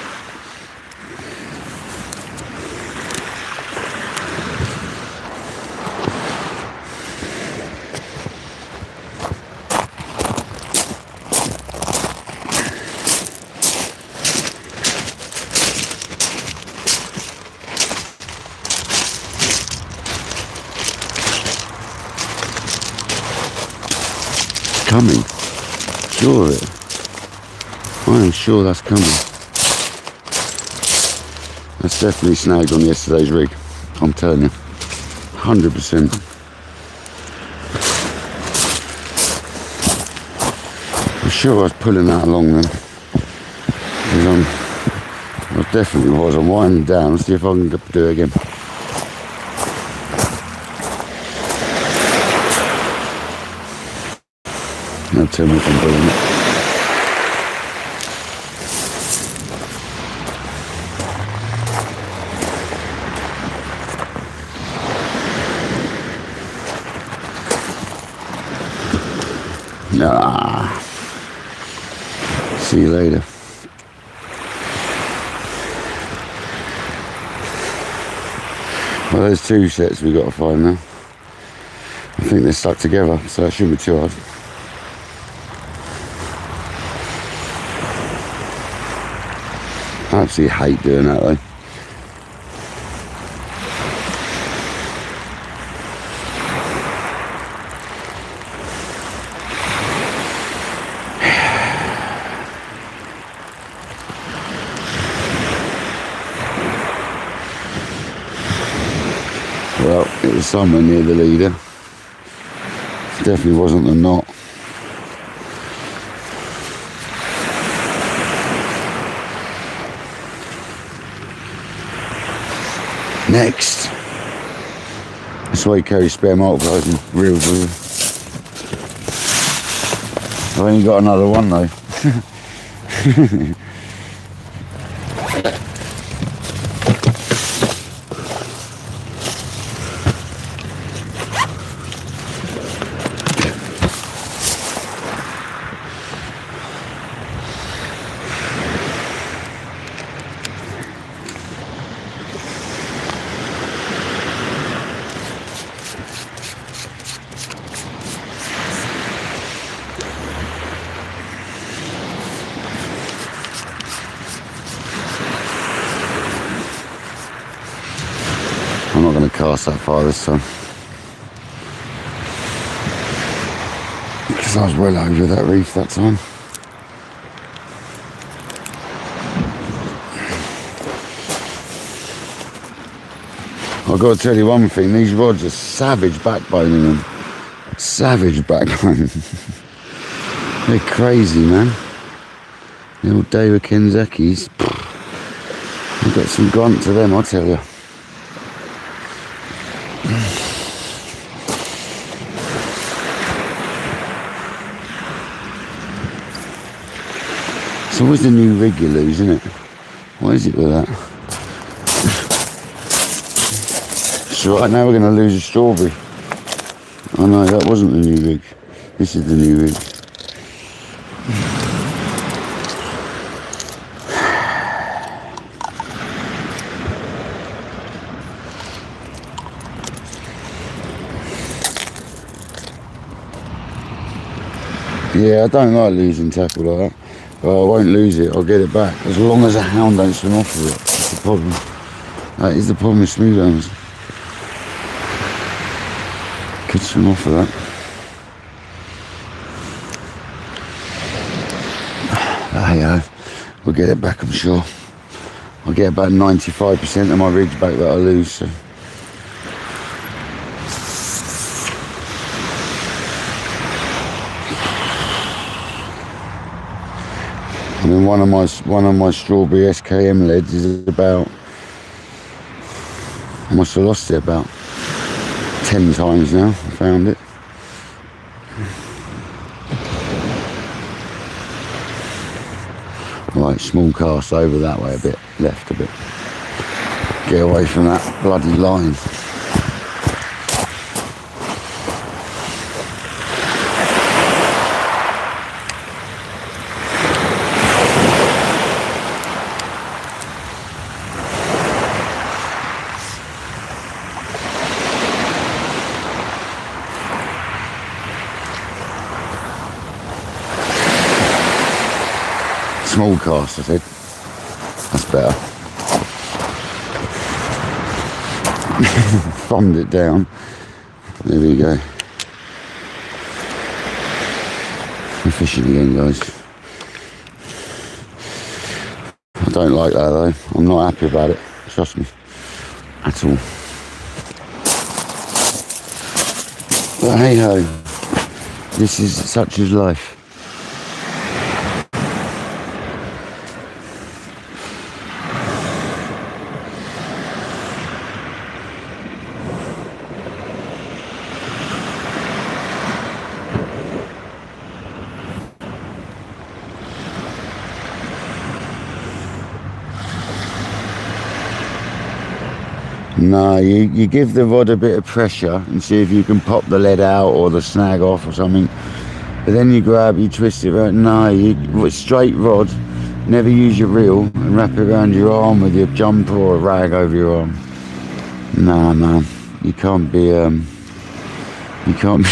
Coming. Sure of it. I am sure that's coming. That's definitely snagged on yesterday's rig. I'm telling you. 100%. I'm sure I was pulling that along then. Because I definitely was. I'm winding down. Let's see if I can do it again. Now tell me if I'm pulling it. Nah. See you later. Well, there's two sets we've got to find now. I think they're stuck together, so it shouldn't be too hard. I absolutely hate doing that though. Well, it was somewhere near the leader. It definitely wasn't the knot. Next. That's why you carry spare multipliers and reels with you. I've only got another one though. I'm not going to cast that far this time. Because I was well over that reef that time. I've got to tell you one thing, these rods are savage backboning them. Savage backbone. They're crazy, man. The old David Kenzekis. I've got some grunt to them, I tell you. It's always the new rig you lose, isn't it? What is it with that? So right now we're going to lose a strawberry. Oh no, that wasn't the new rig. This is the new rig. Yeah, I don't like losing tackle like that. Well, I won't lose it, I'll get it back. As long as a hound don't swim off of it. That's the problem. That is the problem with smooth hounds. Could swim off of that. Hey, we'll get it back, I'm sure. I'll get about 95% of my rigs back that I lose, so. I mean, one of my strawberry SKM leads is about, I must have lost it about 10 times now. I found it. Right, small cast over that way a bit, left a bit. Get away from that bloody line. Small cast, I said. That's better. Thumbed it down. There we go. I'm fishing again, guys. I don't like that though. I'm not happy about it. Trust me. At all. But hey ho. This is such as life. No, you give the rod a bit of pressure and see if you can pop the lead out or the snag off or something. But then you grab, you twist it around. No, you straight rod. Never use your reel and wrap it around your arm with your jumper or a rag over your arm. Nah, man, you can't be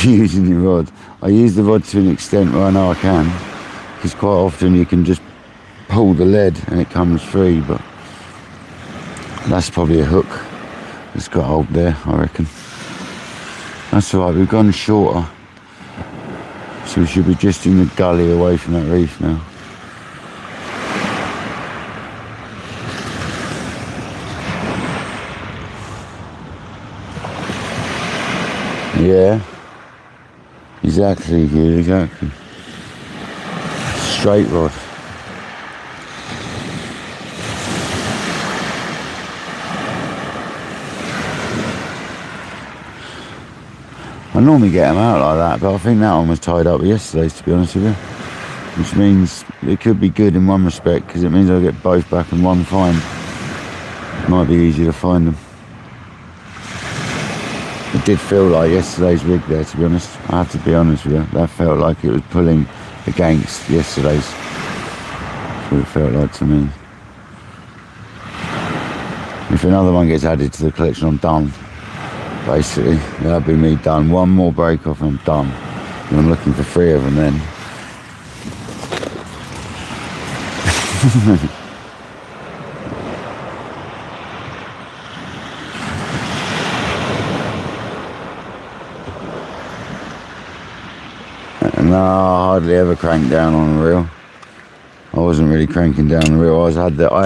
using your rod. I use the rod to an extent where I know I can, because quite often you can just pull the lead and it comes free. But that's probably a hook. It's got hold there, I reckon. That's alright, we've gone shorter. So we should be just in the gully away from that reef now. Yeah. Exactly, yeah, exactly. Straight rod. I normally get them out like that, but I think that one was tied up yesterday's, to be honest with you. Which means it could be good in one respect, because it means I'll get both back in one find. Might be easier to find them. It did feel like yesterday's rig there, to be honest. I have to be honest with you. That felt like it was pulling against yesterday's. That's what it felt like to me. If another one gets added to the collection, I'm done. Basically, that'll be me done. One more break off and I'm done. And I'm looking for 3 of them then. No, I hardly ever crank down on a reel. I wasn't really cranking down the reel. I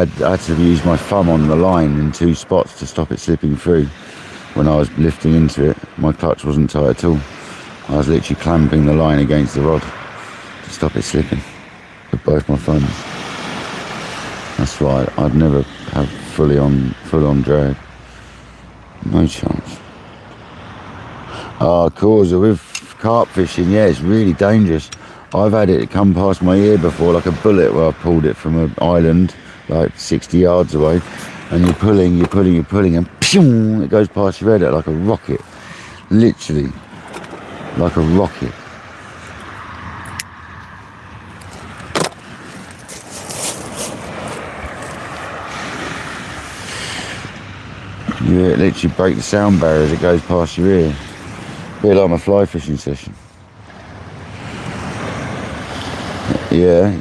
had to use my thumb on the line in 2 spots to stop it slipping through. When I was lifting into it, my clutch wasn't tight at all. I was literally clamping the line against the rod to stop it slipping with both my thumbs. That's why I'd never have full on drag. No chance. Oh, cause with carp fishing, yeah, it's really dangerous. I've had it come past my ear before like a bullet, where I pulled it from an island like 60 yards away. And you're pulling, and pew, it goes past your head like a rocket. Literally, like a rocket. You literally break the sound barrier as it goes past your ear. A bit like my fly fishing session. Yeah,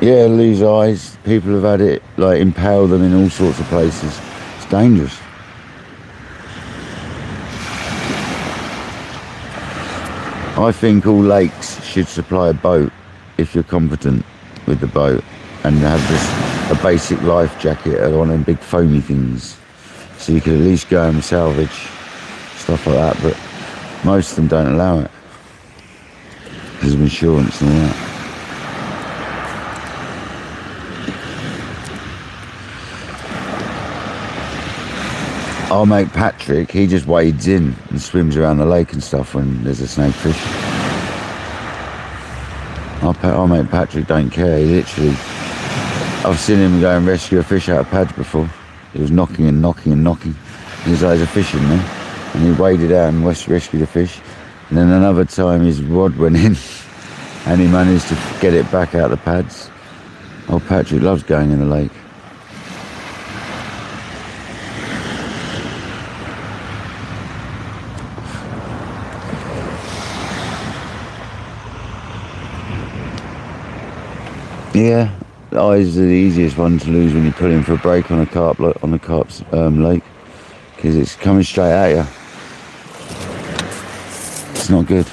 Yeah, lose eyes. People have had it like impale them in all sorts of places. It's dangerous. I think all lakes should supply a boat if you're competent with the boat, and have just a basic life jacket and one of them big foamy things, so you can at least go and salvage stuff like that. But most of them don't allow it because of insurance and all that. Our mate Patrick, he just wades in and swims around the lake and stuff when there's a snakefish. Our mate Patrick don't care. He literally, I've seen him go and rescue a fish out of pads before. He was knocking and knocking and knocking. He's like, there's a fish in there. And he waded out and rescued a fish. And then another time his rod went in and he managed to get it back out of the pads. Oh, Patrick loves going in the lake. Yeah, the eyes are the easiest one to lose when you pull in for a break on a carp, on the carp's lake, because it's coming straight at you. It's not good.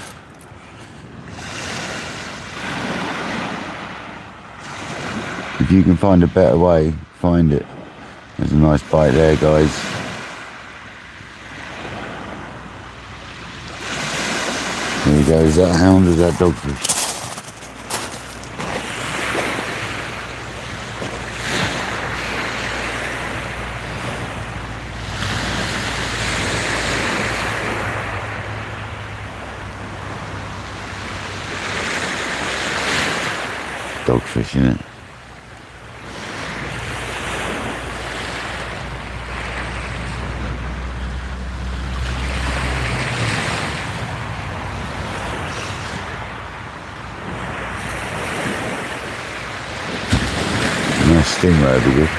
If you can find a better way, find it. There's a nice bite there, guys. There we go. Is that a hound or is that dogfish? Dogfish, isn't it? Nice stingray would be good.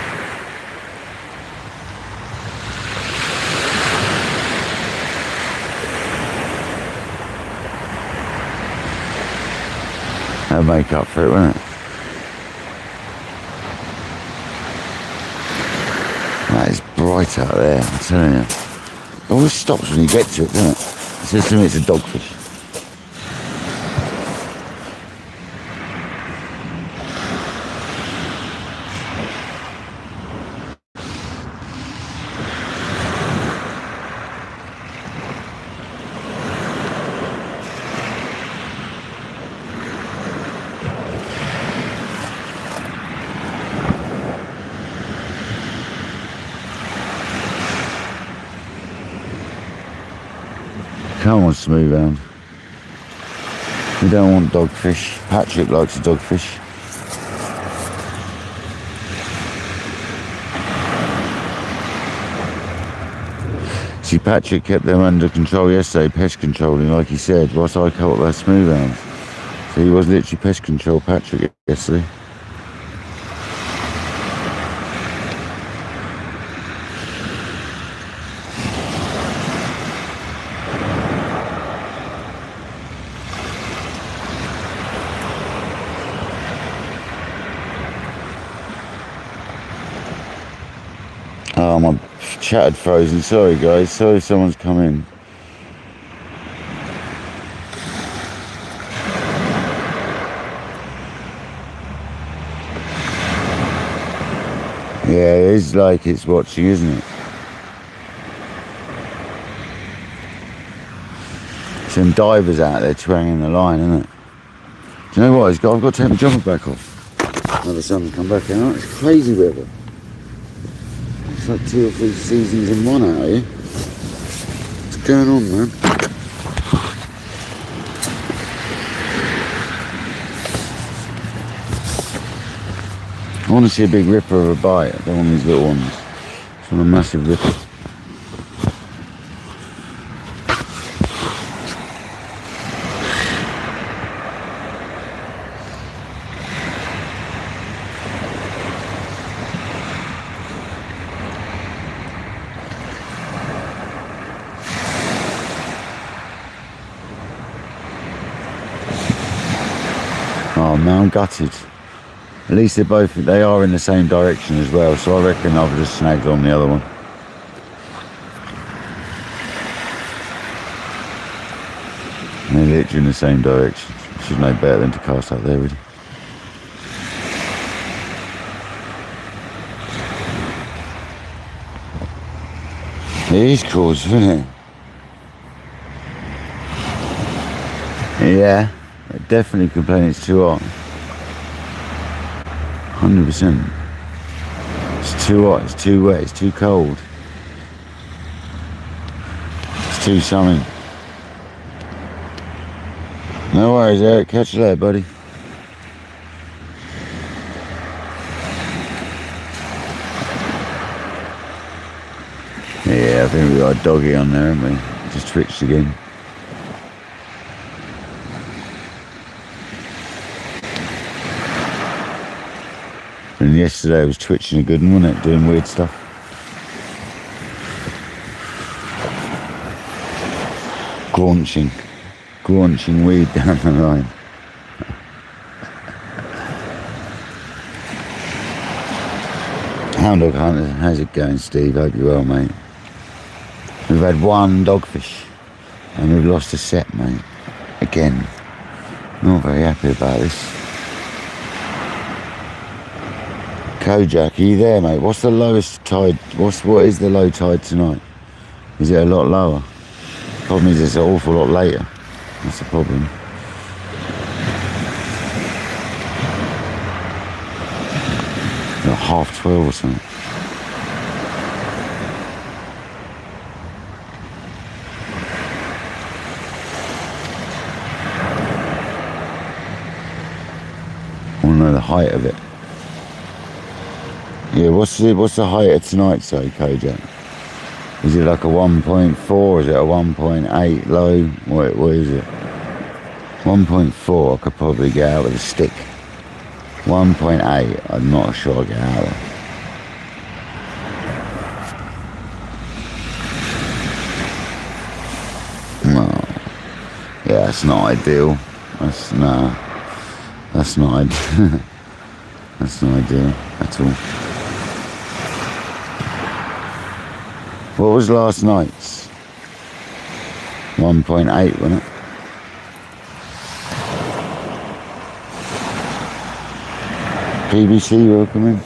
That'll make up for it, won't it? That is bright out there, I'm telling you. It always stops when you get to it, doesn't it? It says to me it's a dogfish. Come on, Smooth Hound. We don't want dogfish. Patrick likes a dogfish. See, Patrick kept them under control yesterday, pest controlling, like he said, whilst I caught that Smooth Hound. So he was literally pest control Patrick yesterday. Oh, my chat had frozen. Sorry, guys. Sorry if someone's come in. Yeah, it is like it's watching, isn't it? Some divers out there twanging the line, isn't it? Do you know what? I've got to take my jumper back off. Now the sun's come back out. It's crazy weather. It's like 2 or 3 seasons in one out here. What's going on, man? I want to see a big ripper of a bite. I don't want these little ones. I want a massive ripper. Oh man, I'm gutted. At least they are in the same direction as well, so I reckon I've just snagged on the other one. And they're literally in the same direction. Should know better than to cast out there, really. It is cool, isn't it? Yeah, I definitely complain it's too hot. 100%. It's too hot, it's too wet, it's too cold. It's too sunny. No worries, Eric. Catch you later, buddy. Yeah, I think we got a doggy on there, haven't we? Just twitched again. And yesterday I was twitching a good one, wasn't it? Doing weird stuff. Graunching weed down the line. Hound dog hunter, how's it going, Steve? Hope you're well, mate. We've had one dogfish and we've lost a set, mate. Again, not very happy about this. Kojak, are you there, mate? What's the lowest tide? What is the low tide tonight? Is it a lot lower? Problem is it's an awful lot later. That's the problem. Like 12:30 or something. I want to know the height of it. Yeah, what's the height of tonight, say, Kojak? Is it like a 1.4? Is it a 1.8 low? What is it? 1.4 I could probably get out with a stick. 1.8 I'm not sure I'll get out of. No. Yeah, that's not ideal. That's not ideal. That's not ideal at all. What was last night's? 1.8, wasn't it? PBC, welcome in.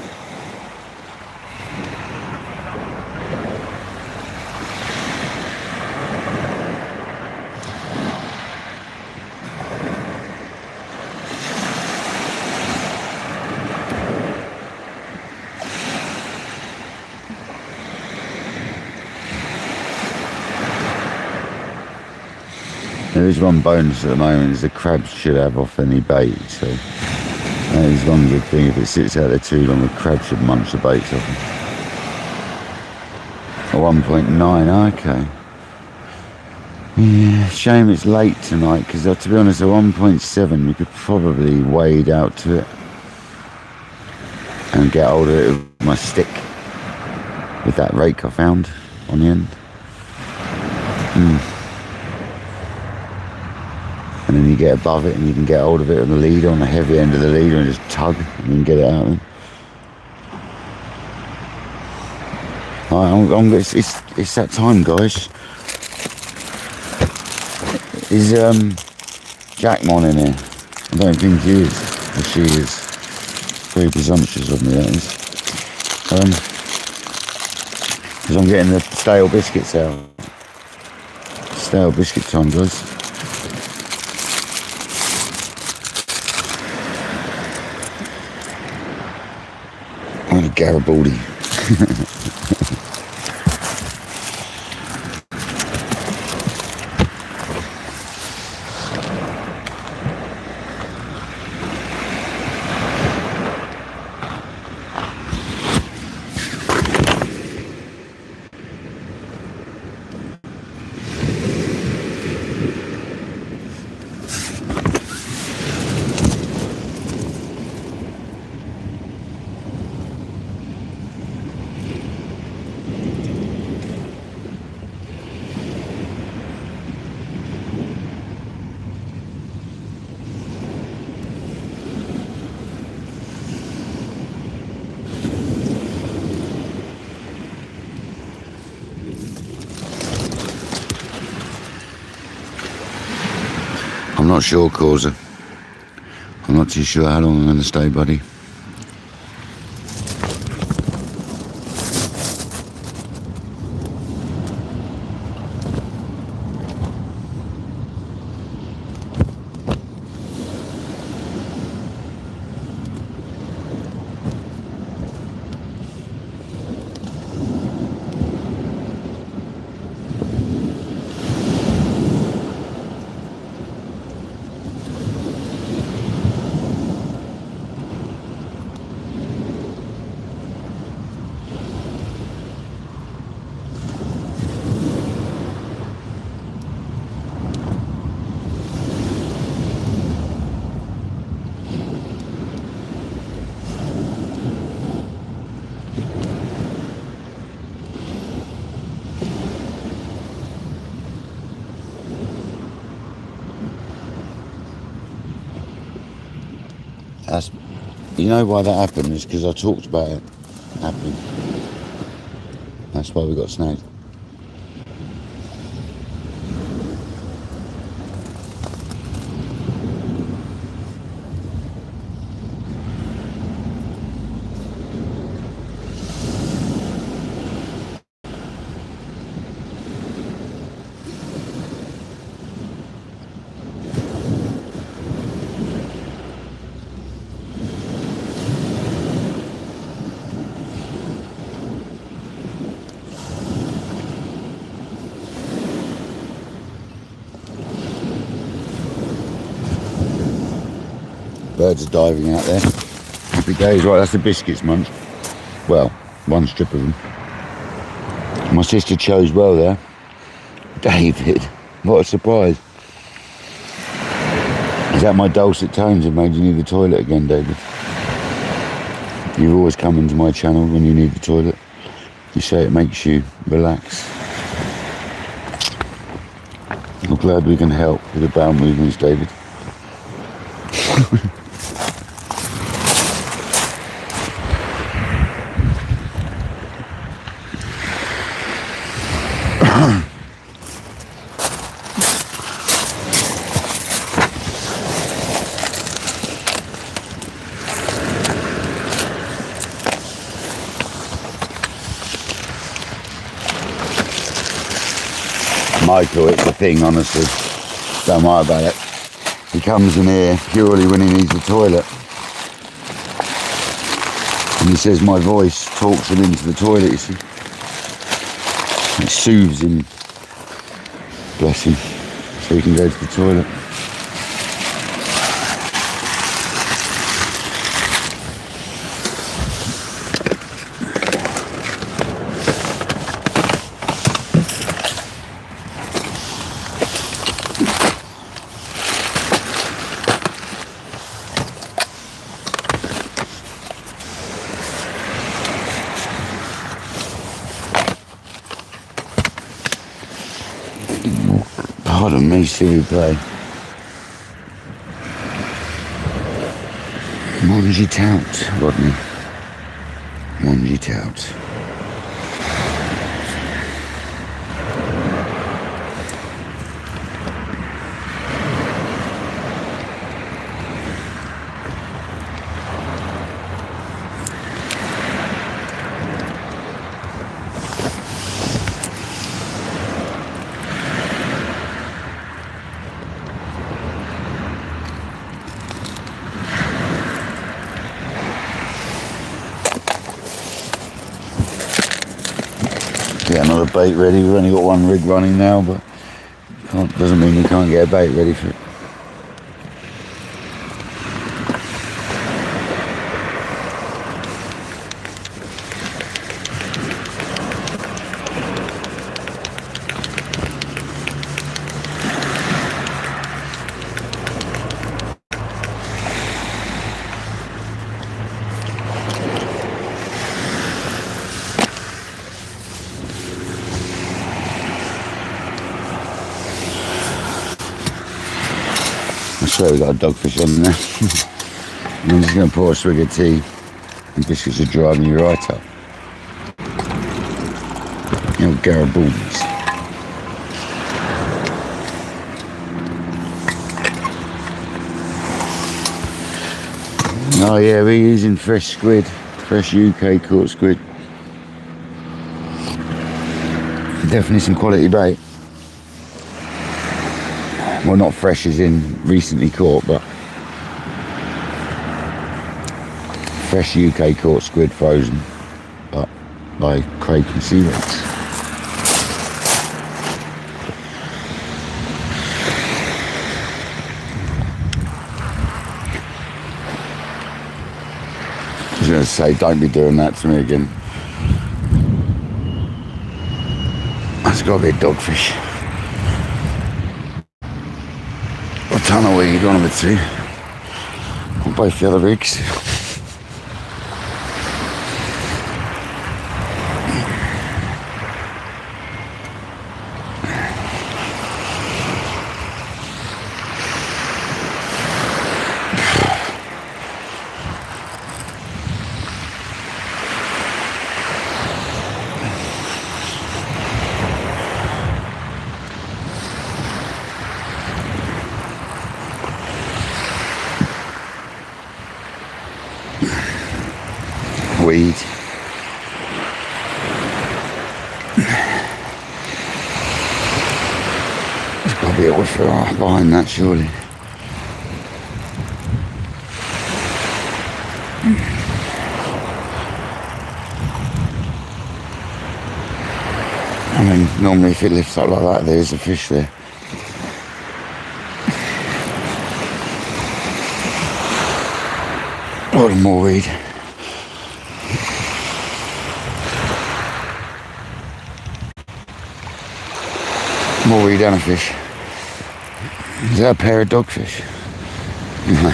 There is one bonus at the moment, is the crabs should have off any bait, so that is one good thing. If it sits out there too long, the crab should munch the baits off them. A 1.9, okay. Yeah, shame it's late tonight, because to be honest, a 1.7 we could probably wade out to it and get hold of it with my stick, with that rake I found on the end. And then you get above it and you can get hold of it on the leader, on the heavy end of the leader, and just tug and you can get it out of them. Alright, it's that time, guys. Is Jackmon in here? I don't think he is, or she is. Very presumptuous of me, that is. Because I'm getting the stale biscuits out. Stale biscuit time, guys. I'm a Garibaldi. I'm not sure, Causa. I'm not too sure how long I'm going to stay, buddy. That's, you know why that happened is because I talked about it happening. That's why we got snagged. Birds are diving out there. Happy days. Right, that's the biscuits munch. Well, one strip of them. My sister chose well there. David, what a surprise. Is that my dulcet tones that made you need the toilet again, David? You've always come into my channel when you need the toilet. You say it makes you relax. I'm glad we can help with the bowel movements, David. Michael, it's a thing, honestly. Don't worry about it. He comes in here purely when he needs the toilet. And he says my voice talks him into the toilet, you see. It soothes him. Bless him. So he can go to the toilet. Pardon me, silly play. Mongy tout, Rodney. Mongy tout. Get another bait ready. We've only got one rig running now, but doesn't mean we can't get a bait ready for it. I swear we got a dogfish on there. And I'm just going to pour a swig of tea and biscuits are driving you right up. You know, Garibaldi's. Oh yeah, we're using fresh squid, fresh UK caught squid. Definitely some quality bait. Well, not fresh as in recently caught, but fresh UK caught squid frozen, but by Craig and Sea Rex. I was going to say, don't be doing that to me again. That's got to be a dogfish. I don't know where you're going with two. On both the other rigs. Weed. There's got to be a whiffer behind that, surely. I mean, normally if it lifts up like that, there's a fish there. A lot more weed. More weed and a fish. Is that a pair of dogfish? No.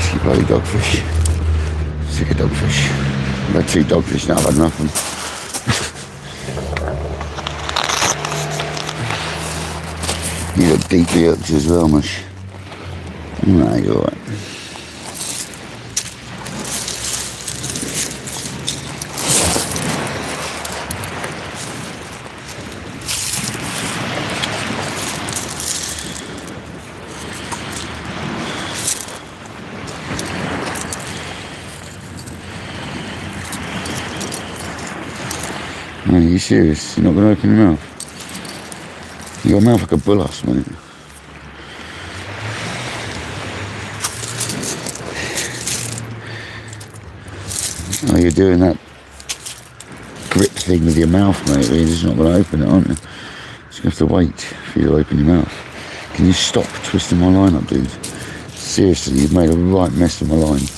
Cheap bloody dogfish. Sick of dogfish. I've had 2 dogfish now, I've had nothing. You look deeply hooked as well, mush. No, you're alright. Are you serious? You're not going to open your mouth? You got a mouth like a bullass, mate. Oh, you're doing that grip thing with your mouth, mate. You're just not going to open it, aren't you? Just going to have to wait for you to open your mouth. Can you stop twisting my line up, dude? Seriously, you've made a right mess of my line.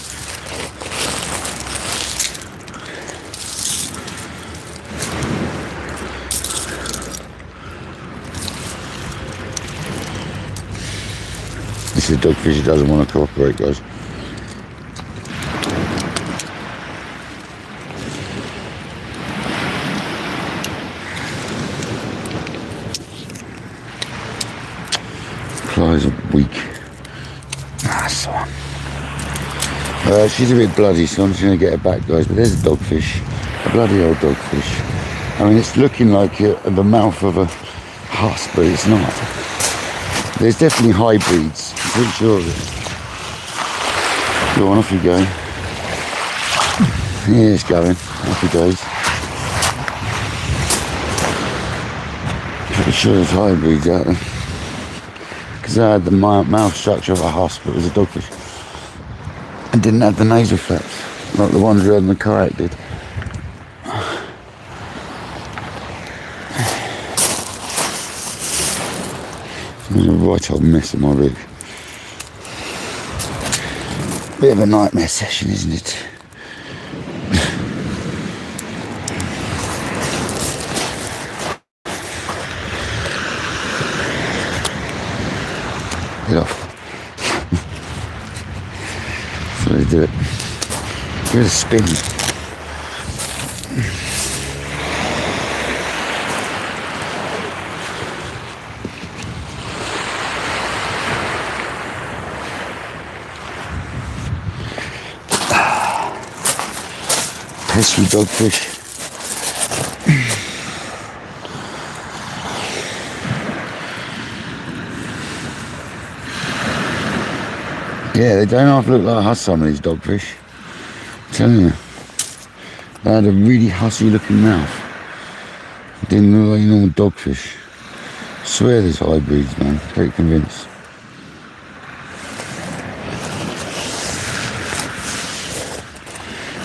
This is a dogfish who doesn't want to cooperate, guys. Plies are weak. That's the one. She's a bit bloody, so I'm just going to get her back, guys. But there's a dogfish. A bloody old dogfish. I mean, it's looking like the mouth of a husk, but it's not. There's definitely hybrids. I'm pretty sure of it. Go on, off you go. Yeah, it's going. Off he goes. Pretty sure there's hybrids out there. Because I had the mouth structure of a husk, but it was a dogfish. And didn't have the nasal flaps, like the ones we had in the kayak did. There's a right old mess in my rig. Bit of a nightmare session, isn't it? Get off. That's how they do it. Give it a spin. pesky dogfish. Yeah, they don't half look like some of these dogfish. I'm telling you. They had a really hussy looking mouth. Didn't look like normal dogfish. I swear there's hybrids, man. Pretty convinced.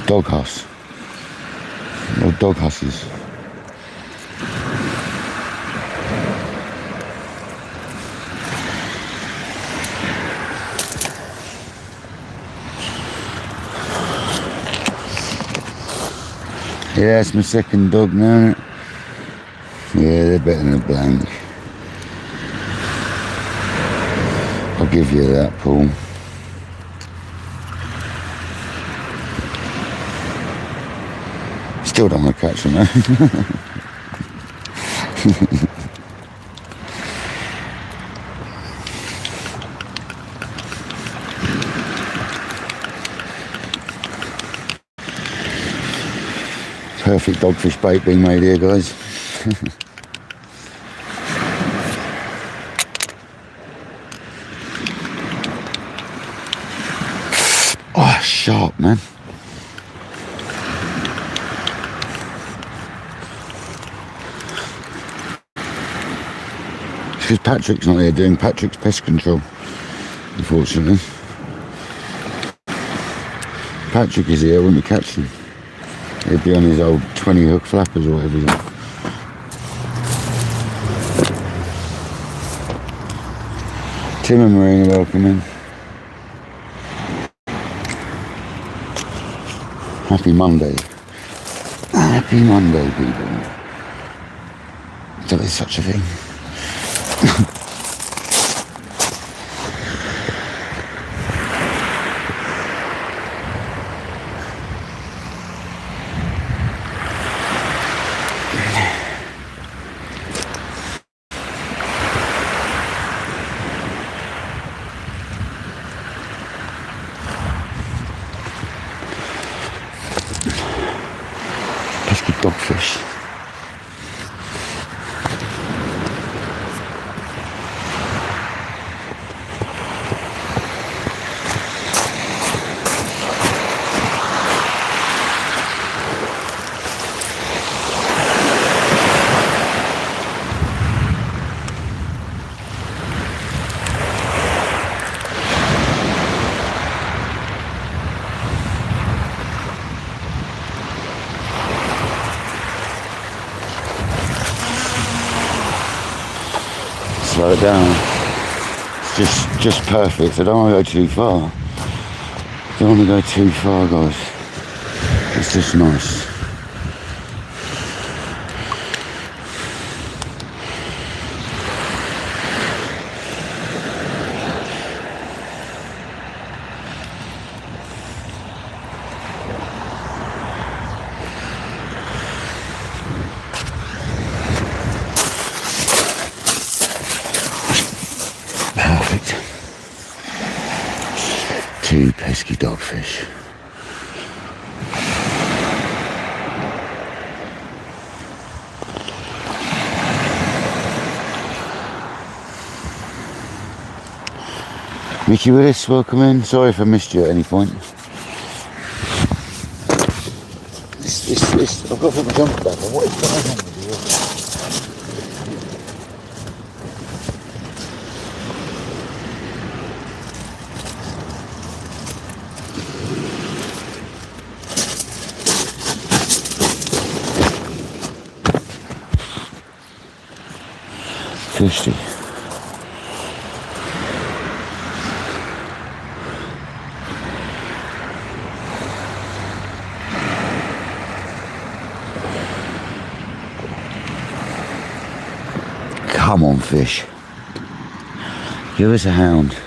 Dog huss. Or dog husses. Yeah, it's my second dog now, isn't it? Yeah, they're better than a blank. I'll give you that, Paul. Still don't want to catch them, though. Perfect dogfish bait being made here, guys. Oh, sharp, man. It's because Patrick's not here doing Patrick's pest control, unfortunately. Patrick is here when we catch him. He'd be on his old 20 hook flappers or whatever he's on. Tim and Marina, welcome in. Happy Monday. Happy Monday, people. There is such a thing. Pesky dogfish. Slow it down. It's just perfect. I don't want to go too far. Don't want to go too far, guys. It's just nice. Perfect. Two pesky dogfish. Mickey Willis, welcome in. Sorry if I missed you at any point. I've got to put my jumper back on. What is going on with you? Thirsty. Come on, fish. Give us a hound.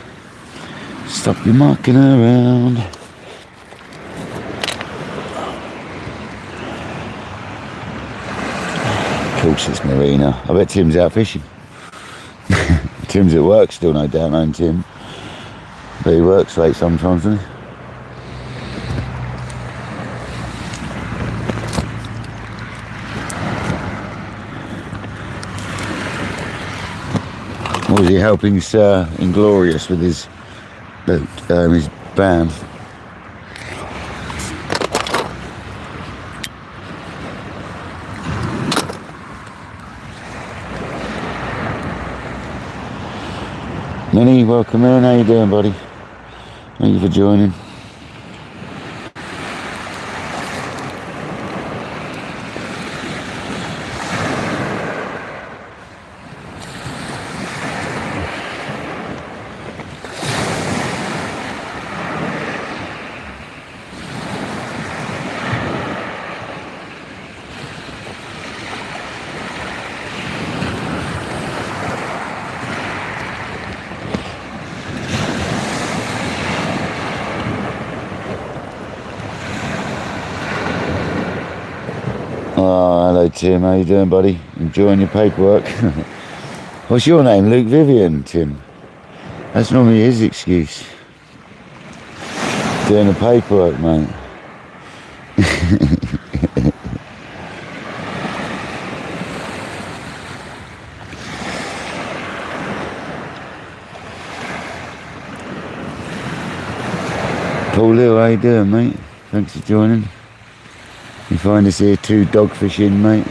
Stop your mucking around. Of course it's Marina. I bet Tim's out fishing. Tim's at work still, no doubt, knowing Tim. But he works late sometimes, doesn't he? Was he helping Sir Inglorious with his band? Minnie, welcome in. How you doing, buddy? Thank you for joining. Oh, hello Tim, how you doing, buddy? Enjoying your paperwork? What's your name? Luke Vivian, Tim? That's normally his excuse. Doing the paperwork, mate. Paul Lil, how you doing, mate? Thanks for joining. You find us here 2 dogfishing, mate.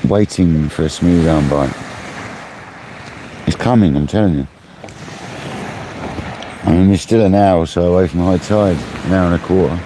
Waiting for a smooth hound bite. It's coming, I'm telling you. I mean, we're still an hour or so away from high tide. An hour and a quarter.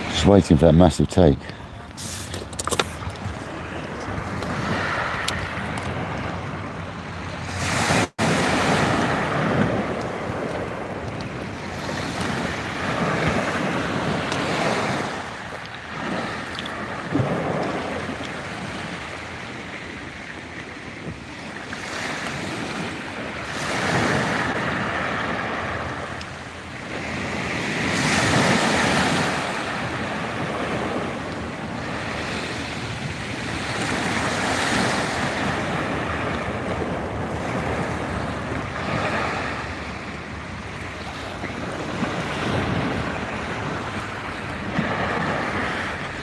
Just waiting for that massive take.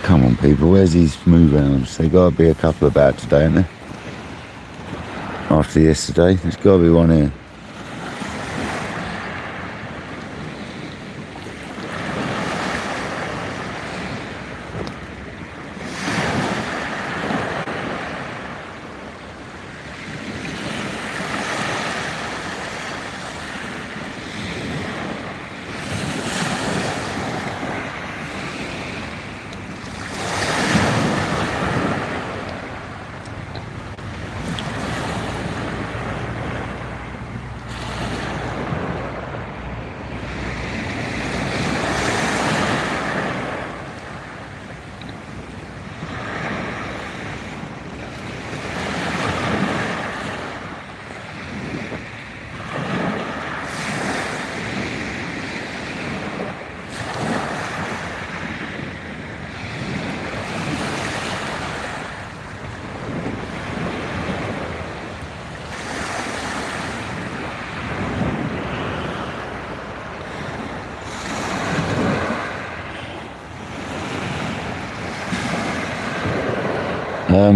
Come on, people, where's these smooth hounds? There's got to be a couple about today, ain't there? After yesterday, there's got to be one here.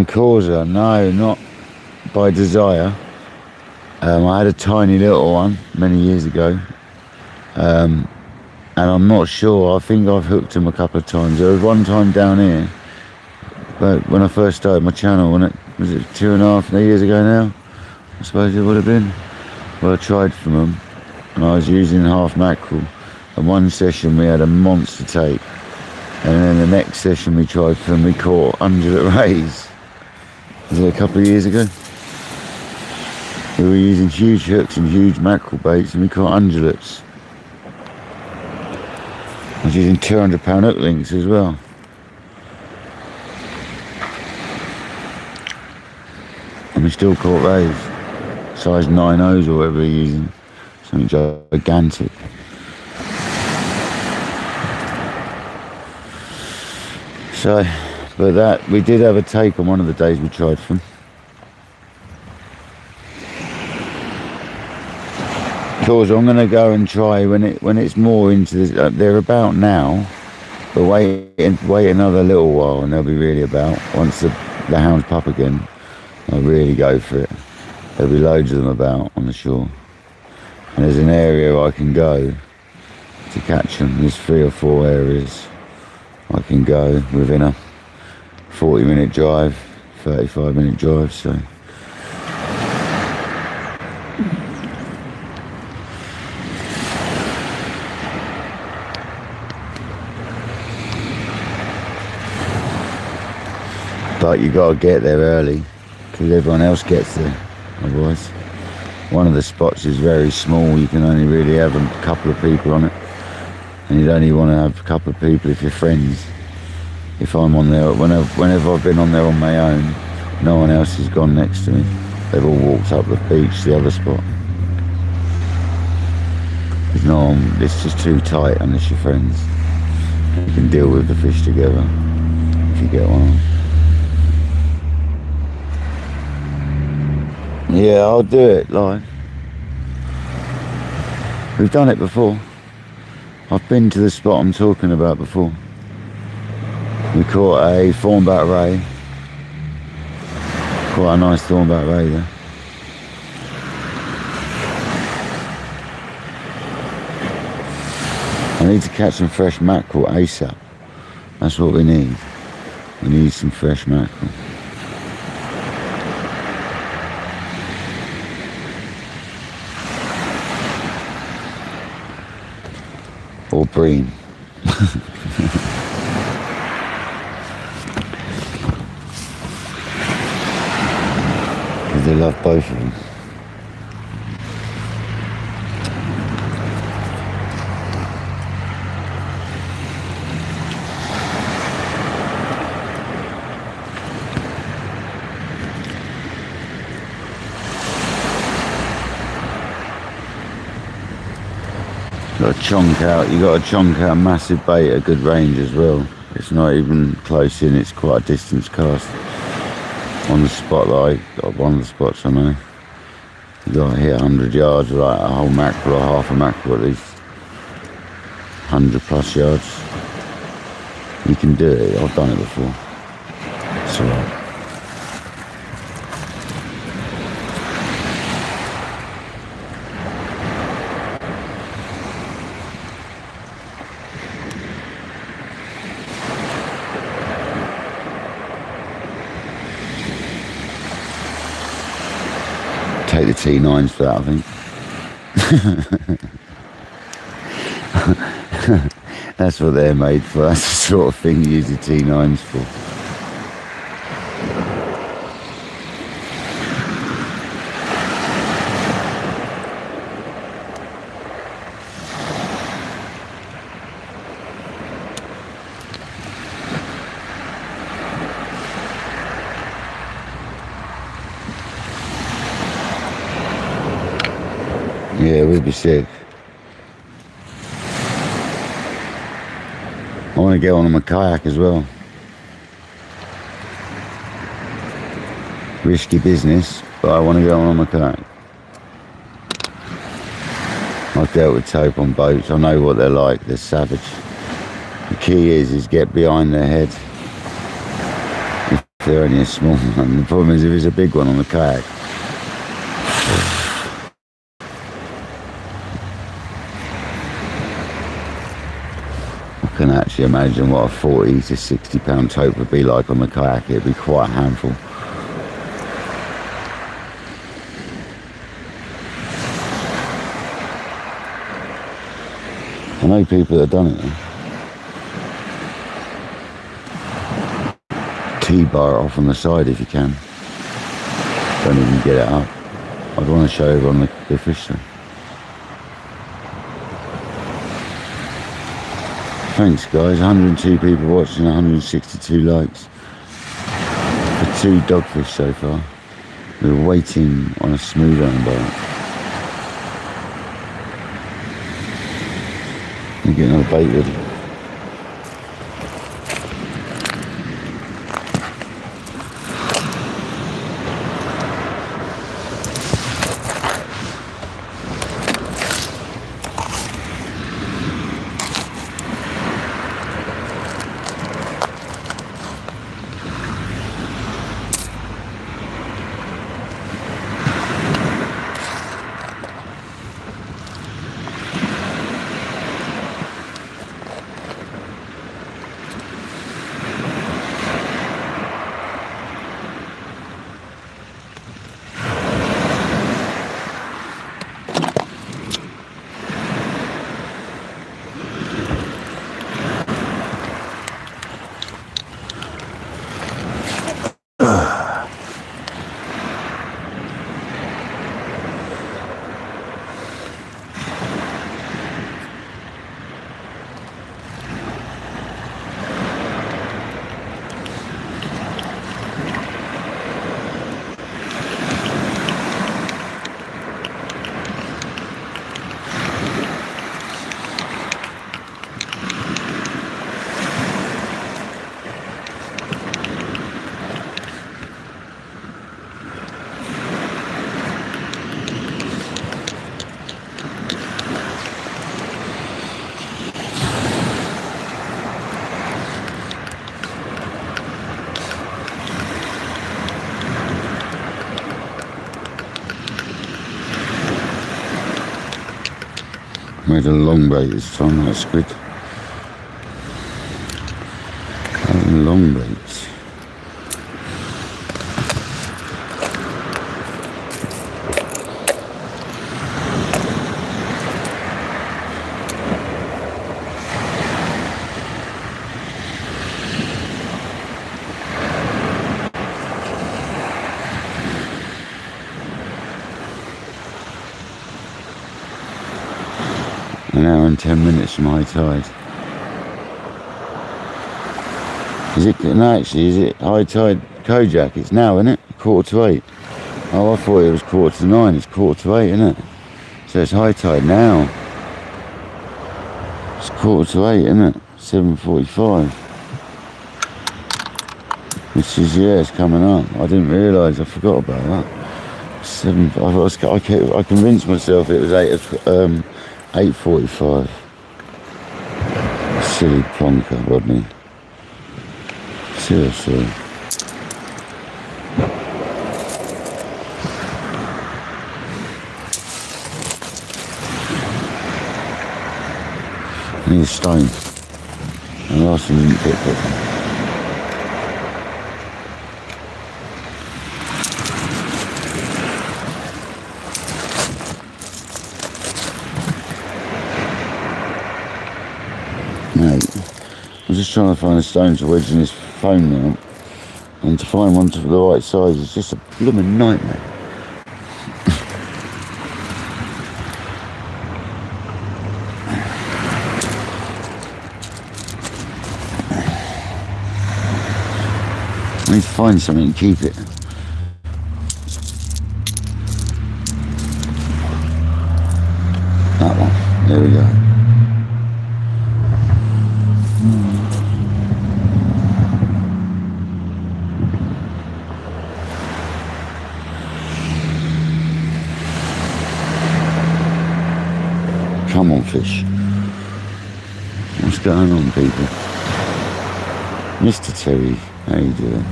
Causa, no, not by desire. I had a tiny little one many years ago, and I'm not sure. I think I've hooked him a couple of times. There was one time down here, but when I first started my channel, when it was 2.5 years ago now, I suppose it would have been. Well, I tried from them, and I was using half mackerel. And one session we had a monster take, And then the next session we tried for, we caught undulate rays. Was it a couple of years ago? We were using huge hooks and huge mackerel baits, and we caught undulates. I was using 200-pound hook links as well. And we still caught rays. Size 9.0s or whatever we're using. Something gigantic. So, but that, we did have a take on one of the days we tried for them. Of course, I'm going to go and try when it's more into this. They're about now, but wait another little while, and they'll be really about. Once the hounds pup again, I'll really go for it. There'll be loads of them about on the shore, and there's an area I can go to catch them. There's 3 or 4 areas I can go within a 40-minute drive, 35-minute drive. So. But you got to get there early because everyone else gets there otherwise. One of the spots is very small, you can only really have a couple of people on it, and you'd only want to have a couple of people if you're friends. If I'm on there, whenever I've been on there on my own, no one else has gone next to me. They've all walked up the beach, the other spot. There's no one, it's just too tight unless you're friends. You can deal with the fish together if you get one. Yeah, I'll do it live. We've done it before. I've been to the spot I'm talking about before. We caught a thornback ray. Quite a nice thornback ray there. I need to catch some fresh mackerel ASAP. That's what we need. We need some fresh mackerel. Or bream. Because they love both of them. Got to chonk out, you got to chonk out a massive bait at good range as well. It's not even close in, it's quite a distance cast. On the spot that one of the spots I know. You got to hit 100 yards, like a whole mackerel or half a mackerel at least. 100+ yards. You can do it, I've done it before. It's alright. Take the T9s for that, I think. That's what they're made for. That's the sort of thing you use the T9s for. Yeah, we'd be sick. I want to get on my kayak as well. Risky business, but I want to go on my kayak. I've dealt with taupe on boats. I know what they're like. They're savage. The key is get behind their head. If they're only a small one. The problem is if it's a big one on the kayak. I can actually imagine what a 40 to 60 pound taupe would be like on the kayak. It'd be quite a handful. I know people that have done it though. T-bar it off on the side if you can. Don't even get it up. I'd want to show everyone the fish though. Thanks guys, 102 people watching, 162 likes. For 2 dogfish so far. We're waiting on a Smooth Hound bite. I'm getting another bait ready. Made a long bait this time, that's good. Long baits. An hour and 10 minutes from high tide. Is it, no actually, is it high tide Kojak? It's now, isn't it? 7:45. Oh, I thought it was 8:45. It's 7:45, isn't it? So it's high tide now. It's 7:45, isn't it? 7:45. Which is, yeah, it's coming up. I didn't realise, I forgot about that. I convinced myself it was 8:45. Silly plonker, Rodney. Seriously. I need a stone. And last one didn't pick it. I'm just trying to find a stone to wedge in this phone now, and to find one to the right size is just a blooming nightmare. I need to find something and keep it. That one, there we go. Come on, fish. What's going on, people? Mr. Terry, how you doing?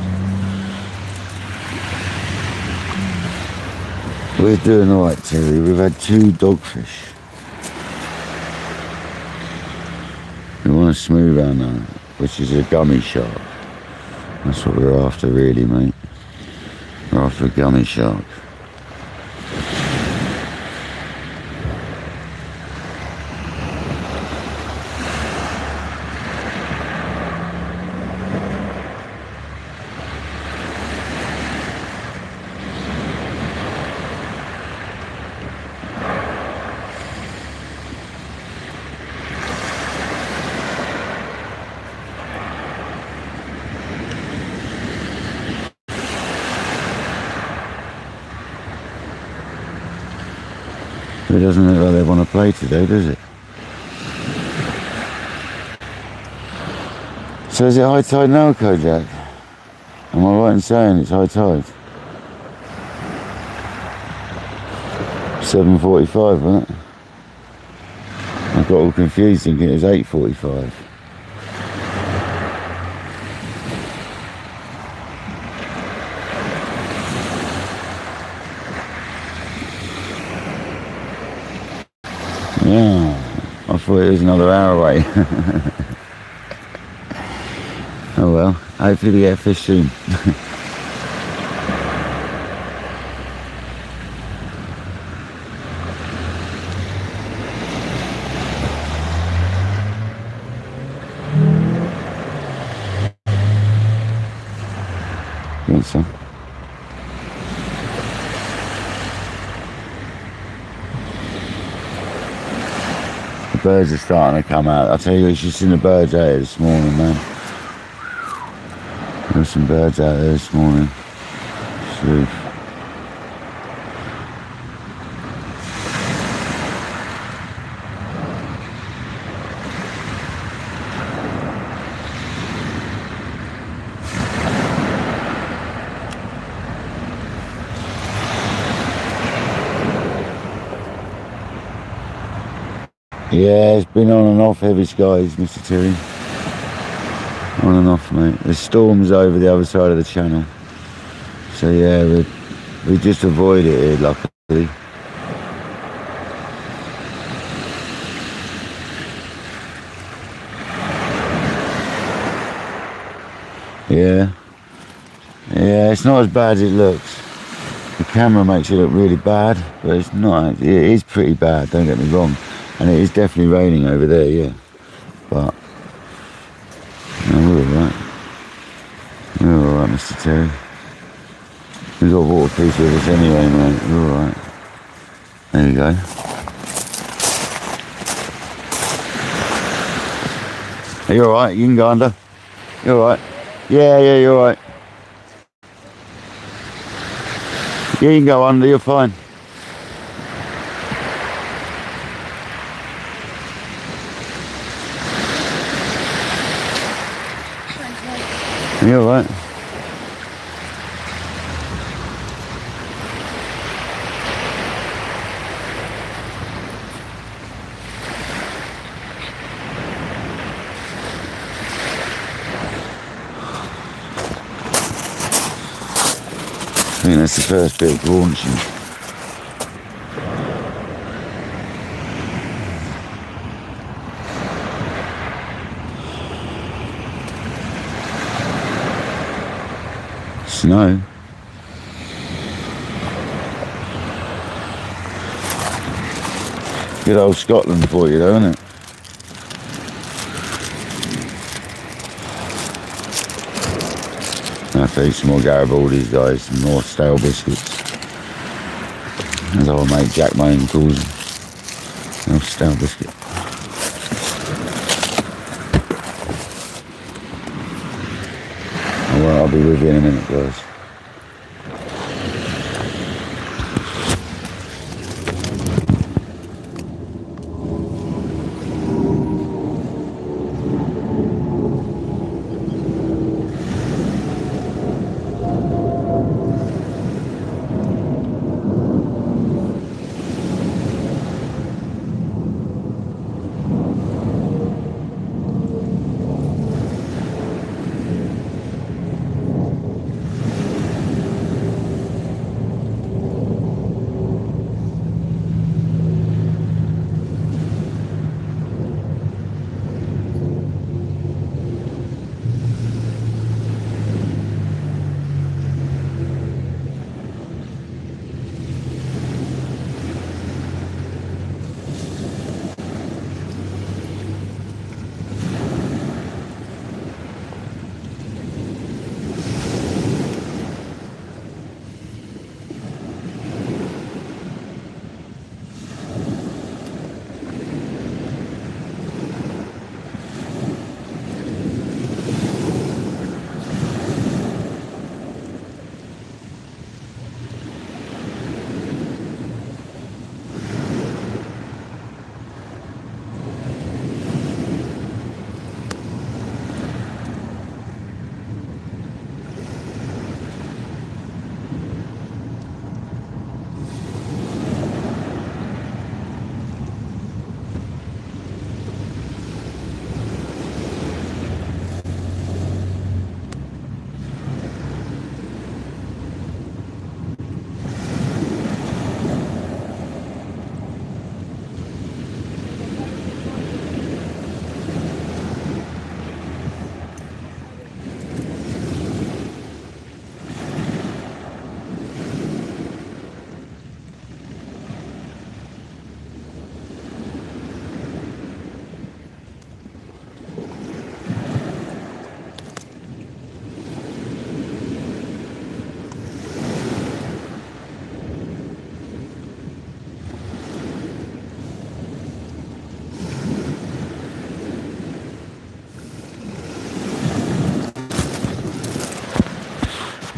We're doing alright, Terry. We've had 2 dogfish. We want a Smooth Hound now, which is a Gummy Shark. That's what we're after, really, mate. We're after a Gummy Shark. It doesn't look like they want to play today, does it? So is it high tide now, Kojak? Am I right in saying it's high tide? 7:45, wasn't it? I got all confused thinking it was 8:45. Yeah, I thought it was another hour away. Oh well, hopefully we get a fish soon. You want some? The birds are starting to come out. I tell you, you should have seen the birds out here this morning, man. There's some birds out there this morning. Smooth. Yeah, it's been on and off, heavy skies, Mr. Terry. On and off, mate. There's storms over the other side of the channel. So yeah, we just avoid it here, luckily. Yeah. Yeah, it's not as bad as it looks. The camera makes it look really bad, but it's not. It is pretty bad, don't get me wrong. And it is definitely raining over there, yeah. But no, we're alright. We're alright, Mr. Terry. We've got waterproof with us anyway, mate. We're alright. There you go. Are you alright? You can go under. You're alright. Yeah, you're alright. Yeah, you can go under, you're fine. You're alright. I think that's the first bit of launching. Snow. Good old Scotland for you though, isn't it? I have to eat some more Garibaldi's, guys, some more stale biscuits. As our mate Jack Main calls them. No stale biscuit. Oh, well, I'll be with you in a minute, guys.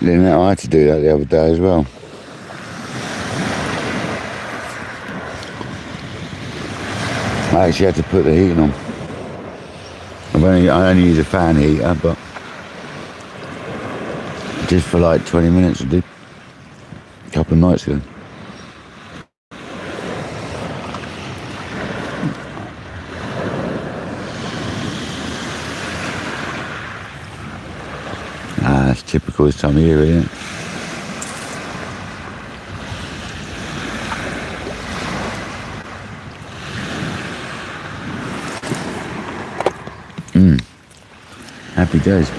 Then I had to do that the other day as well. I actually had to put the heating on. I only use a fan heater, but just for like 20 minutes I did. A couple of nights ago. It's typical this time of year, isn't it? Happy days.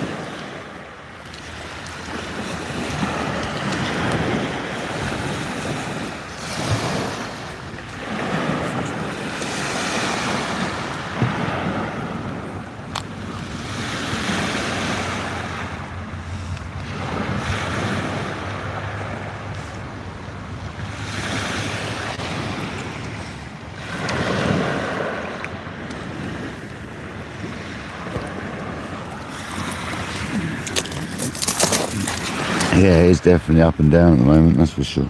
Yeah, it's definitely up and down at the moment, that's for sure.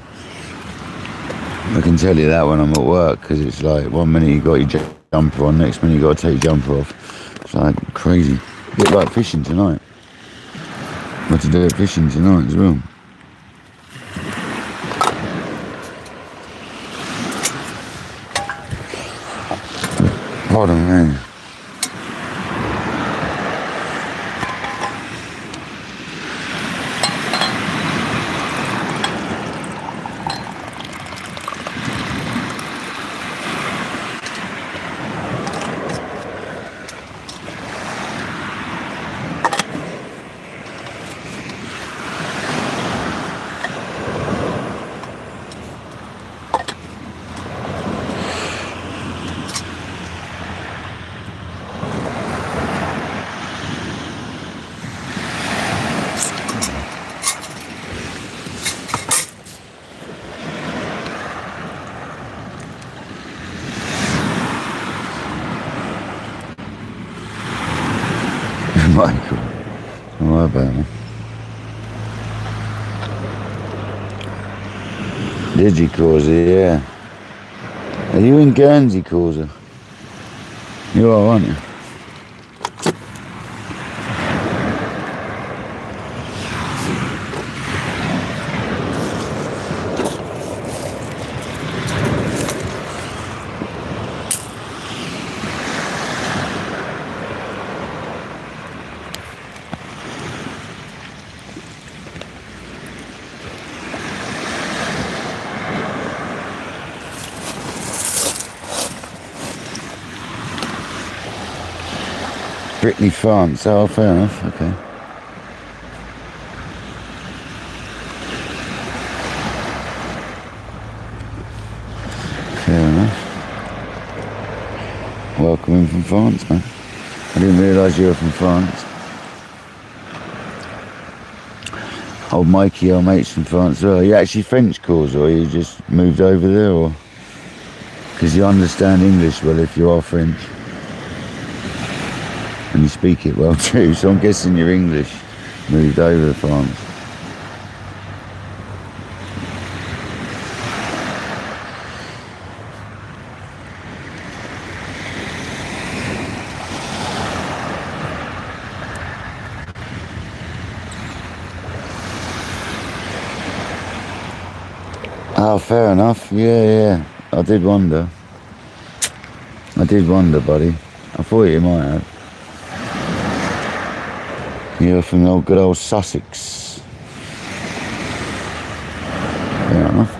I can tell you that when I'm at work, because it's like 1 minute you got your jumper on, next minute you got to take your jumper off. It's like crazy. A bit like fishing tonight. Got to do fishing tonight as well. Pardon me. Michael, don't worry about me. Did you, Causa? Yeah. Are you in Guernsey, Causa? You are, aren't you? Brittany, France. Oh, fair enough. Okay. Fair enough. Welcome in from France, man. I didn't realise you were from France. Old Mikey, our mate's from France. Are you actually French, Causa, or you just moved over there, or? Because you understand English well if you are French. And you speak it well too, so I'm guessing you're English. Moved over to France. Oh, fair enough. Yeah. I did wonder, buddy. I thought you might have. You're from the good old Sussex. Fair enough.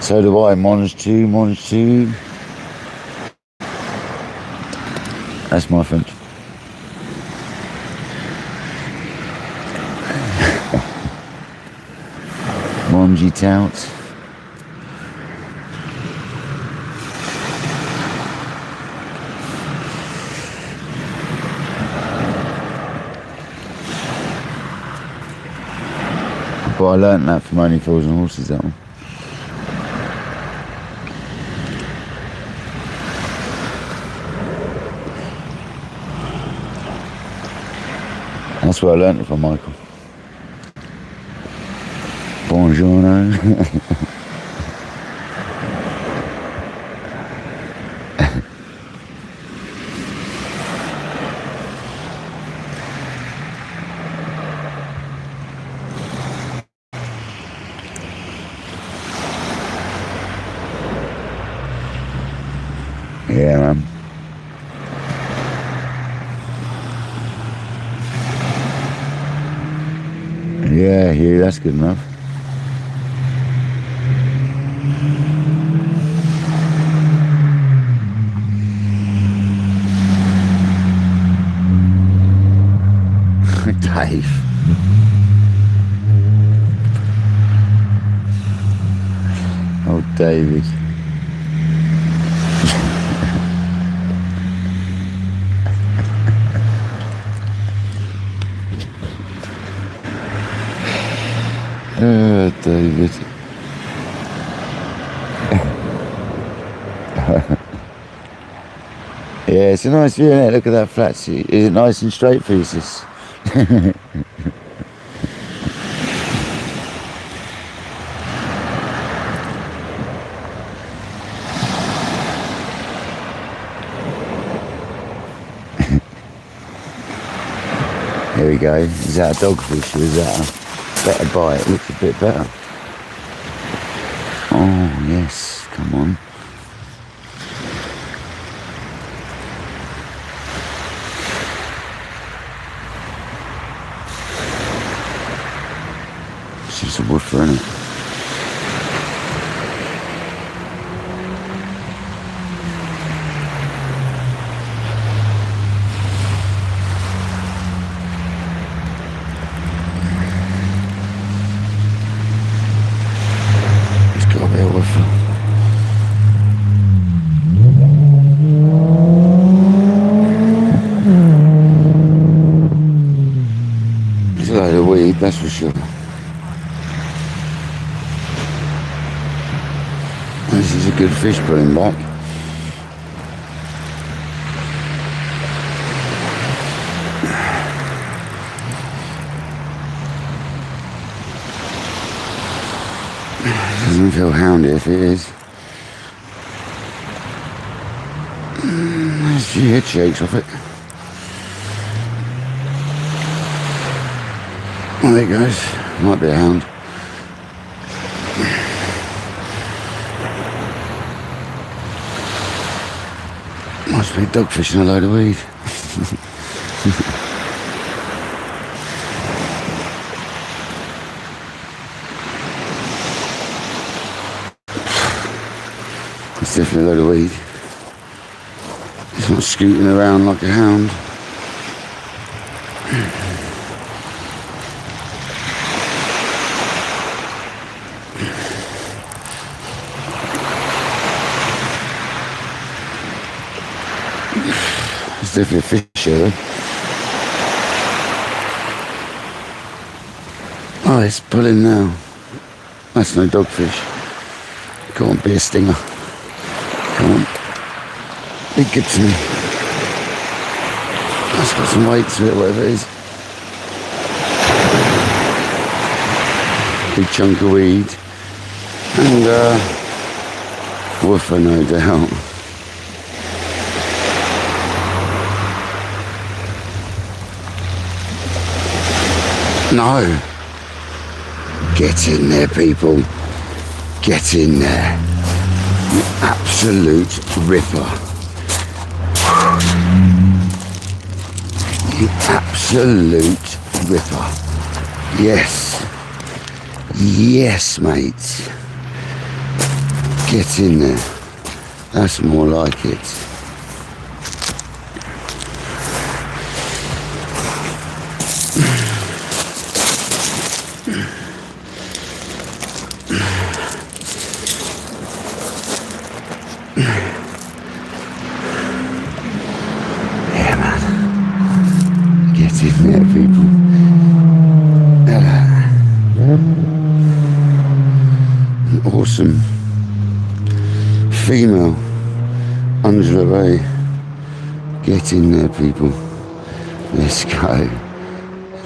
So do I. Mons 2. That's my French. Mongy tout. But I learnt that from Only Fools and Horses, that one. That's where I learnt it from, Michael. Buongiorno. Yeah, man. Yeah, Hugh, that's good enough. Dave. Oh, David. David. Yeah, it's a nice view, isn't it? Look at that flat seat. Is it nice and straight for you, sis? Here we go. Is that a dogfish or is that a better bite? It looks a bit better. Oh, yes. Come on. It's just a woofer, isn't it? It's a load of weed, that's for sure. This is a good fish pulling back. Doesn't feel houndy if it is. There's a few head shakes off it. Oh, there it goes. Might be a hound. Must be dogfish and a load of weed. It's definitely a load of weed. It's not scooting around like a hound. It's definitely a fish here though. Oh, it's pulling now. That's no dogfish. Can't be a stinger. Come on. Be good to me. That's got some weight to it, whatever it is. Big chunk of weed. And woofer, no doubt. No. Get in there, people. Get in there. You absolute ripper. You absolute ripper. Yes. Yes, mate. Get in there. That's more like it. Yeah, man. Get in there, people. An awesome female under a bay. Get in there, people. Let's go.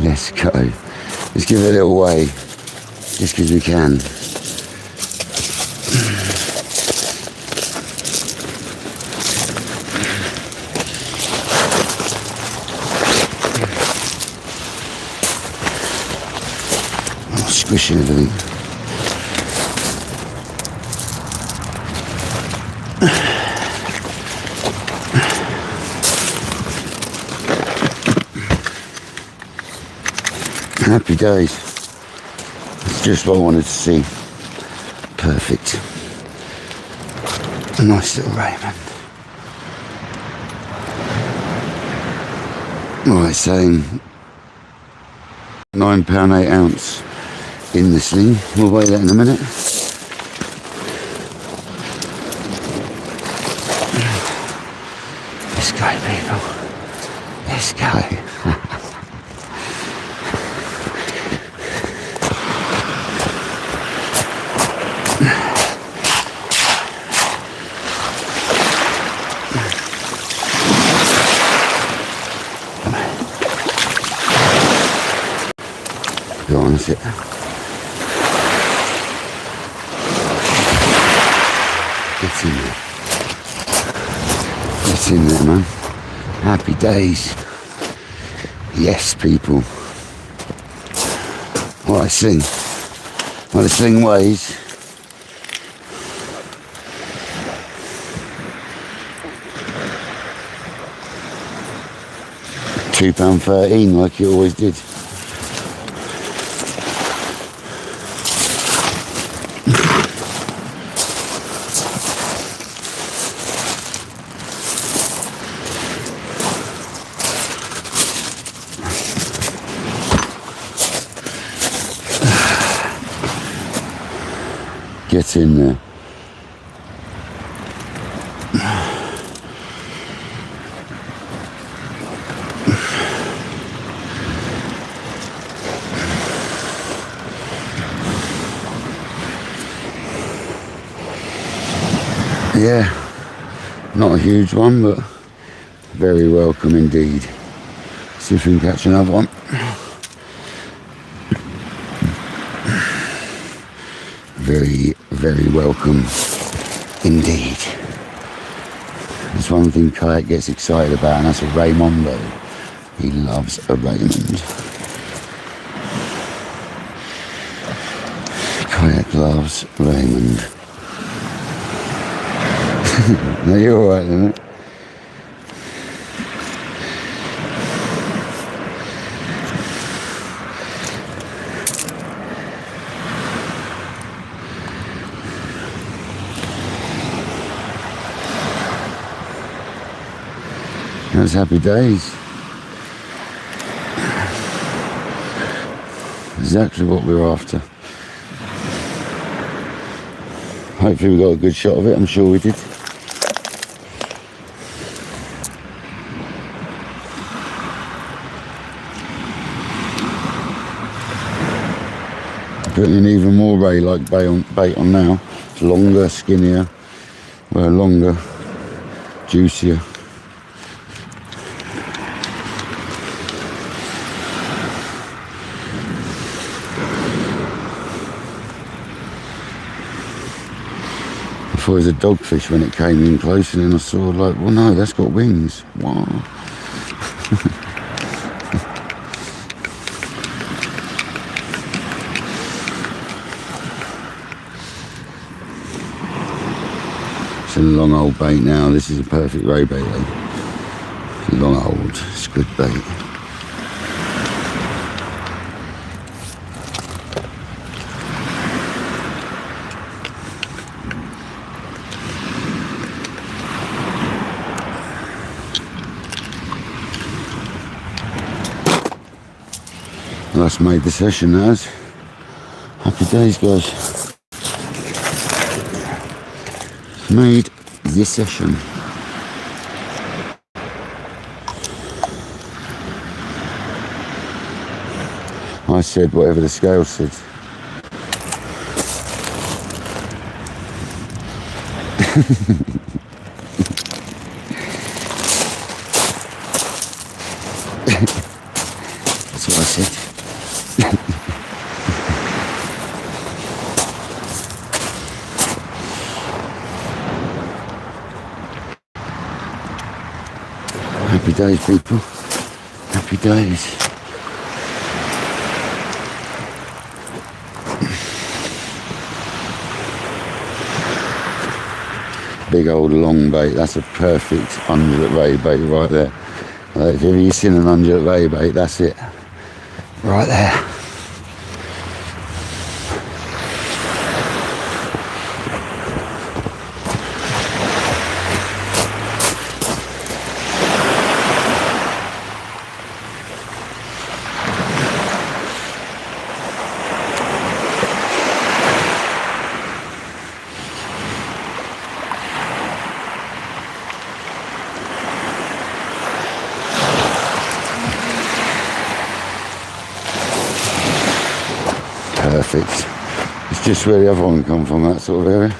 Let's go. Let's give it a little way, just because we can. Oh, squishing everything. Happy days. It's just what I wanted to see. Perfect. A nice little Raymond. Right, saying £9 8 ounce in the sling. We'll weigh that in a minute. Let's go, people. Let's go. Go on, that's it. Get in there. Get in there, man. Happy days. Yes, people. What I sling. Well, the sling weighs £2.13 like it always did. Get in there. Yeah, not a huge one, but very welcome indeed. See if we can catch another one. Very, very welcome indeed. There's one thing Kayak gets excited about, and that's a Raymondo. He loves a Raymond. Kayak loves Raymond. No, you're alright, isn't it? That's happy days. Exactly what we were after. Hopefully we got a good shot of it, I'm sure we did. Putting in even more ray like bait on now. It's longer, skinnier, well, longer, juicier. I thought it was a dogfish when it came in close, and then I saw like, well no, that's got wings. Wow. It's a long old bait now. This is a perfect ray bait though. Long old squid bait. Well, that's made the session, that has. Happy days, guys. Made the session. I said whatever the scale said. That's what I said. Happy days, people. Happy days. Big old long bait. That's a perfect undulate ray bait right there. If ever you've seen an undulate ray bait, that's it. Right there. Perfect. It's just where the other one come from, that sort of area.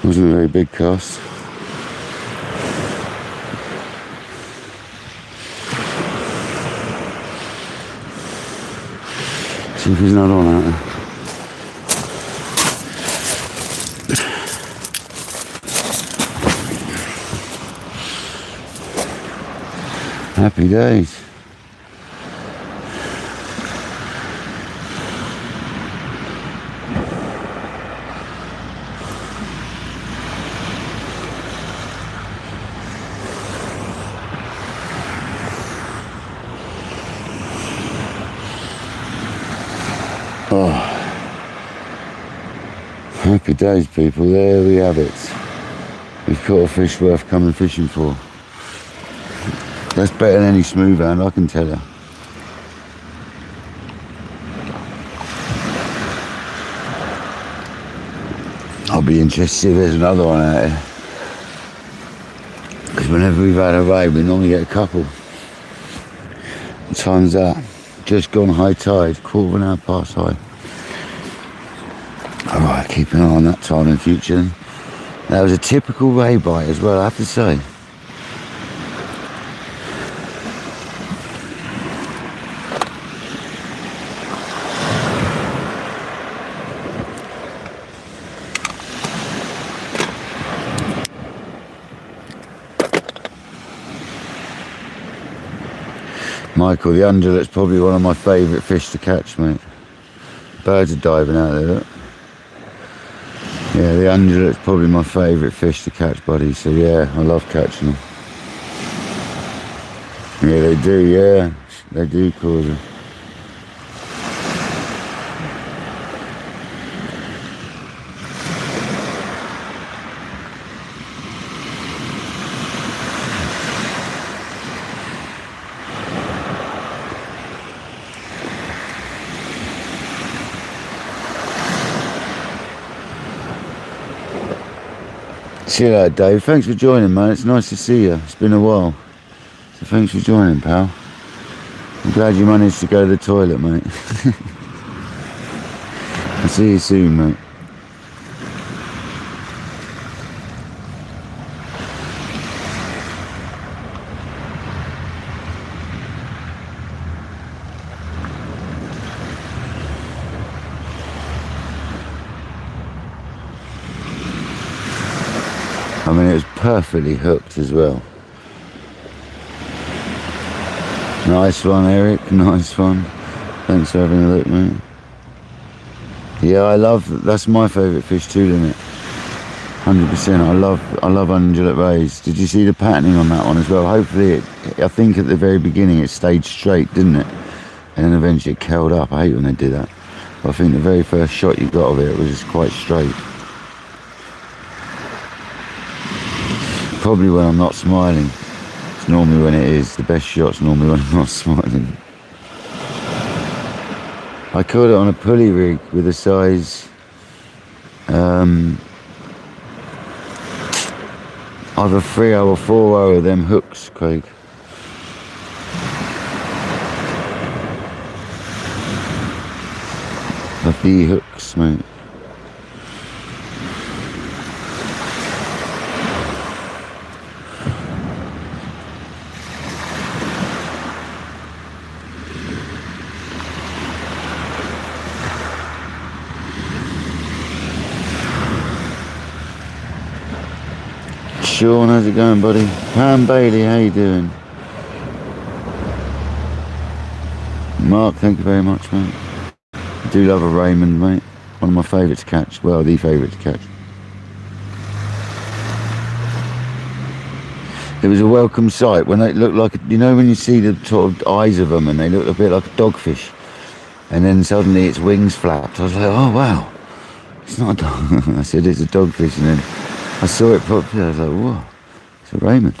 Wasn't a very big cast. See if there's another one out there. Happy days. Oh, happy days, people. There we have it. We've caught a fish worth coming fishing for. That's better than any Smooth Hound, I can tell you. I'll be interested if there's another one out here. Because whenever we've had a raid, we normally get a couple. What time's that? Just gone high tide, quarter of an hour past high. Alright, keep an eye on that time in future. That was a typical ray bite as well, I have to say. Michael, the undulate's probably one of my favourite fish to catch, mate. Birds are diving out there, look. Yeah, the undulate's probably my favourite fish to catch, buddy. So yeah, I love catching them. Yeah, they do, yeah. They do cause them. See you later, Dave. Thanks for joining, mate. It's nice to see you. It's been a while. So thanks for joining, pal. I'm glad you managed to go to the toilet, mate. I'll see you soon, mate. I mean, it was perfectly hooked as well. Nice one, Eric. Nice one. Thanks for having a look, mate. Yeah, that's my favourite fish too, isn't it? 100%. I love undulate rays. Did you see the patterning on that one as well? Hopefully, I think at the very beginning it stayed straight, didn't it? And then eventually it curled up. I hate when they do that. But I think the very first shot you got of it was just quite straight. Probably when I'm not smiling. It's normally when it is. The best shot's normally when I'm not smiling. I caught it on a pulley rig with a size either 3/0 or 4/0 of them hooks, Craig. The hooks, mate. Sean, how's it going, buddy? Pam Bailey, how you doing? Mark, thank you very much, mate. I do love a Raymond, mate. One of my favourites to catch. Well, the favourite to catch. It was a welcome sight when they looked like, you know, when you see the sort of eyes of them and they look a bit like a dogfish, and then suddenly its wings flapped. I was like, oh wow, it's not a dog. I said it's a dogfish, and then I saw it properly. I was like, whoa, it's a Raymond.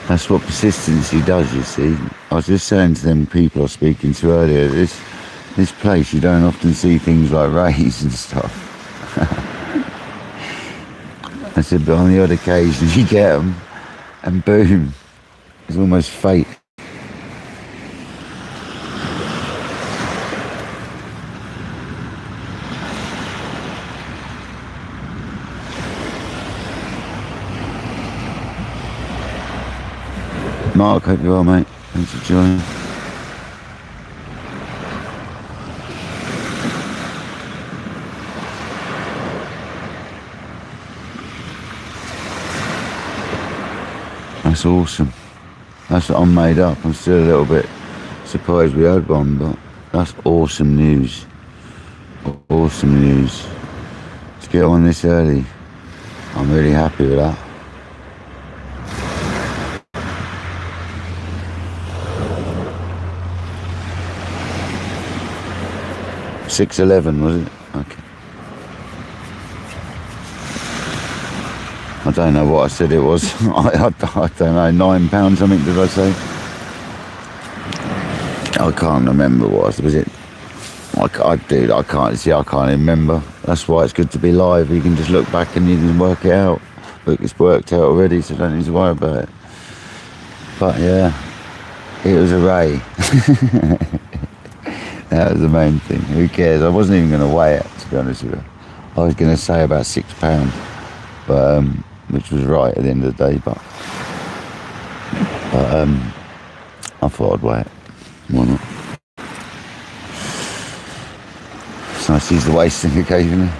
That's what persistency does, you see. I was just saying to them people I was speaking to earlier, this place, you don't often see things like rays and stuff. I said, but on the odd occasion you get them, and boom, it's almost fate. Mark, hope you're well, mate. Thanks for joining. That's awesome. That's what I'm made up. I'm still a little bit surprised we had one, but that's awesome news. Awesome news. To get on this early, I'm really happy with that. $6.11 was it? Okay. I don't know what I said it was. I don't know, £9 something did I say? I can't remember what was it? I can't remember. That's why it's good to be live. You can just look back and you can work it out. But it's worked out already, so I don't need to worry about it. But yeah, it was a ray. That was the main thing. Who cares? I wasn't even going to weigh it, to be honest with you. I was going to say about £6, but which was right at the end of the day. But I thought I'd weigh it. Why not? It's nice to use the waist thing occasionally.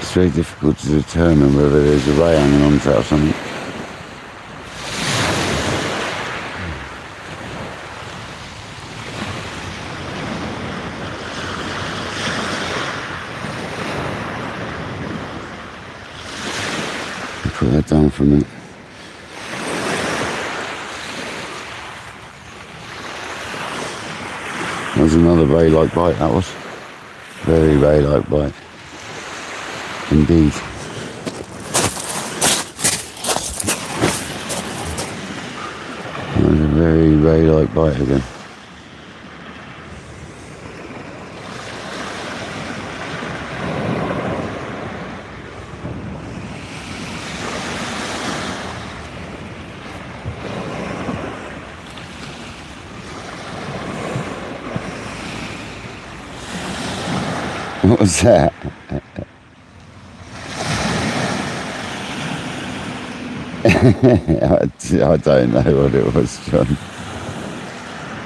It's very difficult to determine whether there's a ray hanging on to it or something. Put that down for a minute. That was another ray-like bite, that was. Very ray-like bite. Indeed. That was a very ray-like bite again. What was that? I don't know what it was, John.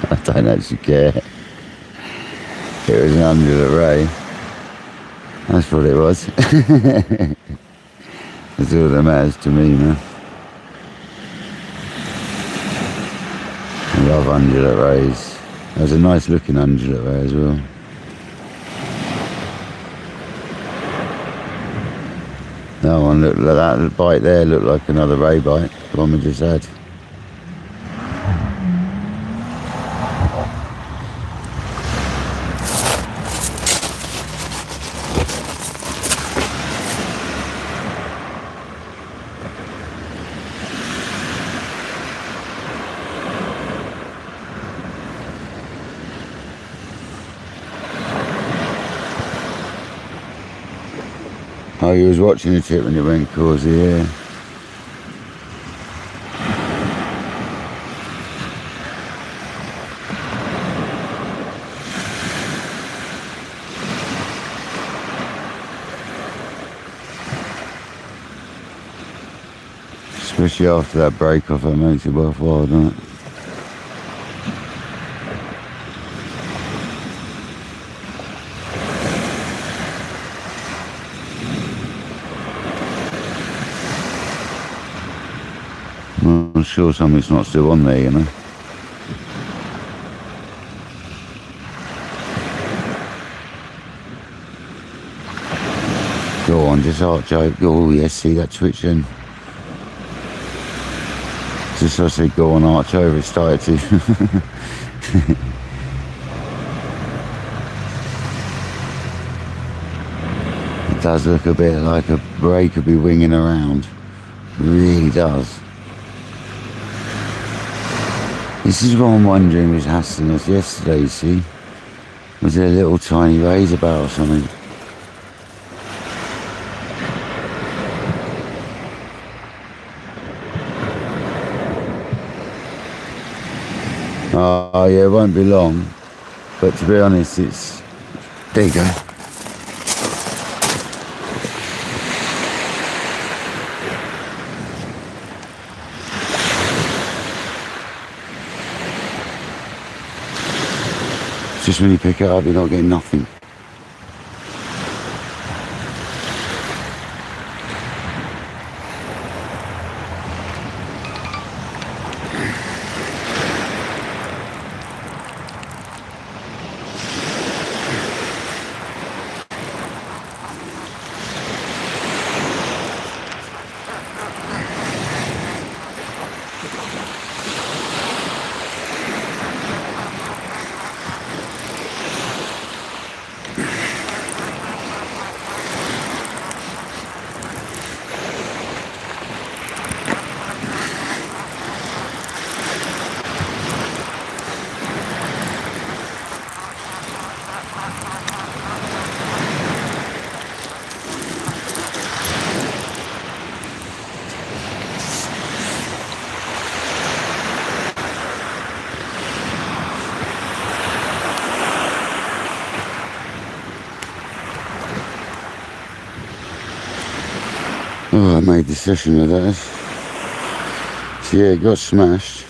I don't actually care. It was an undulate ray. That's what it was. That's all that matters to me, man. I love undulate rays. That was a nice looking undulate ray as well. That one looked like that bite there looked like another ray bite, the one we just had. Oh, you was watching the tip when it went causey, yeah. Especially after that break off, that makes it worthwhile, doesn't it? I'm sure something's not still on there, you know. Go on, just arch over. Oh yes, see that twitching. Just I said go on, arch over, it started to. It does look a bit like a ray could be winging around. It really does. This is what I'm wondering was hassling us yesterday, you see. Was there a little tiny razorback or something? Oh yeah, it won't be long. But to be honest, it's... There you go. Just when you pick it up, you're not getting nothing. Oh, I made the session with that. So yeah, it got smashed.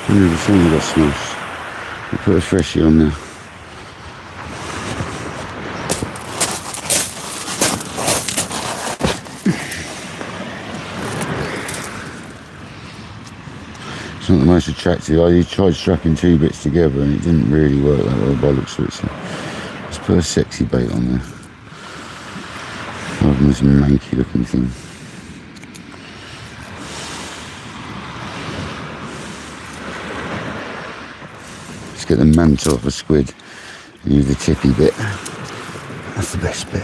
100% got smashed. I put a freshie on there. It's not the most attractive. I tried strapping two bits together and it didn't really work that well by the looks of it. So let's put a sexy bait on there. Rather than this manky looking thing. Let's get the mantle off a squid and use the tippy bit. That's the best bit.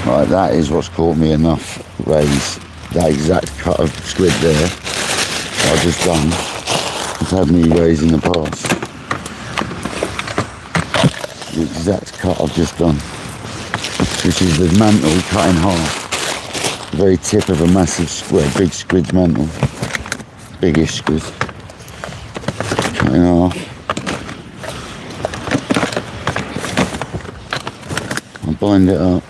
Right, that is what's caught me enough rays. That exact cut of squid there I've just done. I've had me rays in the past. The exact cut I've just done. Which is the mantle cut in half. The very tip of a massive squid, big squid's mantle. Biggish squid. Cut in half. I'll bind it up.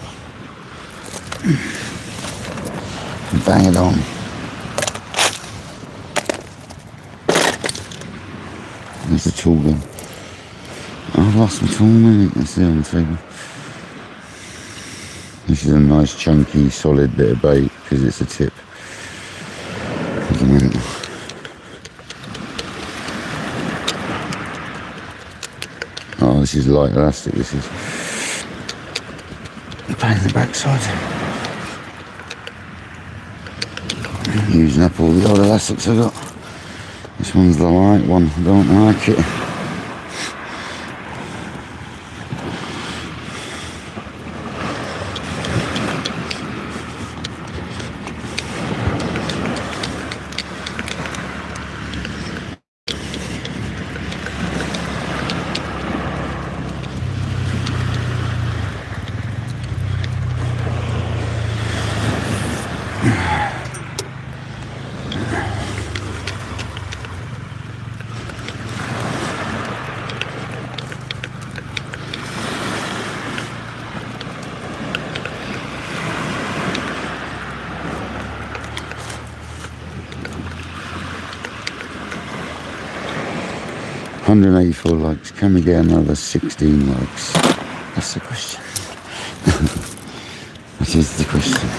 And bang it on. There's the tool gun. I've lost my tool, mate. That's it on the table. This is a nice chunky solid bit of bait because it's a tip. Oh, this is light elastic, this is. Pain in the backside. Using up all the old elastics I got. This one's the light one, I don't like it. $184 likes. Can we get another 16 likes? That's the question. That is the question.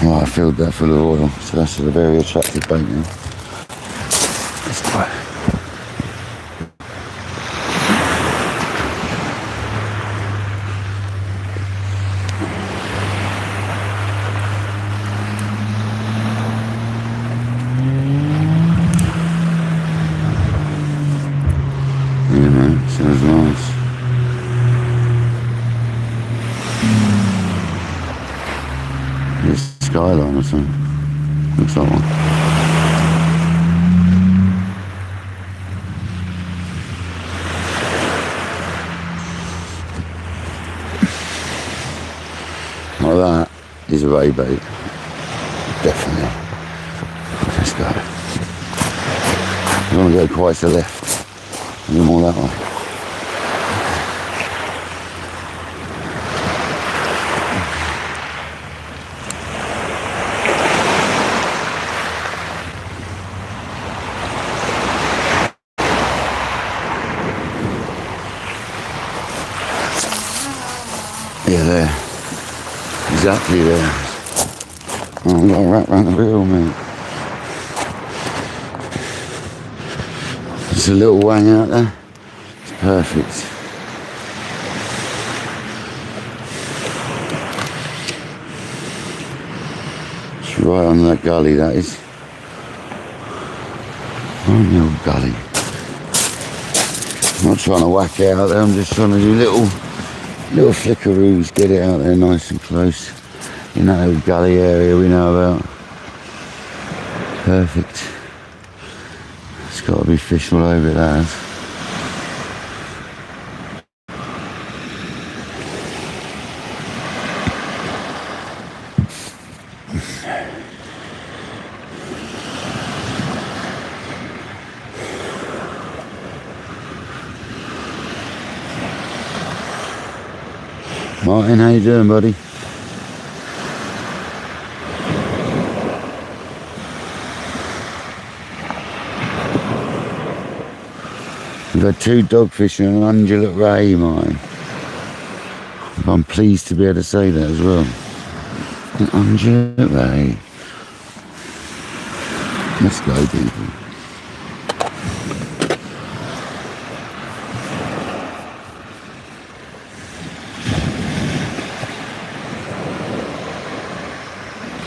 Well, I filled that full of oil, so that's a very attractive bait now. Let's try. Yeah, man, sounds nice. This skyline or something. Looks like one. Well, that is a ray bait. Definitely. Let's go. You want to go quite to the left. A little more that way. Yeah, there. Exactly there. Oh, I'm going right round the reel, mate. Just a little wang out there. It's perfect. It's right on that gully, that is. On the old gully. I'm not trying to whack it out there, I'm just trying to do little flickeroos, get it out there nice and close. In that old gully area we know about. Perfect. It's got to be fish all over it, that has. Martin, how you doing, buddy? We've had 2 dogfish and an undulate ray, Martin. I'm pleased to be able to say that as well. An undulate ray. Let's go, people.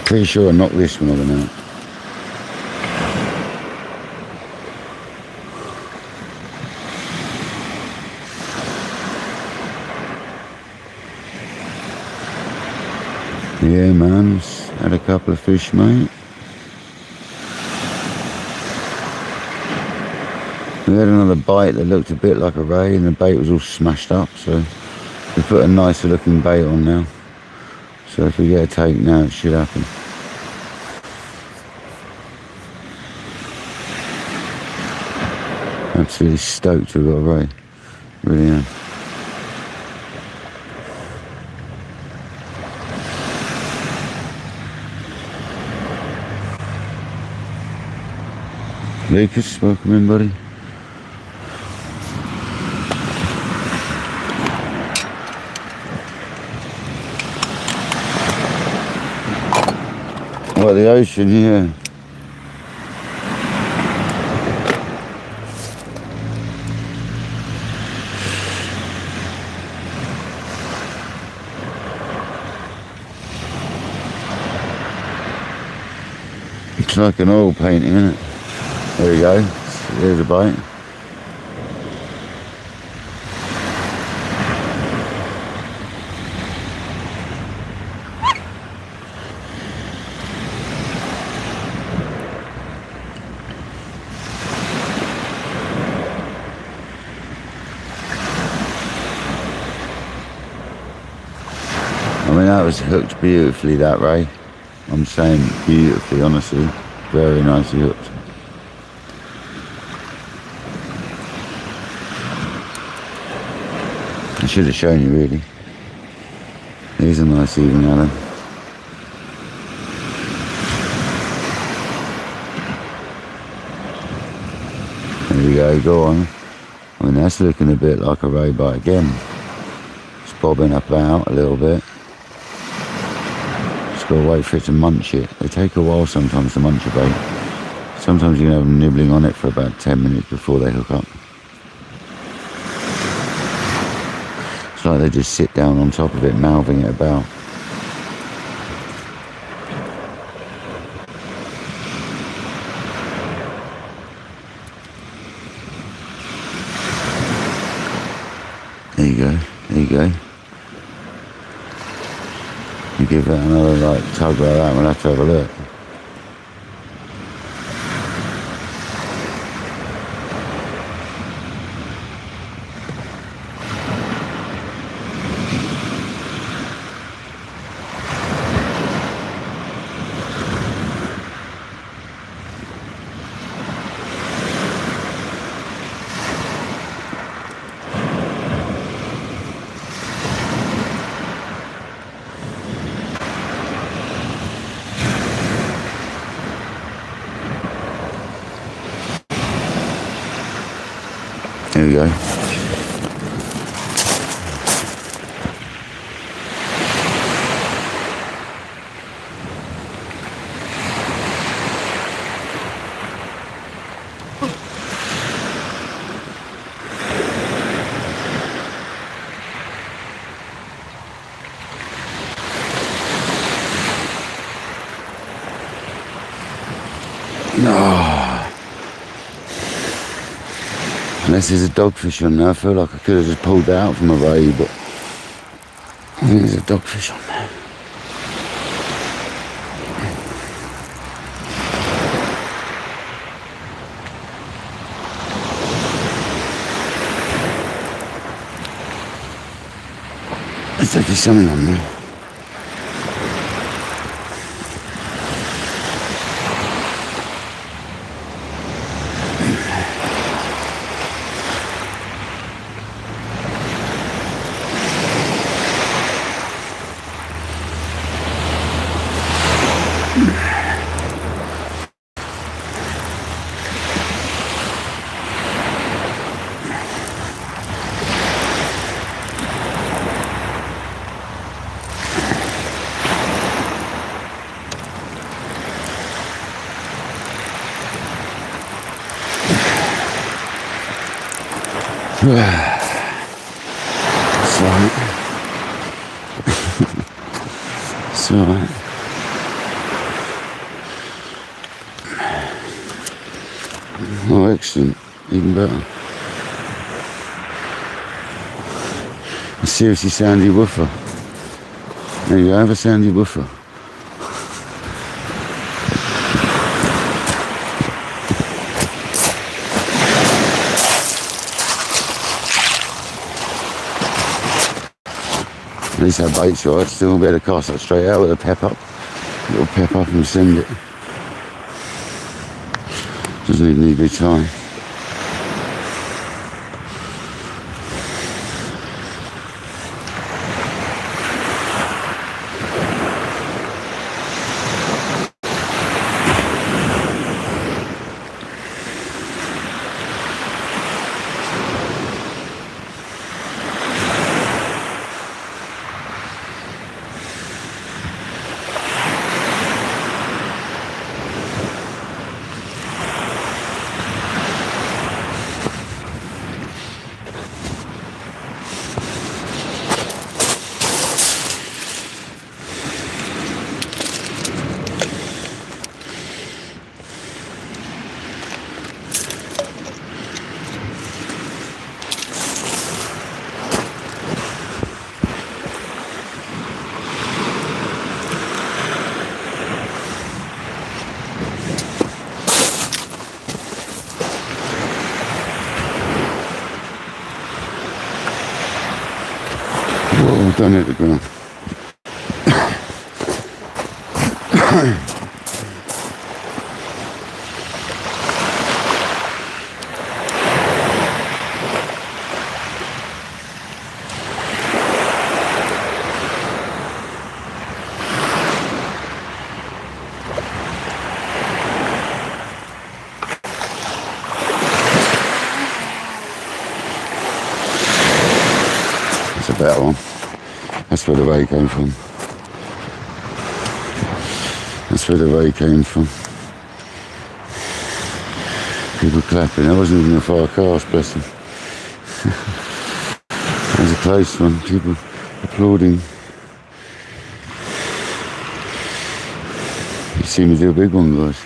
Pretty sure I knocked this one over now. Yeah, man, had a couple of fish, mate. We had another bite that looked a bit like a ray, and the bait was all smashed up, so we put a nicer looking bait on now. So if we get a take now, it should happen. Absolutely stoked we've got a ray. Really am. Lucas, welcome in, buddy. What, the ocean, yeah. It's like an oil painting, isn't it? There we go. There's a bite. I mean, that was hooked beautifully, that ray. I'm saying beautifully, honestly. Very nicely hooked. I should have shown you, really. Here's a nice even Allen. There we go on. I mean, that's looking a bit like a ray bite again. It's bobbing about a little bit. Just got to wait for it to munch it. They take a while sometimes to munch a bait. Sometimes you can have them nibbling on it for about 10 minutes before they hook up. It's like they just sit down on top of it, mouthing it about. There you go, there you go. You give that another like tug like that, we'll have to have a look. There we go. No. Unless there's a dogfish on there, I feel like I could have just pulled that out from a ray, but I think there's a dogfish on there. There's definitely something on there. It's alright. It's alright. Oh, excellent. Even better. A seriously sandy woofer. There you go, have a sandy woofer. At least that bait's right, still better cast that straight out with a pep up. A little pep up and send it. Doesn't even need to be time. Whoa, don't hit the ground. That's a better one. That's where the ray came from. That's where the ray came from. People clapping. That wasn't even a far cast, bless them. That was a close one. People applauding. You see me do a big one, guys.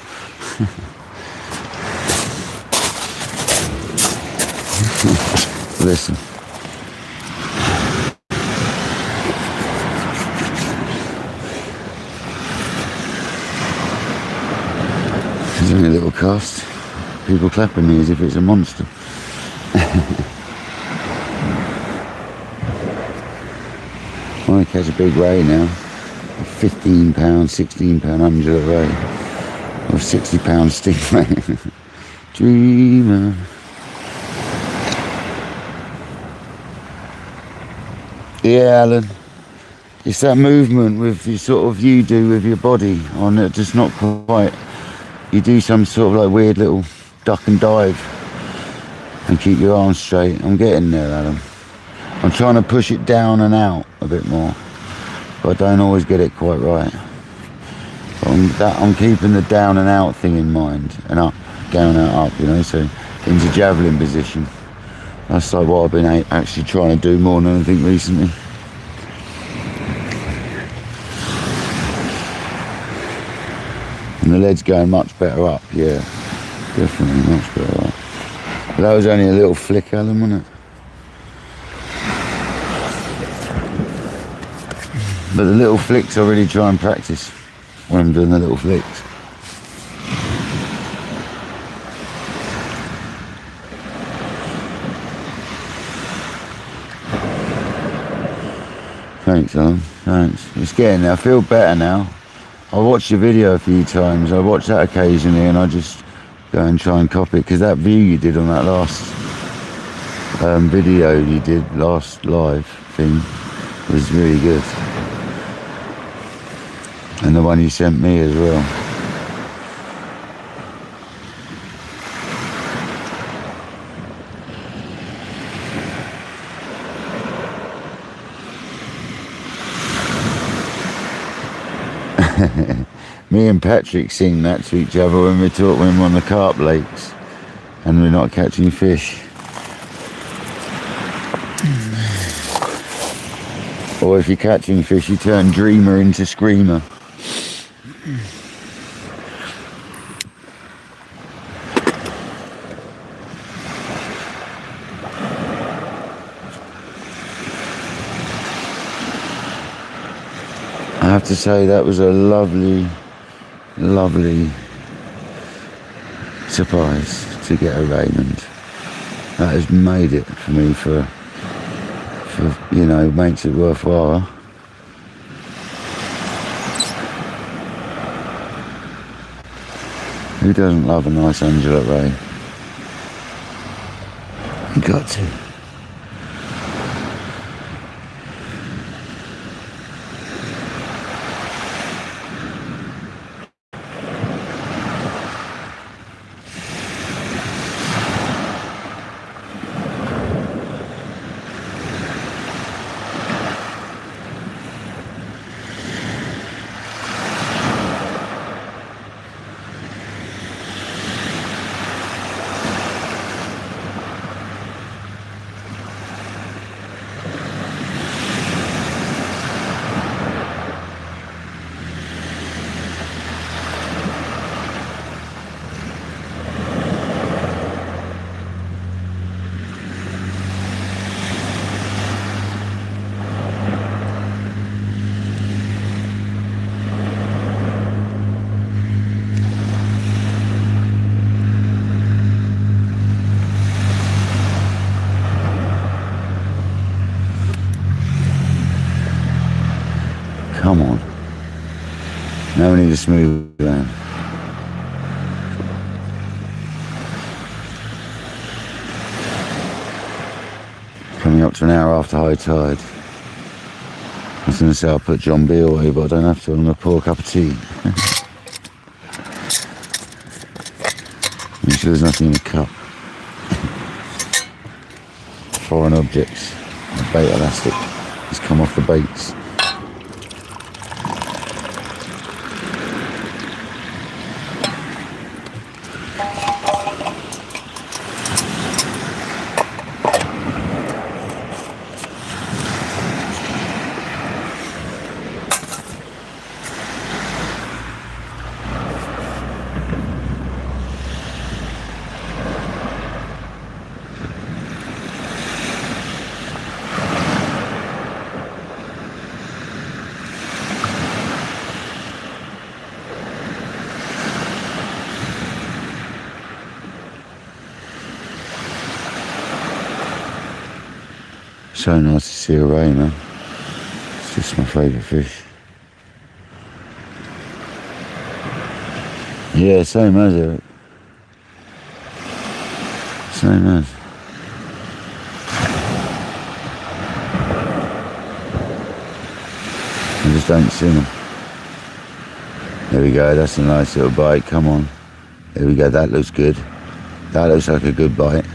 Bless them. It's only a little cast. People clapping me as if it's a monster. I want to catch a big ray now. A 15 pound, 16 pound under a ray. Or 60 pound stingray. Dreamer. Yeah, Alan. It's that movement with you sort of you do with your body on it, just not quite. You do some sort of like weird little duck and dive and keep your arms straight. I'm getting there, Adam. I'm trying to push it down and out a bit more, but I don't always get it quite right. But I'm keeping the down and out thing in mind, and up, down, out, up, you know, so into javelin position. That's like what I've been actually trying to do more than anything recently. And the lead's going much better up, yeah. Definitely much better up. But that was only a little flick, Alan, wasn't it? But the little flicks I really try and practice when I'm doing the little flicks. Thanks, Alan, thanks. It's getting there, I feel better now. I watched your video a few times. I watch that occasionally and I just go and try and copy it, because that view you did on that last video you did, last live thing, was really good. And the one you sent me as well. Me and Patrick sing that to each other when we're on the carp lakes and we're not catching fish. Or if you're catching fish, you turn dreamer into screamer. have to say that was a lovely, lovely surprise to get a Raymond. That has made it for me for you know, makes it worthwhile. Who doesn't love a nice undulate ray? You got to. Come on. Now we need a smooth land. Coming up to an hour after high tide. I was going to say I'll put John B away, but I don't have to. I'm going to pour a cup of tea. Make sure there's nothing in the cup. Foreign objects. The bait elastic has come off the baits. So nice to see a ray, man. It's just my favourite fish. Yeah, same as Eric. Same as. I just don't see them. There we go, that's a nice little bite, come on. There we go, that looks good. That looks like a good bite.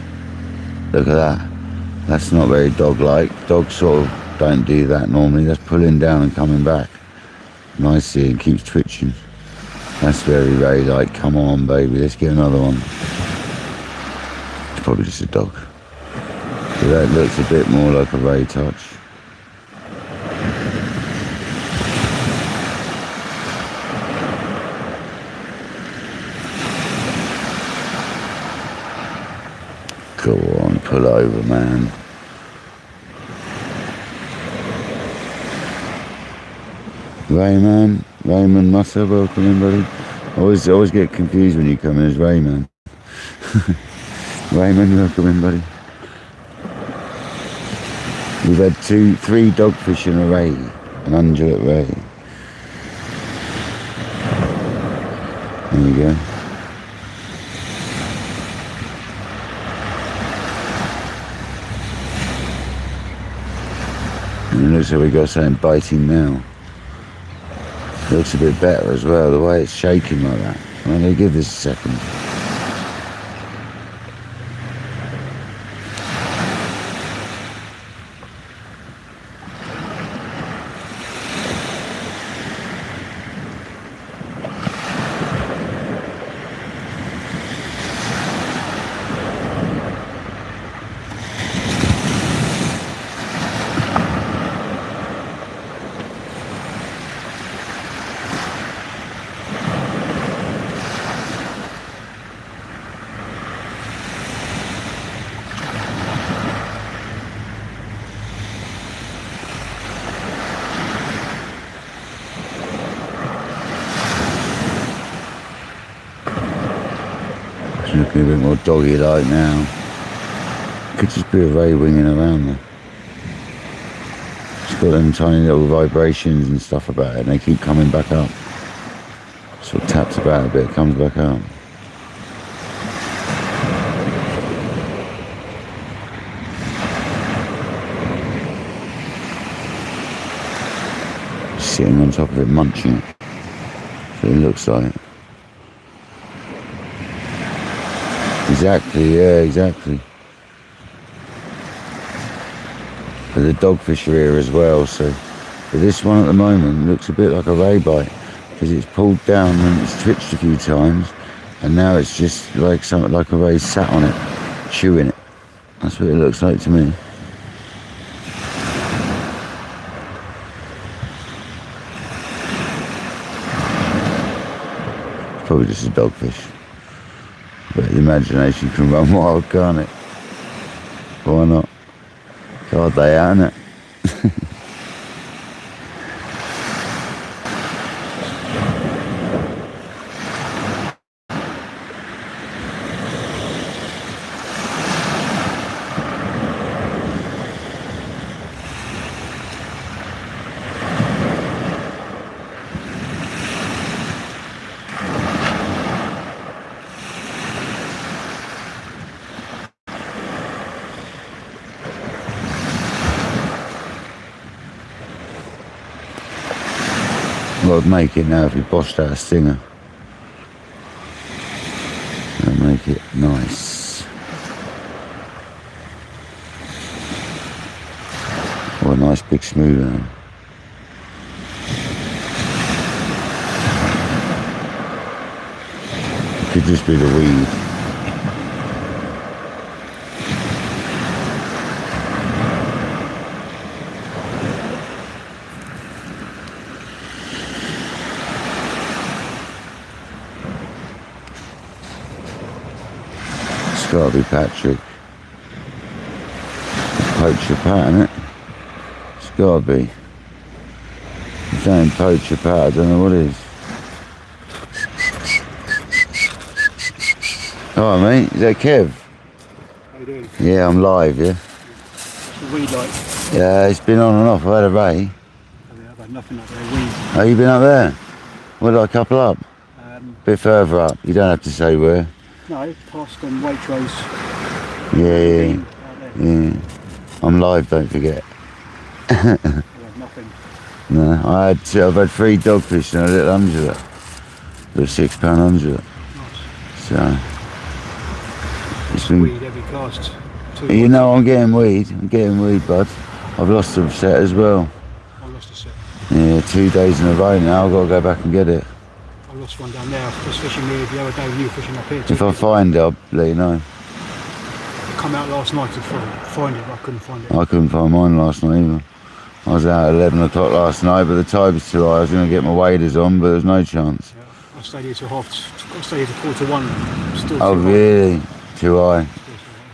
Look at that. That's not very dog-like. Dogs sort of don't do that normally. That's pulling down and coming back. Nicely and keeps twitching. That's very ray-like. Come on, baby, let's get another one. It's probably just a dog. But that looks a bit more like a ray touch. Go on, pull over, man. Rayman, Raymond Musser, welcome in, buddy. I always get confused when you come in as Rayman. Raymond, welcome in, buddy. We've had 3 dogfish in a ray, an undulate ray. There you go. And it looks like we got something biting now. It looks a bit better as well, the way it's shaking like that. I'm going to give this a second. It's looking a bit more doggy-like now. Could just be a ray winging around there. It's got them tiny little vibrations and stuff about it, and they keep coming back up. Sort of taps about a bit, comes back up. Sitting on top of it, munching it. That's what it looks like. Exactly, yeah, exactly. But the dogfish are here as well, so but this one at the moment looks a bit like a ray bite because it's pulled down and it's twitched a few times, and now it's just like something like a ray sat on it, chewing it. That's what it looks like to me. It's probably just a dogfish. But the imagination can run wild, can't it? Why not? God, they are, innit? I'd make it now if we bossed out a stinger. And make it nice. Or a nice big smooth hound. It could just be the weed. It's got to be Patrick. Poacher Pat, innit? It's got to be. If it ain't Poacher Pat, I don't know what is. Alright, mate. Is that Kev? How you doing? Yeah, I'm live, yeah? What's the weed like? Yeah, it's been on and off. I've had a ray. Oh, yeah, I've had nothing up there, weed. Oh, you been up there? Where did I couple up? Bit further up. You don't have to say where. No, past on Waitrose. Yeah. I'm live, don't forget. I had nothing. No, I've had 3 dogfish and a little undulate. A £6 undulate. Nice. So it's Weed been. every cast. You know, I'm getting weed. Bud. I've lost a set as well. I lost a set. Yeah, 2 days in a row now. I've got to go back and get it. I lost one down there. I was fishing here the other day. You were fishing up here. If I find it, I'll let you know. I come out last night to find it, but I couldn't find it. I couldn't find mine last night either. I was out at 11 o'clock last night, but the tide was too high. I was going to get my waders on, but there was no chance. Yeah, I stayed here till I stayed here till 1:15. Still Oh, too high. really? Too high? Still too high.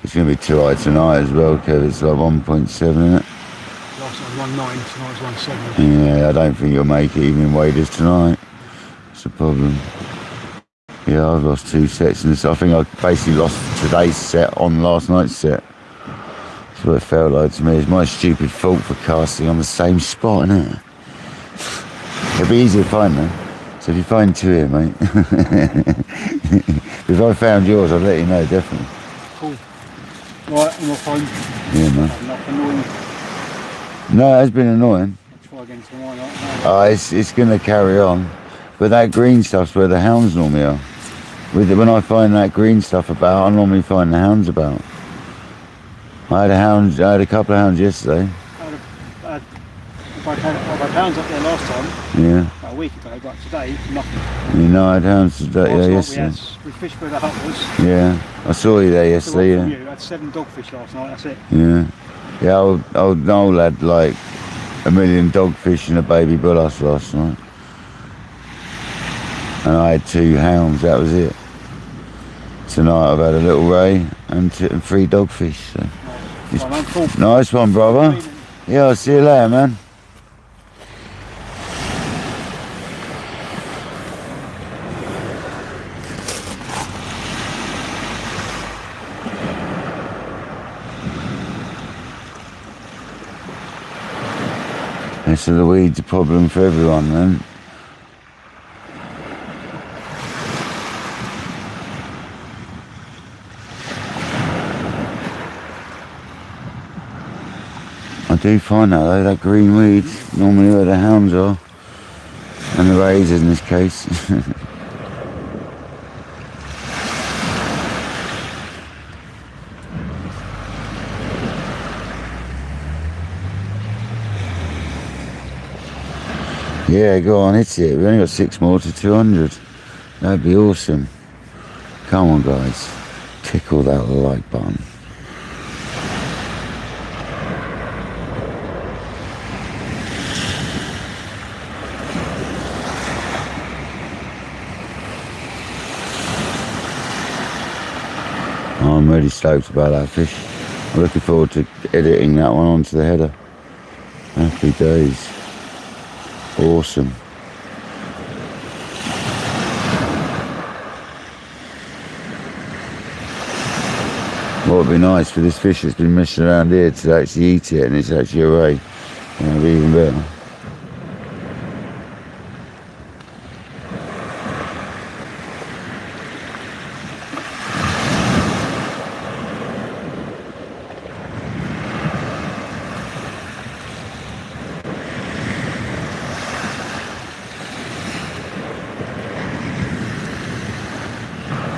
It's going to be too high tonight as well, Kev. It's like 1.7, isn't it? Last night was 1.9, tonight was 1.7. Yeah, I don't think you'll make it even in waders tonight. That's the problem. Yeah, I've lost 2 sets in this. I think I basically lost today's set on last night's set. That's what it felt like to me. It's my stupid fault for casting on the same spot, isn't it? It'll be easy to find them. So if you find 2 here, mate. If I found yours, I'd let you know, definitely. Cool. Right, I'm off home. Yeah, man. Enough annoying. No, it has been annoying. I'll try again tomorrow night. It's going to carry on. But that green stuff's where the hounds normally are. When I find that green stuff about, I normally find the hounds about. I had a couple of hounds yesterday. I've had hounds up there last time, Yeah. about a week ago, but today, nothing. You know, I had hounds today, yeah, Last night yesterday. we fished where the hut was. Yeah. I saw you there So one yesterday, from yeah. you. I had 7 dogfish last night, that's it. Yeah. Yeah, old Noel had like 1 million dogfish and a baby bullace last night. And I had 2 hounds, that was it. Tonight I've had a little ray and 3 dogfish. So. Right, man, cool. Nice one, brother. Yeah, I'll see you later, man. Yeah, so the weed's a problem for everyone then. I do find that though, that green weed, normally where the hounds are, and the razors in this case. Yeah, go on, hit it. We've only got 6 more to 200. That'd be awesome. Come on guys, tickle that like button. I'm really stoked about that fish. I'm looking forward to editing that one onto the header. Happy days. Awesome. What would be nice for this fish that's been messing around here to actually eat it and it's actually away. That'd be even better.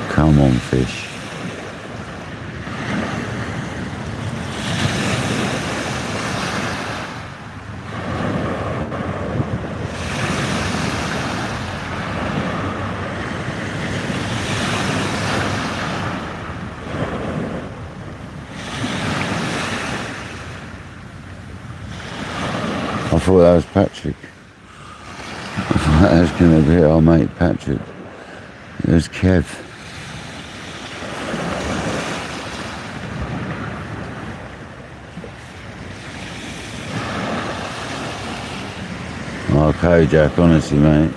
Come on, fish. I thought that was Patrick. I thought that was going to be our mate Patrick. It was Kev. Oh, Kojak, honestly, mate.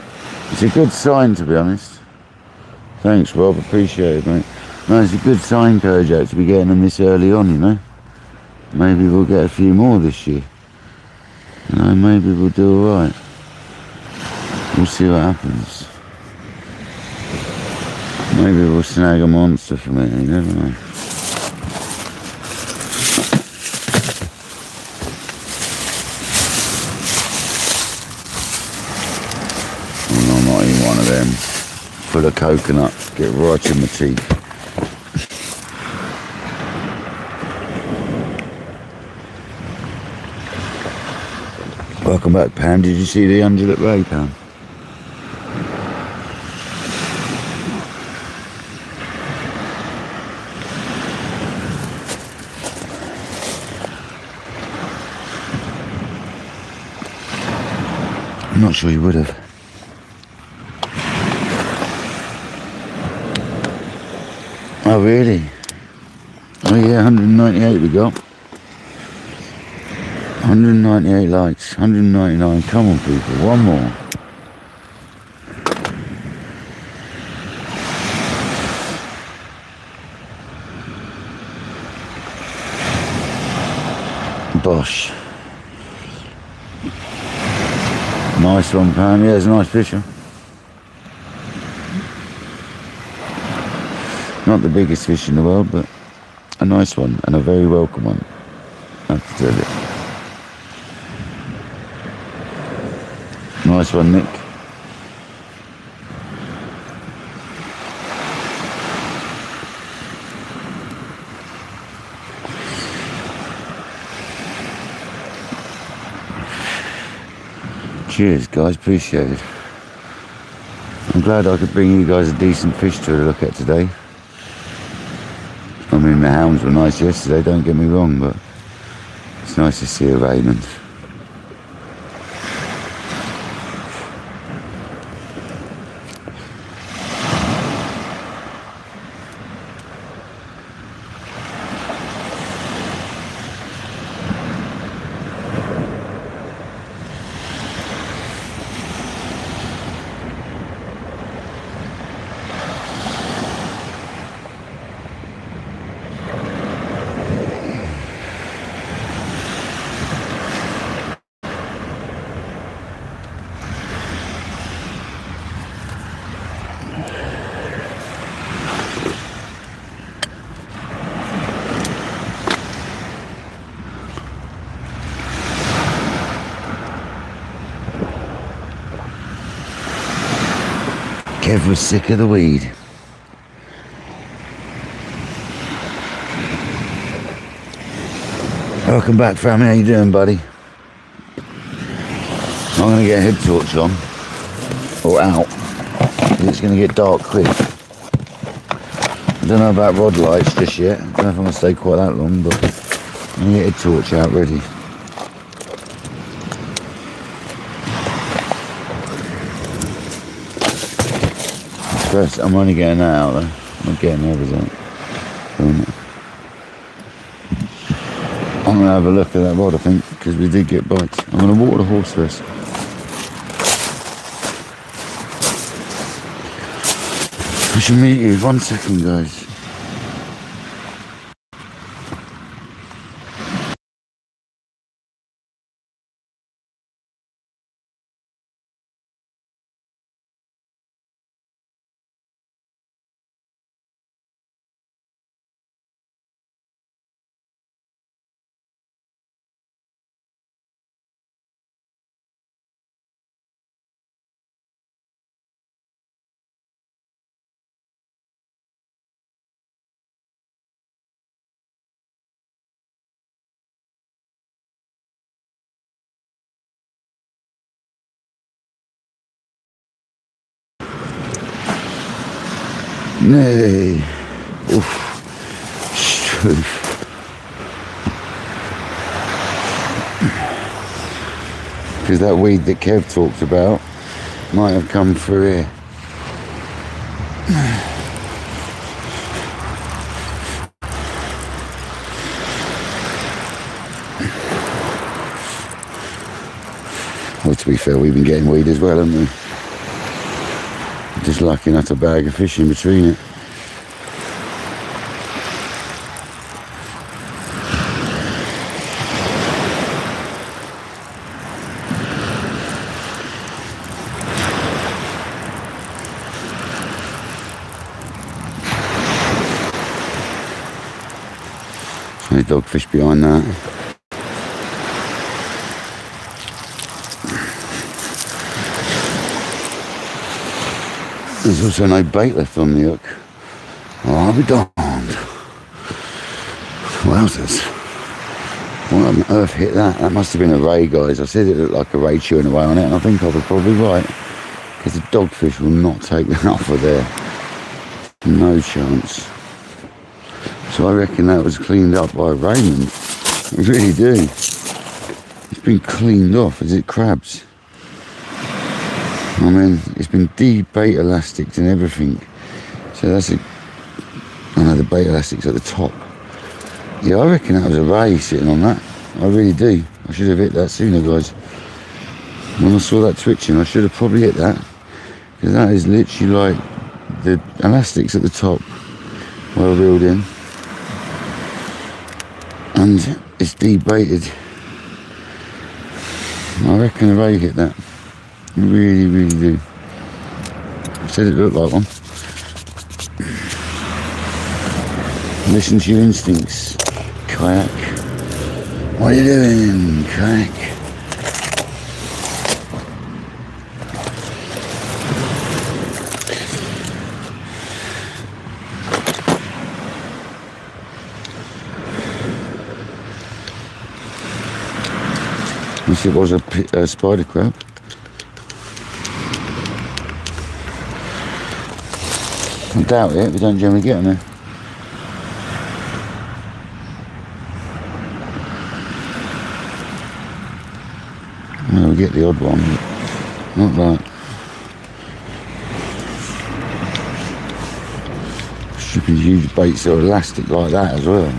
It's a good sign, to be honest. Thanks, Rob. Appreciate it, mate. No, it's a good sign, Kojak, to be getting them this early on, you know. Maybe we'll get a few more this year. You know, maybe we'll do alright. We'll see what happens. Maybe we'll snag a monster from it, you never know. I'm not even one of them. Full of coconut, get right in my teeth. Welcome back, Pam. Did you see the undulate ray, Pam? I'm not sure you would have. Oh, really? Oh, yeah, 198 we got. 198 likes, 199. Come on, people, one more. Bosh. Nice one, Pam. Yeah, it's a nice picture. Not the biggest fish in the world, but a nice one and a very welcome one. I have to tell you. Nice one, Nick. Cheers, guys. Appreciate it. I'm glad I could bring you guys a decent fish to look at today. I mean, the hounds were nice yesterday, don't get me wrong, but it's nice to see a Raymond. Kev was sick of the weed. Welcome back, family. How you doing, buddy? I'm going to get a head torch on, or out, because it's going to get dark quick. I don't know about rod lights just yet. I don't know if I'm going to stay quite that long, but I'm going to get a torch out ready. First, I'm only getting that out though. I'm not getting everything. I'm going to have a look at that rod, I think, because we did get bites. I'm going to water the horse first. I shall meet you. 1 second, guys. Nay. Oof. Because that weed that Kev talked about might have come through here. Well, to be fair, we've been getting weed as well, haven't we? Just lucky enough to bag a fish in between it. There's dogfish behind that. There's also no bait left on the hook. Oh, I'll be darned. Wowzers. What on earth hit that? That must have been a ray, guys. I said it looked like a ray chewing away on it, and I think I was probably right. Because the dogfish will not take that off of there. No chance. So I reckon that was cleaned up by Raymond. I really do. It's been cleaned off. Is it crabs? I mean, it's been de-bait elastics and everything. So that's a... I know the bait elastic's at the top. Yeah, I reckon that was a ray sitting on that. I really do. I should have hit that sooner, guys. When I saw that twitching, I should have probably hit that. Because that is literally like the elastics at the top. Well reeled in. And it's de-baited. I reckon a ray hit that. I really, really do. I said it looked like one. Listen to your instincts, kayak. What are you doing, kayak? Unless it was a spider crab. I doubt it, we don't generally get them there. Well, we get the odd one, but not that. Stripping huge baits that are elastic like that as well.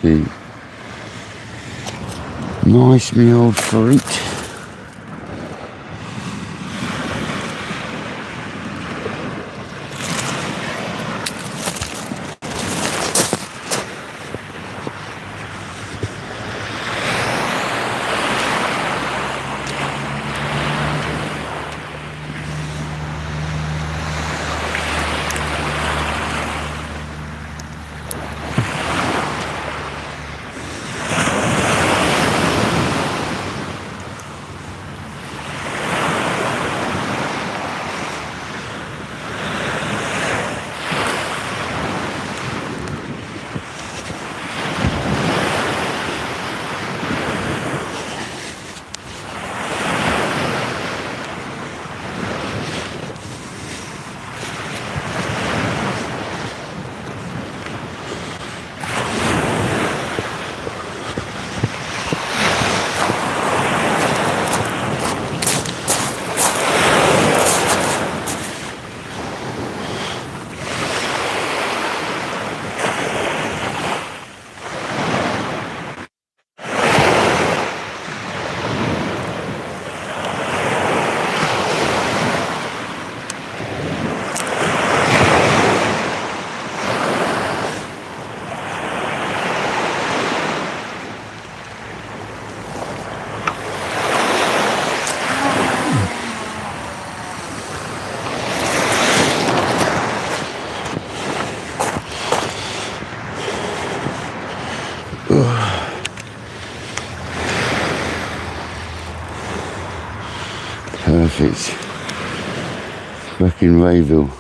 Sweet. Nice, me old fruit. Perfect. Back in Rayville.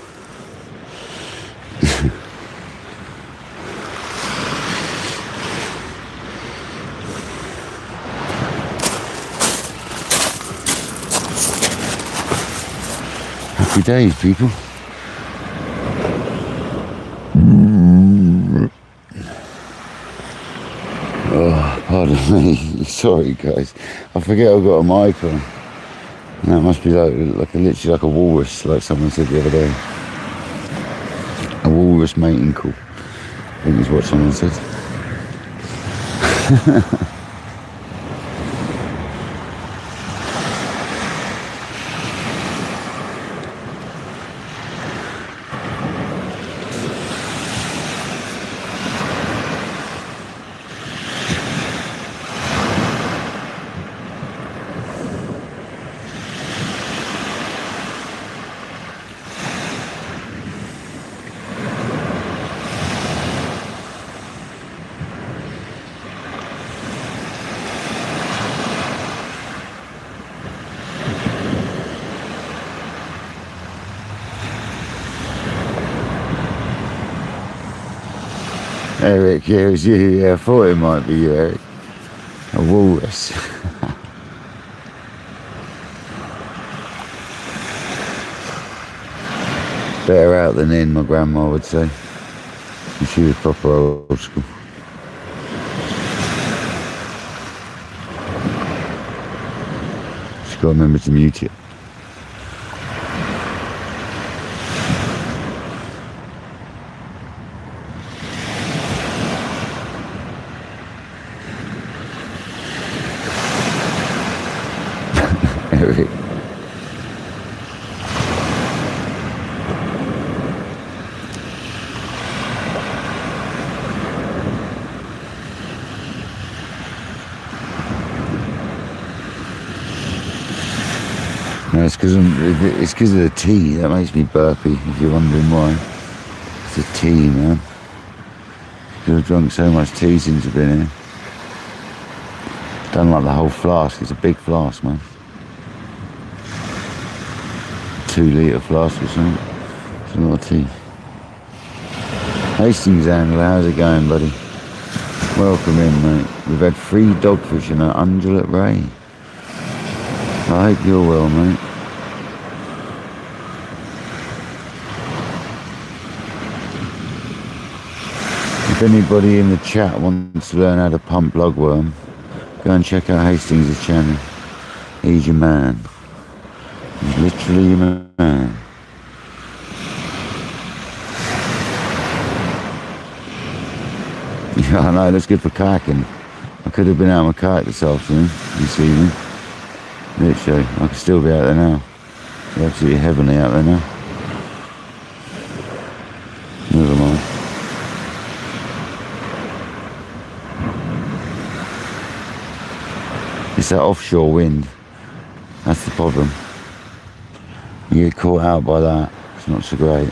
Happy days, people. Oh, pardon me. Sorry, guys. I forget I've got a mic on. That must be literally like a walrus, like someone said the other day. A walrus mating call, I think is what someone said. Eric, yeah, it was you. Yeah, I thought it might be you, Eric. A walrus. Better out than in, my grandma would say. And she was proper old school. Just got to remember to mute it. Eric. No, it's because of the tea that makes me burpy. If you're wondering why, it's the tea, man. Because I've drunk so much tea since I've been here. Done like the whole flask. It's a big flask, man. 2-litre flask or something. It's a lot of tea. Hastings Angler, how's it going, buddy? Welcome in, mate. We've had 3 dogfish and an undulate ray. I hope you're well, mate. If anybody in the chat wants to learn how to pump lugworm, go and check out Hastings' channel. He's your man. He's literally your man. I know, that's good for kayaking. I could have been out on my kayak this afternoon, this evening. Literally, I could still be out there now. It's absolutely heavenly out there now. Never mind. It's that offshore wind. That's the problem. You get caught out by that. It's not so great.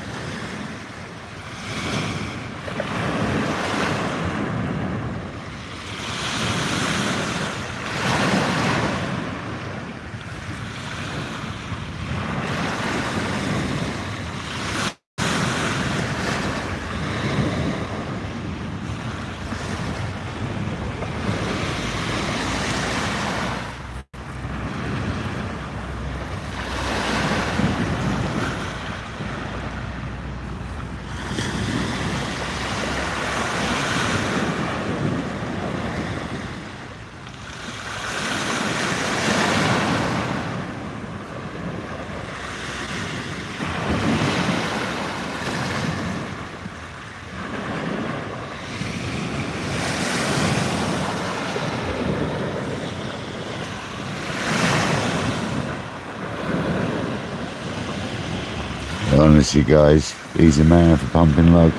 Honestly guys, he's a man for pumping lug.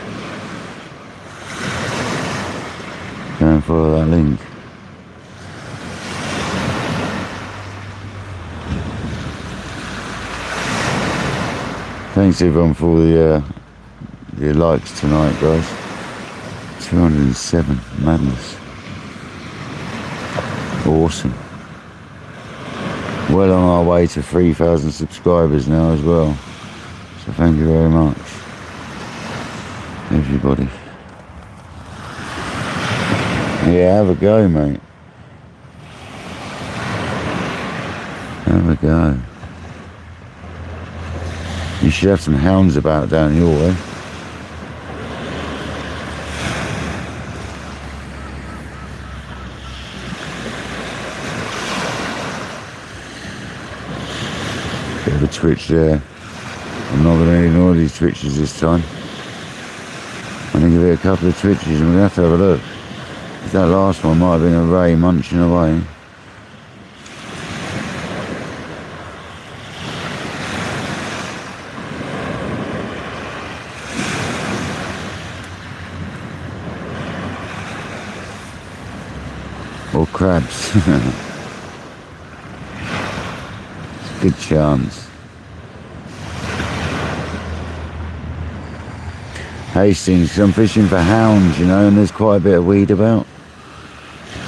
Go and follow that link. Thanks everyone for the likes tonight guys. 207, madness. Awesome. Well on our way to 3,000 subscribers now as well. So thank you very much, everybody. Yeah, have a go, mate. Have a go. You should have some hounds about down your way. Bit of a twitch there. I'm not going to ignore these twitches this time. I'm going to give it a couple of twitches and we're going to have a look. That last one might have been a ray munching away. Or crabs. It's a good chance. Hastings, 'cause I'm fishing for hounds, you know, and there's quite a bit of weed about.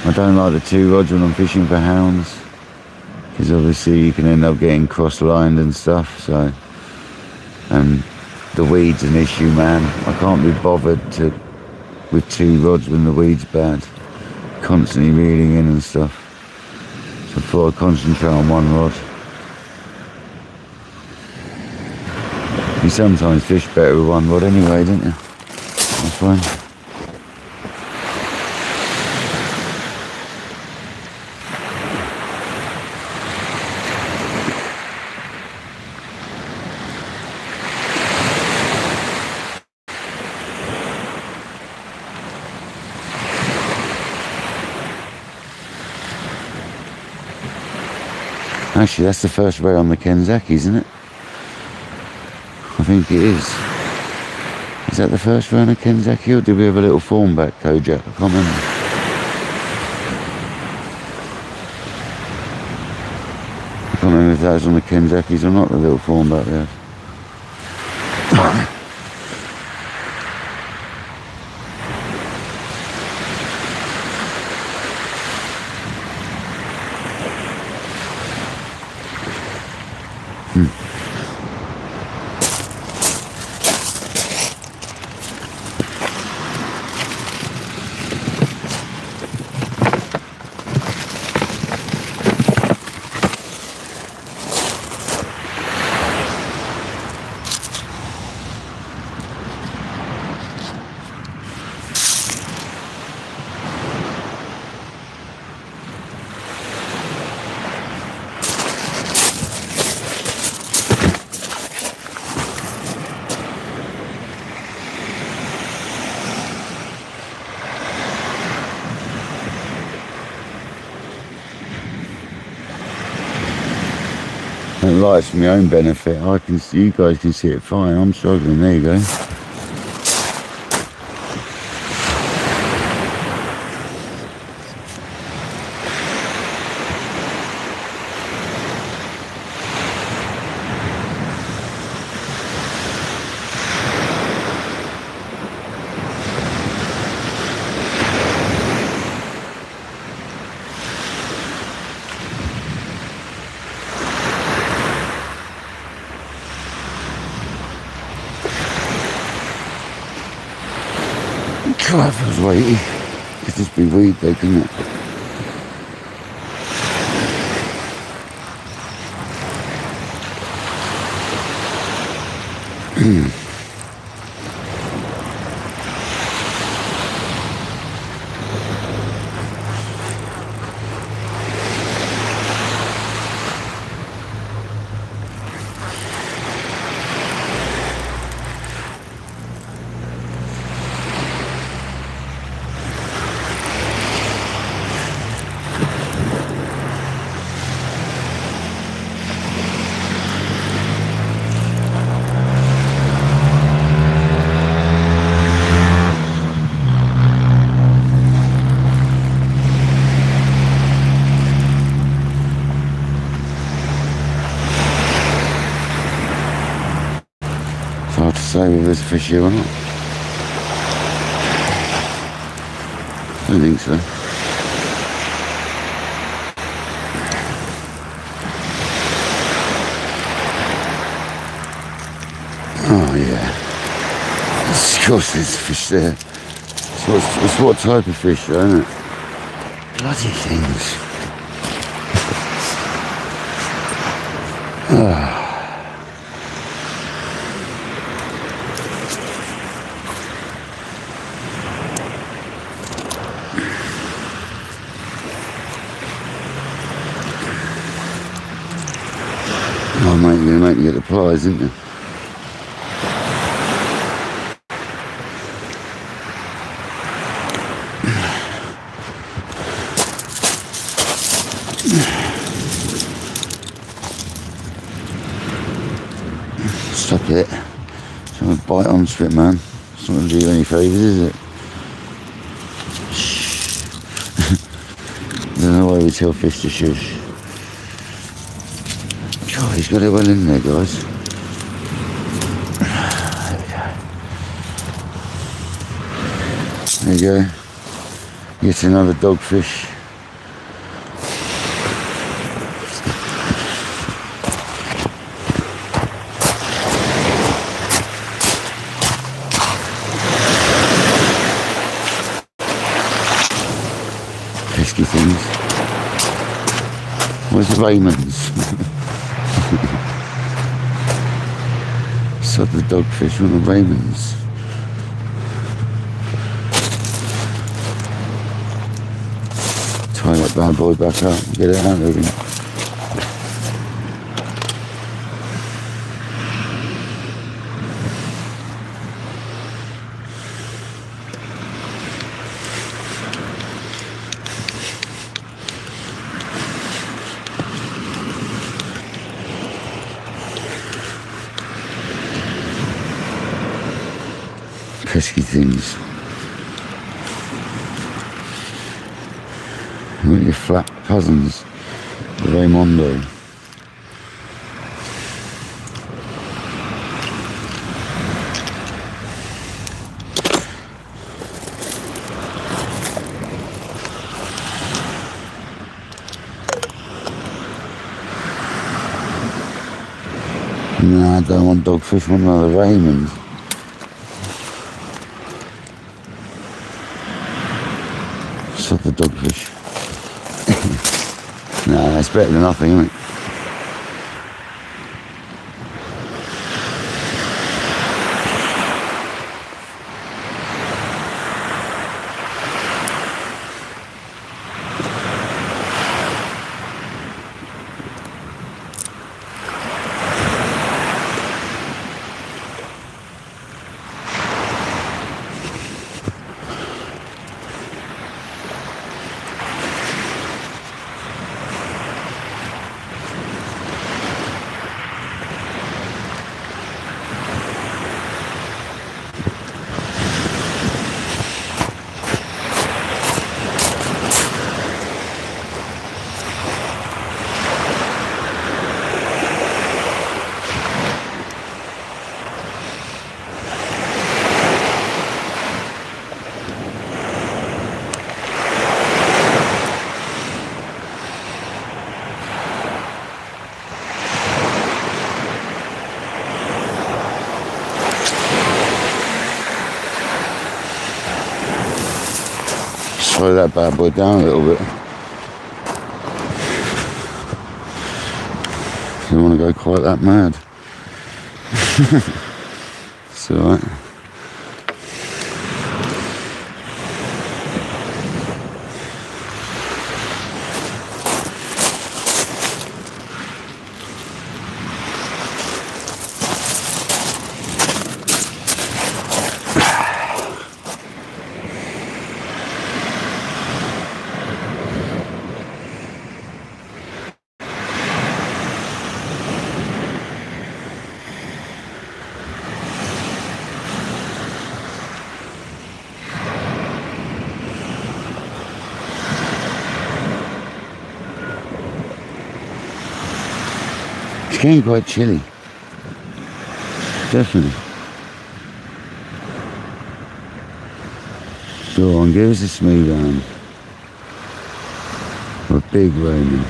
I don't like the two rods when I'm fishing for hounds, because obviously you can end up getting cross-lined and stuff, so. And the weed's an issue, man. I can't be bothered with two rods when the weed's bad. Constantly reeling in and stuff. So I thought I'd concentrate on one rod. You sometimes fish better with one rod anyway, don't you? That's fine. Actually, that's the first ray on the Kenzaki, isn't it? I think it is. Is that the first round of Kenzaki, or did we have a little fawn back, Kojak? I can't remember. I can't remember if that was on the Kenzakis or not, the little fawn back there. And life's for my own benefit. I can see, you guys can see it fine. I'm struggling. There you go. God, that feels weighty. Could just be weed though, couldn't it? It's hard to say whether there's a fish here or not. I don't think so. Oh yeah. Of course there's fish there. It's what type of fish though, isn't it? Bloody things. Oh mate, you're gonna make me get the pliers, isn't you? Stop it. Trying to bite onto it, man. It's not going to do you any favours, is it? Shh. There's no way we tell fish to shush. God, he's got it well in there, guys. There you go. Yet another dogfish. Pesky things. Where's the Raymonds? Sod the dogfish on the Raymonds. Tie that bad boy back up and get it out of him. Pesky things. Look at your flat cousins, the Raymondo. No, I don't want dogfish, I want another Raymond. Stop the dogfish. No, that's better than nothing, isn't it? slow that bad boy down a little bit. Don't want to go quite that mad. It's alright. It's getting quite chilly. Definitely. Go on, give us a Smooth Hound. Or a big Roman.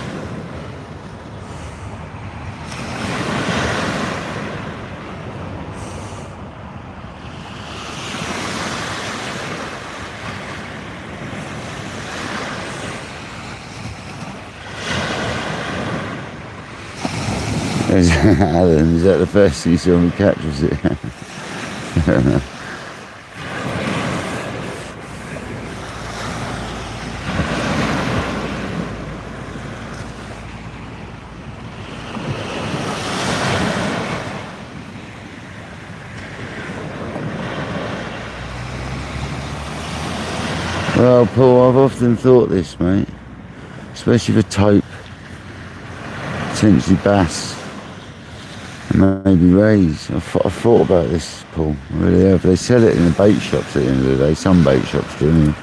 Alan, is that the first thing you saw me catch, was it? Well, Paul, I've often thought this, mate, especially for taupe, potentially bass, and maybe rays. I've thought about this, Paul, I really have. They sell it in the bait shops at the end of the day, some bait shops do, anyway.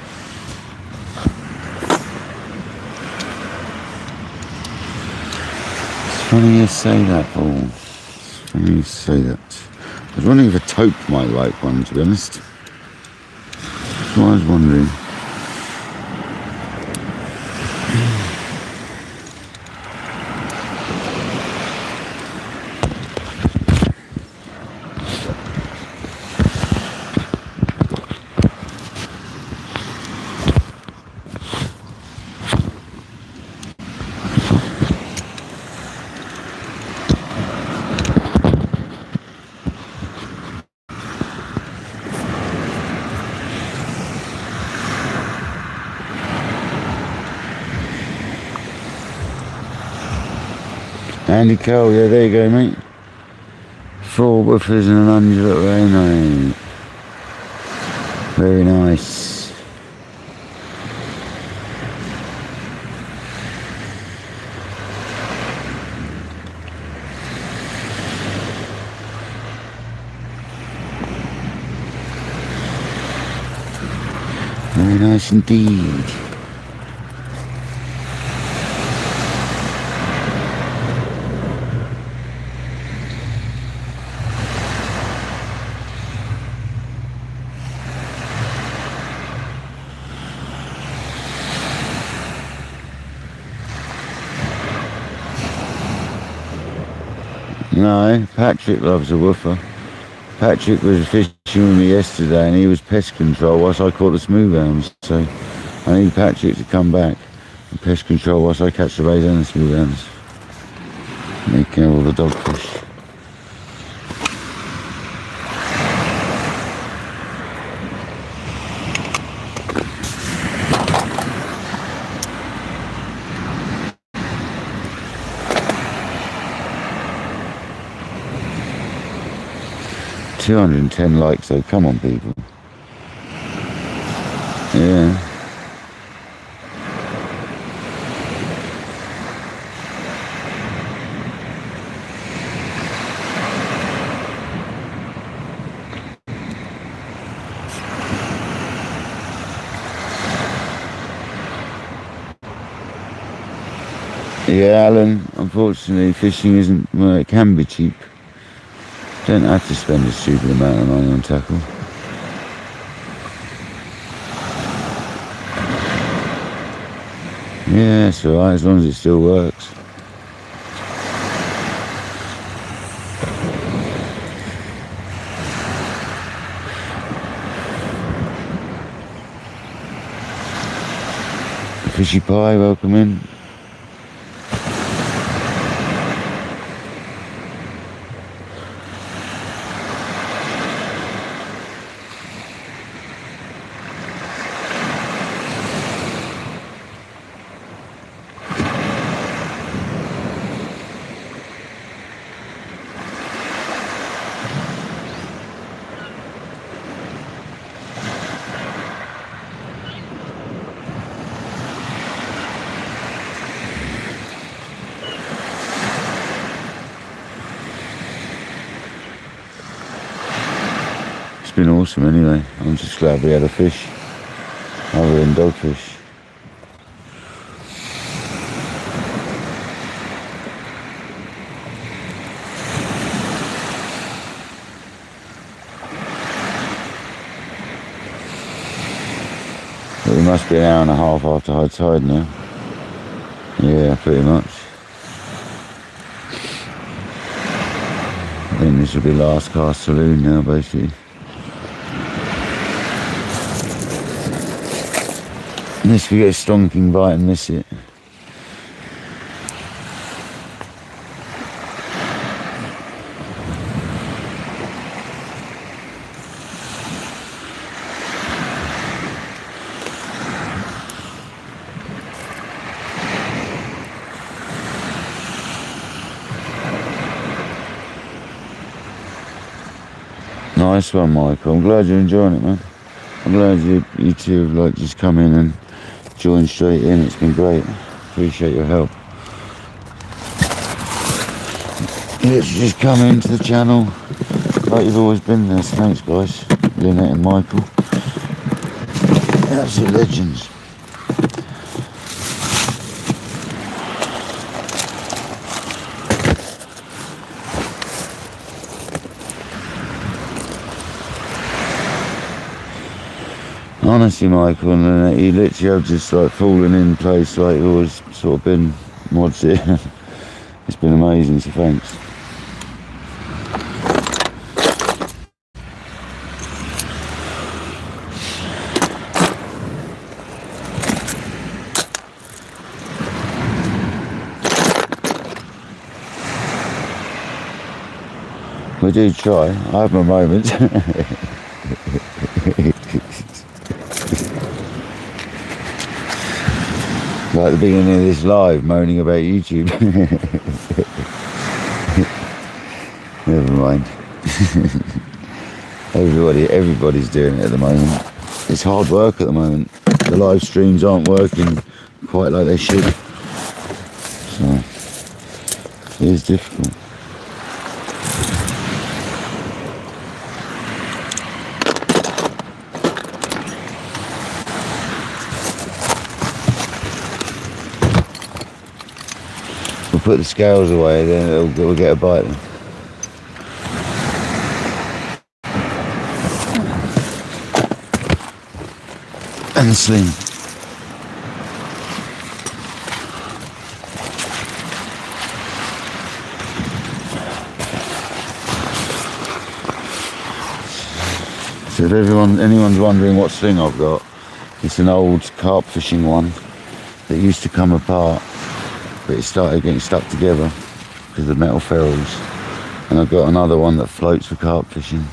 It's funny you say that, Paul. It's funny you say that. I was wondering if a taupe might like one, to be honest. That's what I was wondering. Andy Cole, yeah, there you go, mate. 4 woofers and an undulate rhino. Very nice. Very nice indeed. No, Patrick loves a woofer. Patrick was fishing with me yesterday and he was pest control whilst I caught the Smooth Hounds. So I need Patrick to come back and pest control whilst I catch the rays and the Smooth Hounds. Making all the dogfish. $210 likes though, come on people. Yeah. Yeah, Alan, unfortunately fishing isn't, well, it can be cheap. Don't have to spend a stupid amount of money on tackle. Yeah, it's alright, as long as it still works. Fishy Pie, welcome in. It's been awesome anyway. I'm just glad we had a fish other than dogfish. But we must be an hour and a half after high tide now. Yeah, pretty much. I think this will be last cast saloon now, basically. Unless we get a stonking bite and miss it. Nice one, Michael. I'm glad you're enjoying it, man. I'm glad you two have like just come in and joined straight in. It's been great. Appreciate your help. Let's just come into the channel like you've always been there. So thanks, guys. Lynette and Michael. Absolute legends. Honestly, Michael and Lynette, you literally have just like fallen in place like you've always sort of been mods here. It's been amazing, so thanks. We do try. I have my moments. Like the beginning of this live, moaning about YouTube. Never mind. Everybody's doing it at the moment. It's hard work at the moment. The live streams aren't working quite like they should. So, it is difficult. Put the scales away, then we'll get a bite. And the sling. So if anyone's wondering what sling I've got, it's an old carp fishing one that used to come apart. But it started getting stuck together because of the metal ferrules, and I've got another one that floats for carp fishing,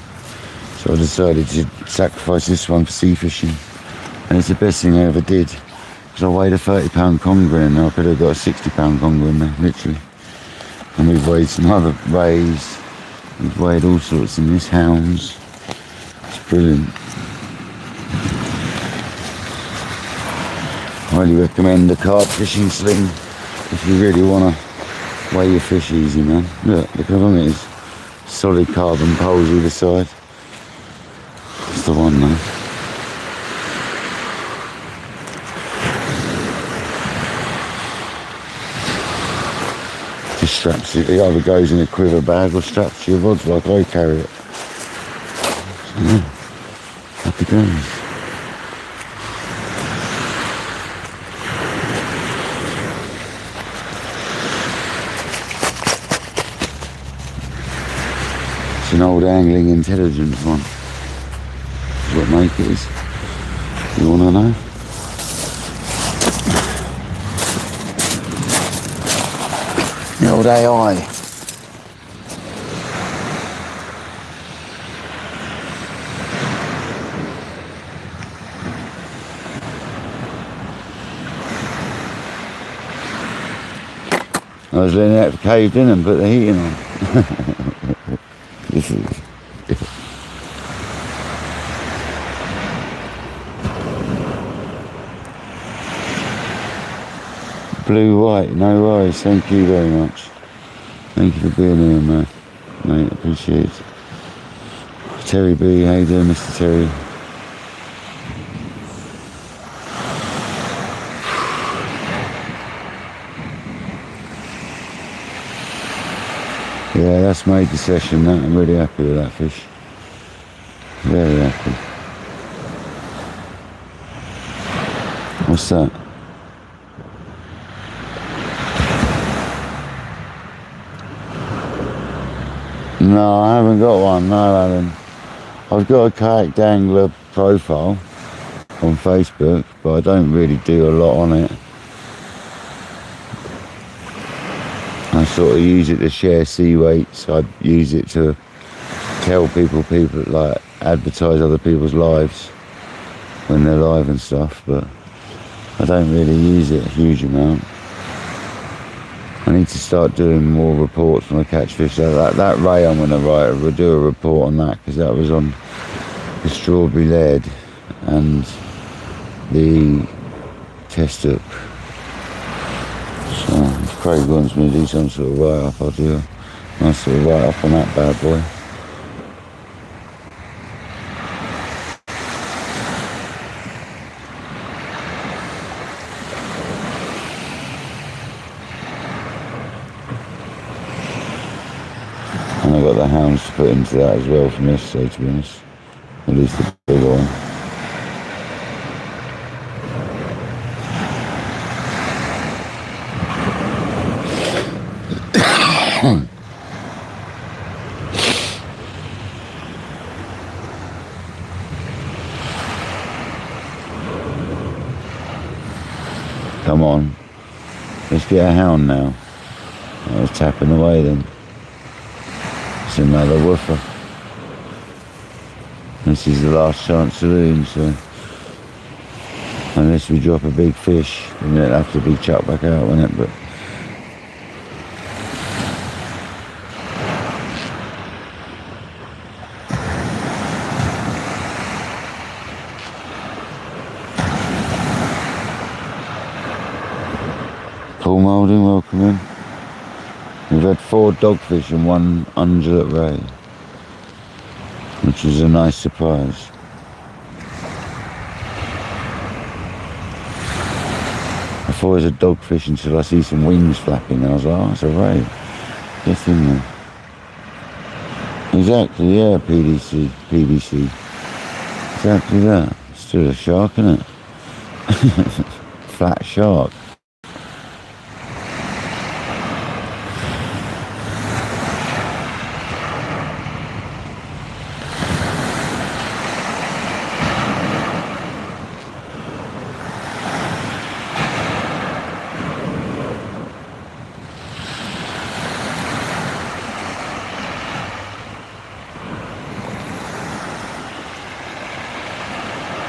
so I decided to sacrifice this one for sea fishing, and it's the best thing I ever did because I weighed a 30-pound conger in, and I could have got a 60-pound conger in there, literally. And we've weighed some other rays, we've weighed all sorts in this, hounds. It's brilliant. Highly recommend the carp fishing sling if you really want to weigh your fish easy, man. Look how long it is. Solid carbon poles either side. It's the one, man. Just straps it. It either goes in a quiver bag or straps to your rods like I carry it. So, yeah. Happy days. It's an old angling intelligence one. That's what make it is. You wanna know? The old AI. I was letting it out for caved in and put the heating on. This is... Blue white, no worries, thank you very much. Thank you for being here, man. Mate, appreciate it. Terry B, how you doing, Mr. Terry? Yeah, that's made the session, that. I'm really happy with that fish. Very happy. What's that? No, I haven't got one, no, Alan. I've got a Kayak Dangler profile on Facebook, but I don't really do a lot on it. I sort of use it to share sea weights. I use it to tell people like advertise other people's lives when they're live and stuff, but I don't really use it a huge amount. I need to start doing more reports when I catch fish. That ray I'm going to do a report on that, because that was on the strawberry lead and the test hook. So if Craig wants me to do some sort of write-up, I'll do a nice sort of write-up on that bad boy. And I've got the hounds to put into that as well from yesterday, to be honest. At least the big one. Come on. Let's get a hound now. I was tapping away then. It's another woofer. This is the last chance saloon, so unless we drop a big fish, then it'll have to be chucked back out, won't it? But Paul Moulding, welcome in. We've had 4 dogfish and 1 undulate ray, which is a nice surprise. I thought it was a dogfish until I see some wings flapping, and I was like, oh, it's a ray. Get in there. Exactly, yeah, PVC. Exactly that. Still a shark, isn't it? Flat shark.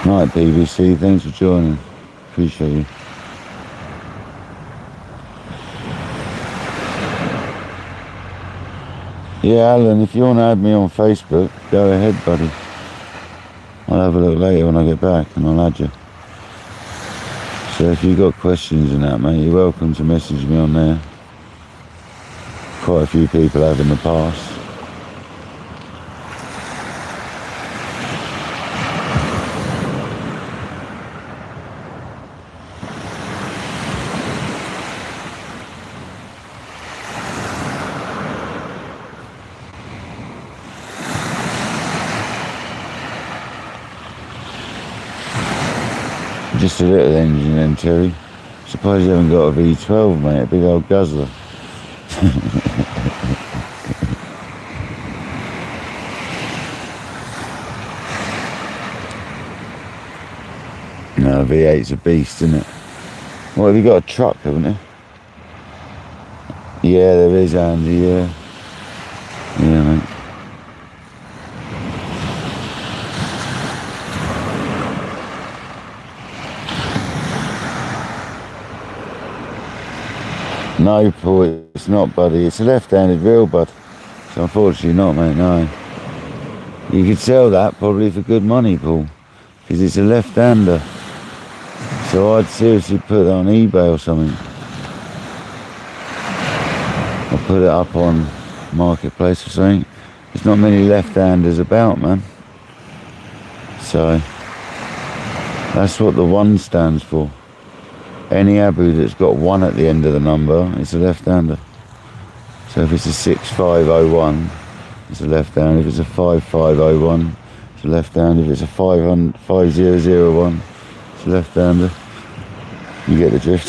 Right, BBC, thanks for joining. Appreciate you. Yeah, Alan, if you want to add me on Facebook, go ahead, buddy. I'll have a look later when I get back and I'll add you. So if you've got questions and that, mate, you're welcome to message me on there. Quite a few people have in the past. Just a little engine then, Terry. Suppose you haven't got a V12, mate, a big old guzzler. No, V8's a beast, isn't it? What, have you got a truck, haven't you? Yeah, there is, Andy, yeah. Yeah, mate. No, Paul, it's not, buddy. It's a left-handed reel, bud. It's unfortunately not, mate, no. You could sell that probably for good money, Paul, because it's a left-hander. So I'd seriously put it on eBay or something. Or put it up on Marketplace or something. There's not many left-handers about, man. So that's what the 1 stands for. Any Abu that's got 1 at the end of the number, it's a left-hander. So if it's a 6501, it's a left-hander. If it's a 5501, it's a left-hander. If it's a 5001, it's a left-hander. You get the drift.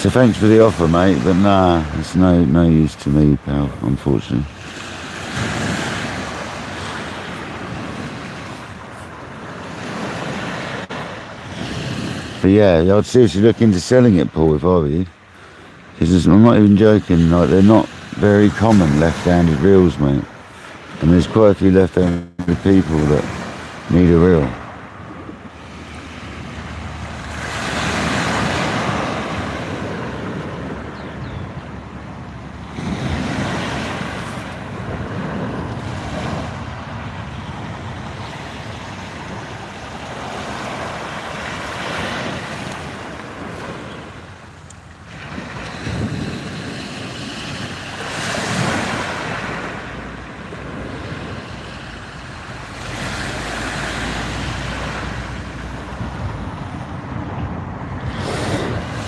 So thanks for the offer, mate, but nah, it's no use to me, pal, unfortunately. But yeah, I'd seriously look into selling it, Paul, if I were you. Because I'm not even joking, like, they're not very common left-handed reels, mate. And there's quite a few left-handed people that need a reel.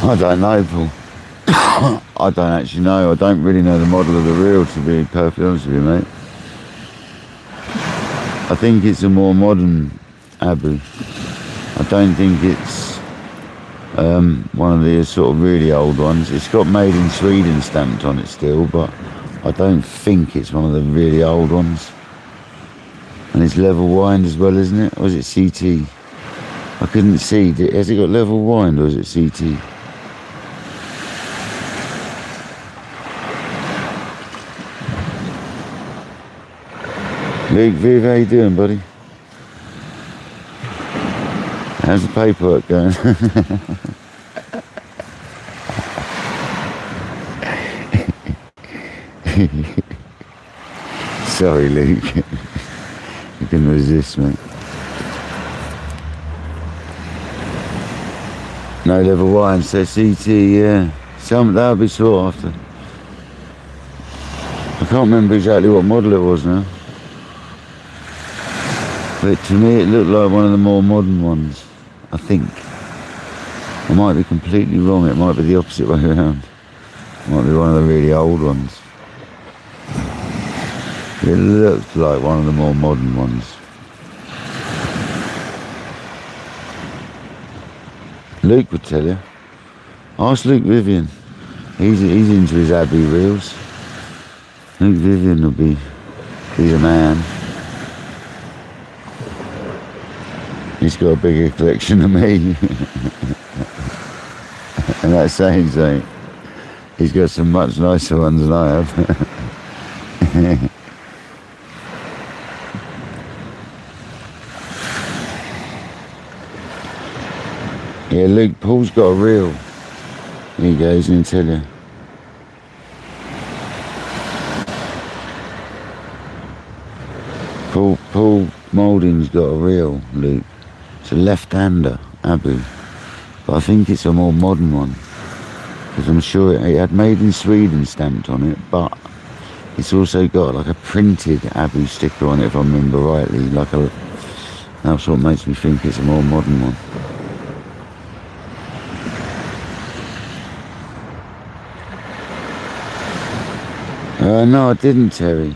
I don't know, Paul. I don't actually know. I don't really know the model of the reel, to be perfectly honest with you, mate. I think it's a more modern Abu. I don't think it's one of the sort of really old ones. It's got made in Sweden stamped on it still, but I don't think it's one of the really old ones. And it's level wind as well, isn't it? Or is it CT? I couldn't see. Has it got level wind or is it CT? Luke, Viv, how you doing, buddy? How's the paperwork going? Sorry, Luke. You couldn't resist, mate. No level wine, so CT, yeah. That would be sought after. I can't remember exactly what model it was now. But to me it looked like one of the more modern ones, I think. I might be completely wrong, it might be the opposite way around. It might be one of the really old ones. It looked like one of the more modern ones. Luke would tell you. Ask Luke Vivian. He's into his Abbey reels. Luke Vivian will be the man. He's got a bigger collection than me. And that's saying something. He's got some much nicer ones than I have. Yeah, Luke, Paul's got a reel. Here he goes, he'll tell you. Paul Moulding's got a reel, Luke. It's a left-hander, Abu. But I think it's a more modern one. Because I'm sure it had made in Sweden stamped on it, but it's also got like a printed Abu sticker on it, if I remember rightly. That's what makes me think it's a more modern one. No, I didn't, Terry.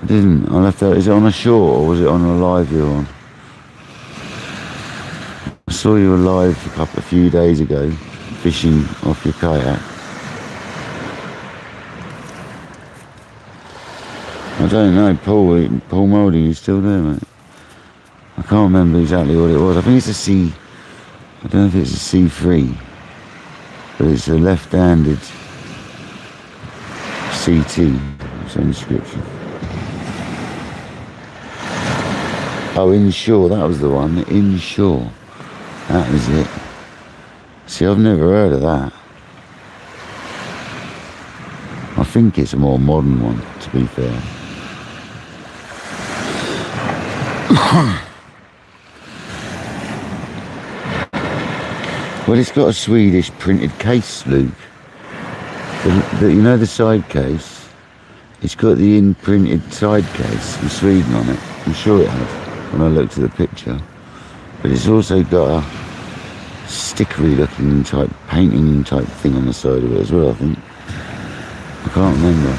I didn't. I'll have to. Is it on a shore or was it on a live you're on? I saw you were live a few days ago, fishing off your kayak. I don't know, Paul Moulding, you still there, mate? I can't remember exactly what it was. I think it's a I don't know if it's a C3, but it's a left-handed CT, same description. Oh, inshore, that was the one, inshore. That was it. See, I've never heard of that. I think it's a more modern one, to be fair. Well, it's got a Swedish printed case, Luke. You know the side case? It's got the imprinted side case in Sweden on it. I'm sure it has, when I looked at the picture. But it's also got a stickery looking type, painting type thing on the side of it as well, I think. I can't remember.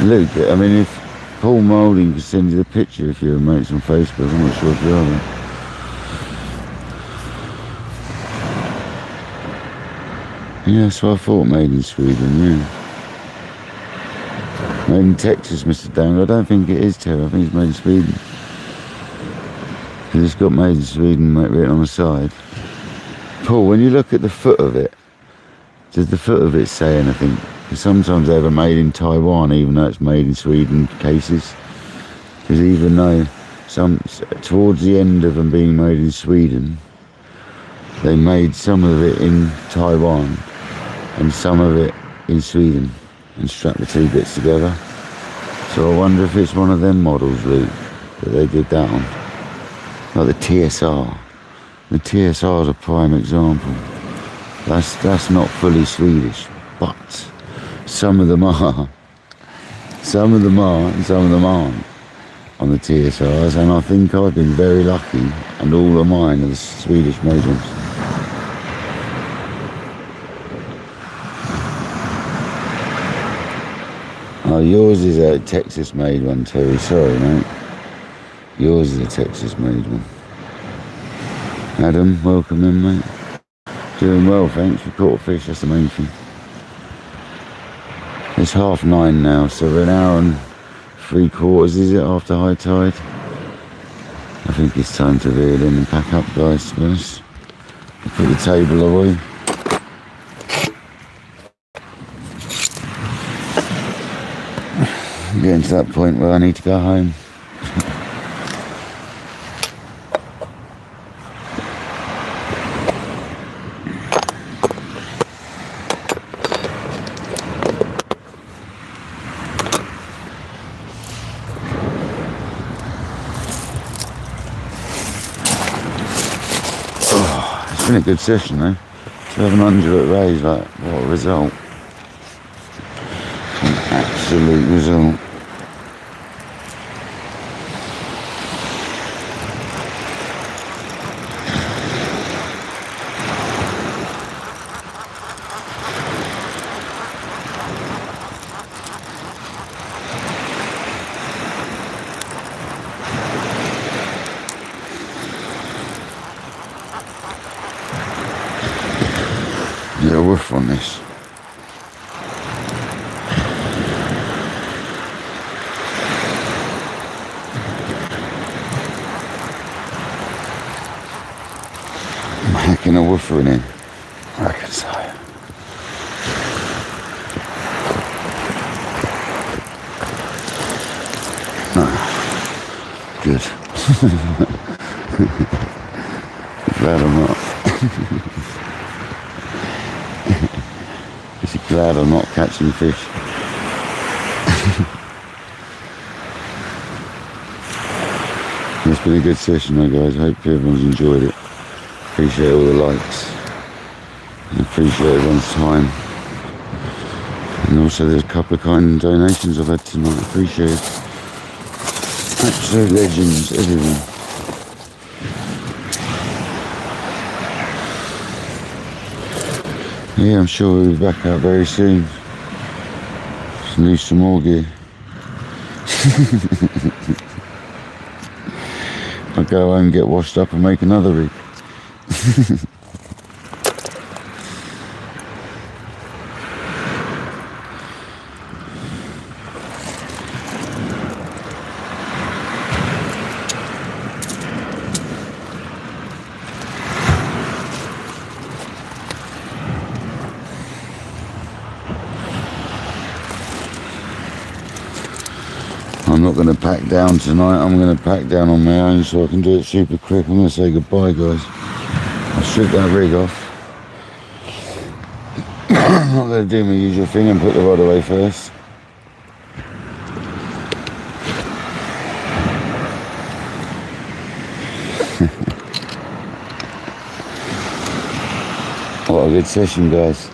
Luke, I mean, if Paul Moulding could send you the picture if you're mates on Facebook, I'm not sure if you are. Yeah, so I thought made in Sweden, yeah. Made in Texas, Mr. Dangler. I don't think it is, Terry. I think it's made in Sweden. Because it's got made in Sweden written on the side. Paul, when you look at the foot of it, does the foot of it say anything? Because sometimes they have a made in Taiwan, even though it's made in Sweden cases. Because even though towards the end of them being made in Sweden, they made some of it in Taiwan and some of it in Sweden and strapped the two bits together. So I wonder if it's one of them models, Luke, that they did that on. Like the TSR. The TSR is a prime example. That's not fully Swedish, but some of them are. Some of them are and some of them aren't on the TSRs, and I think I've been very lucky, and all of mine are the Swedish made ones. Oh, yours is a Texas made one, Terry. Sorry, mate. Yours is a Texas made one. Adam, welcome in, mate. Doing well, thanks. We caught a fish, that's the main thing. It's 9:30 now, so we're an hour and 3/4, is it, after high tide? I think it's time to reel in and pack up, guys, to be honest. I'll put the table away. I'm getting to that point where I need to go home. It's been a good session though. 700 at raise, like, what a result. An absolute result. Yeah, a whiff on this. I'm hacking a woofer in here. I reckon so. No. Good. Glad I'm not. Is he glad I'm not catching fish? It's been a good session though, guys. I hope everyone's enjoyed it. Appreciate all the likes. And appreciate everyone's time. And also there's a couple of kind donations I've had tonight. Appreciate it. Absolute legends, everyone. Yeah, I'm sure we'll be back out very soon. Just need some more gear. I'll go home, get washed up and make another rig. going to pack down tonight. I'm going to pack down on my own so I can do it super quick. I'm going to say goodbye, guys. I'll strip that rig off. I'm not going to do my usual thing and put the rod away first. What a good session, guys.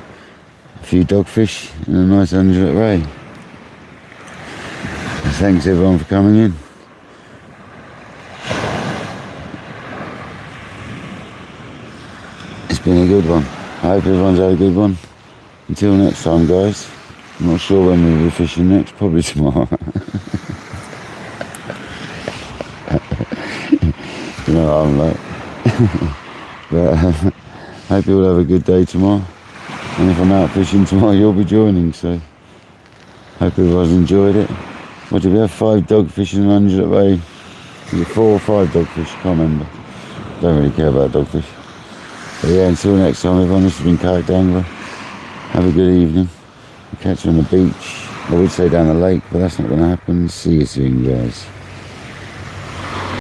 A few dogfish and a nice 100 at ray. Thanks everyone for coming in. It's been a good one. I hope everyone's had a good one. Until next time, guys. I'm not sure when we'll be fishing next, probably tomorrow. You know what I'm like. But hope you'll have a good day tomorrow. And if I'm out fishing tomorrow, you'll be joining, so hope everyone's enjoyed it. What did we have? 5 dogfish and 100 at ray. Is it 4 or 5 dogfish? Can't remember. Don't really care about dogfish. But yeah, until next time everyone, this has been Kayak Dangler. Have a good evening. I'll catch you on the beach. I would say down the lake, but that's not going to happen. See you soon, guys.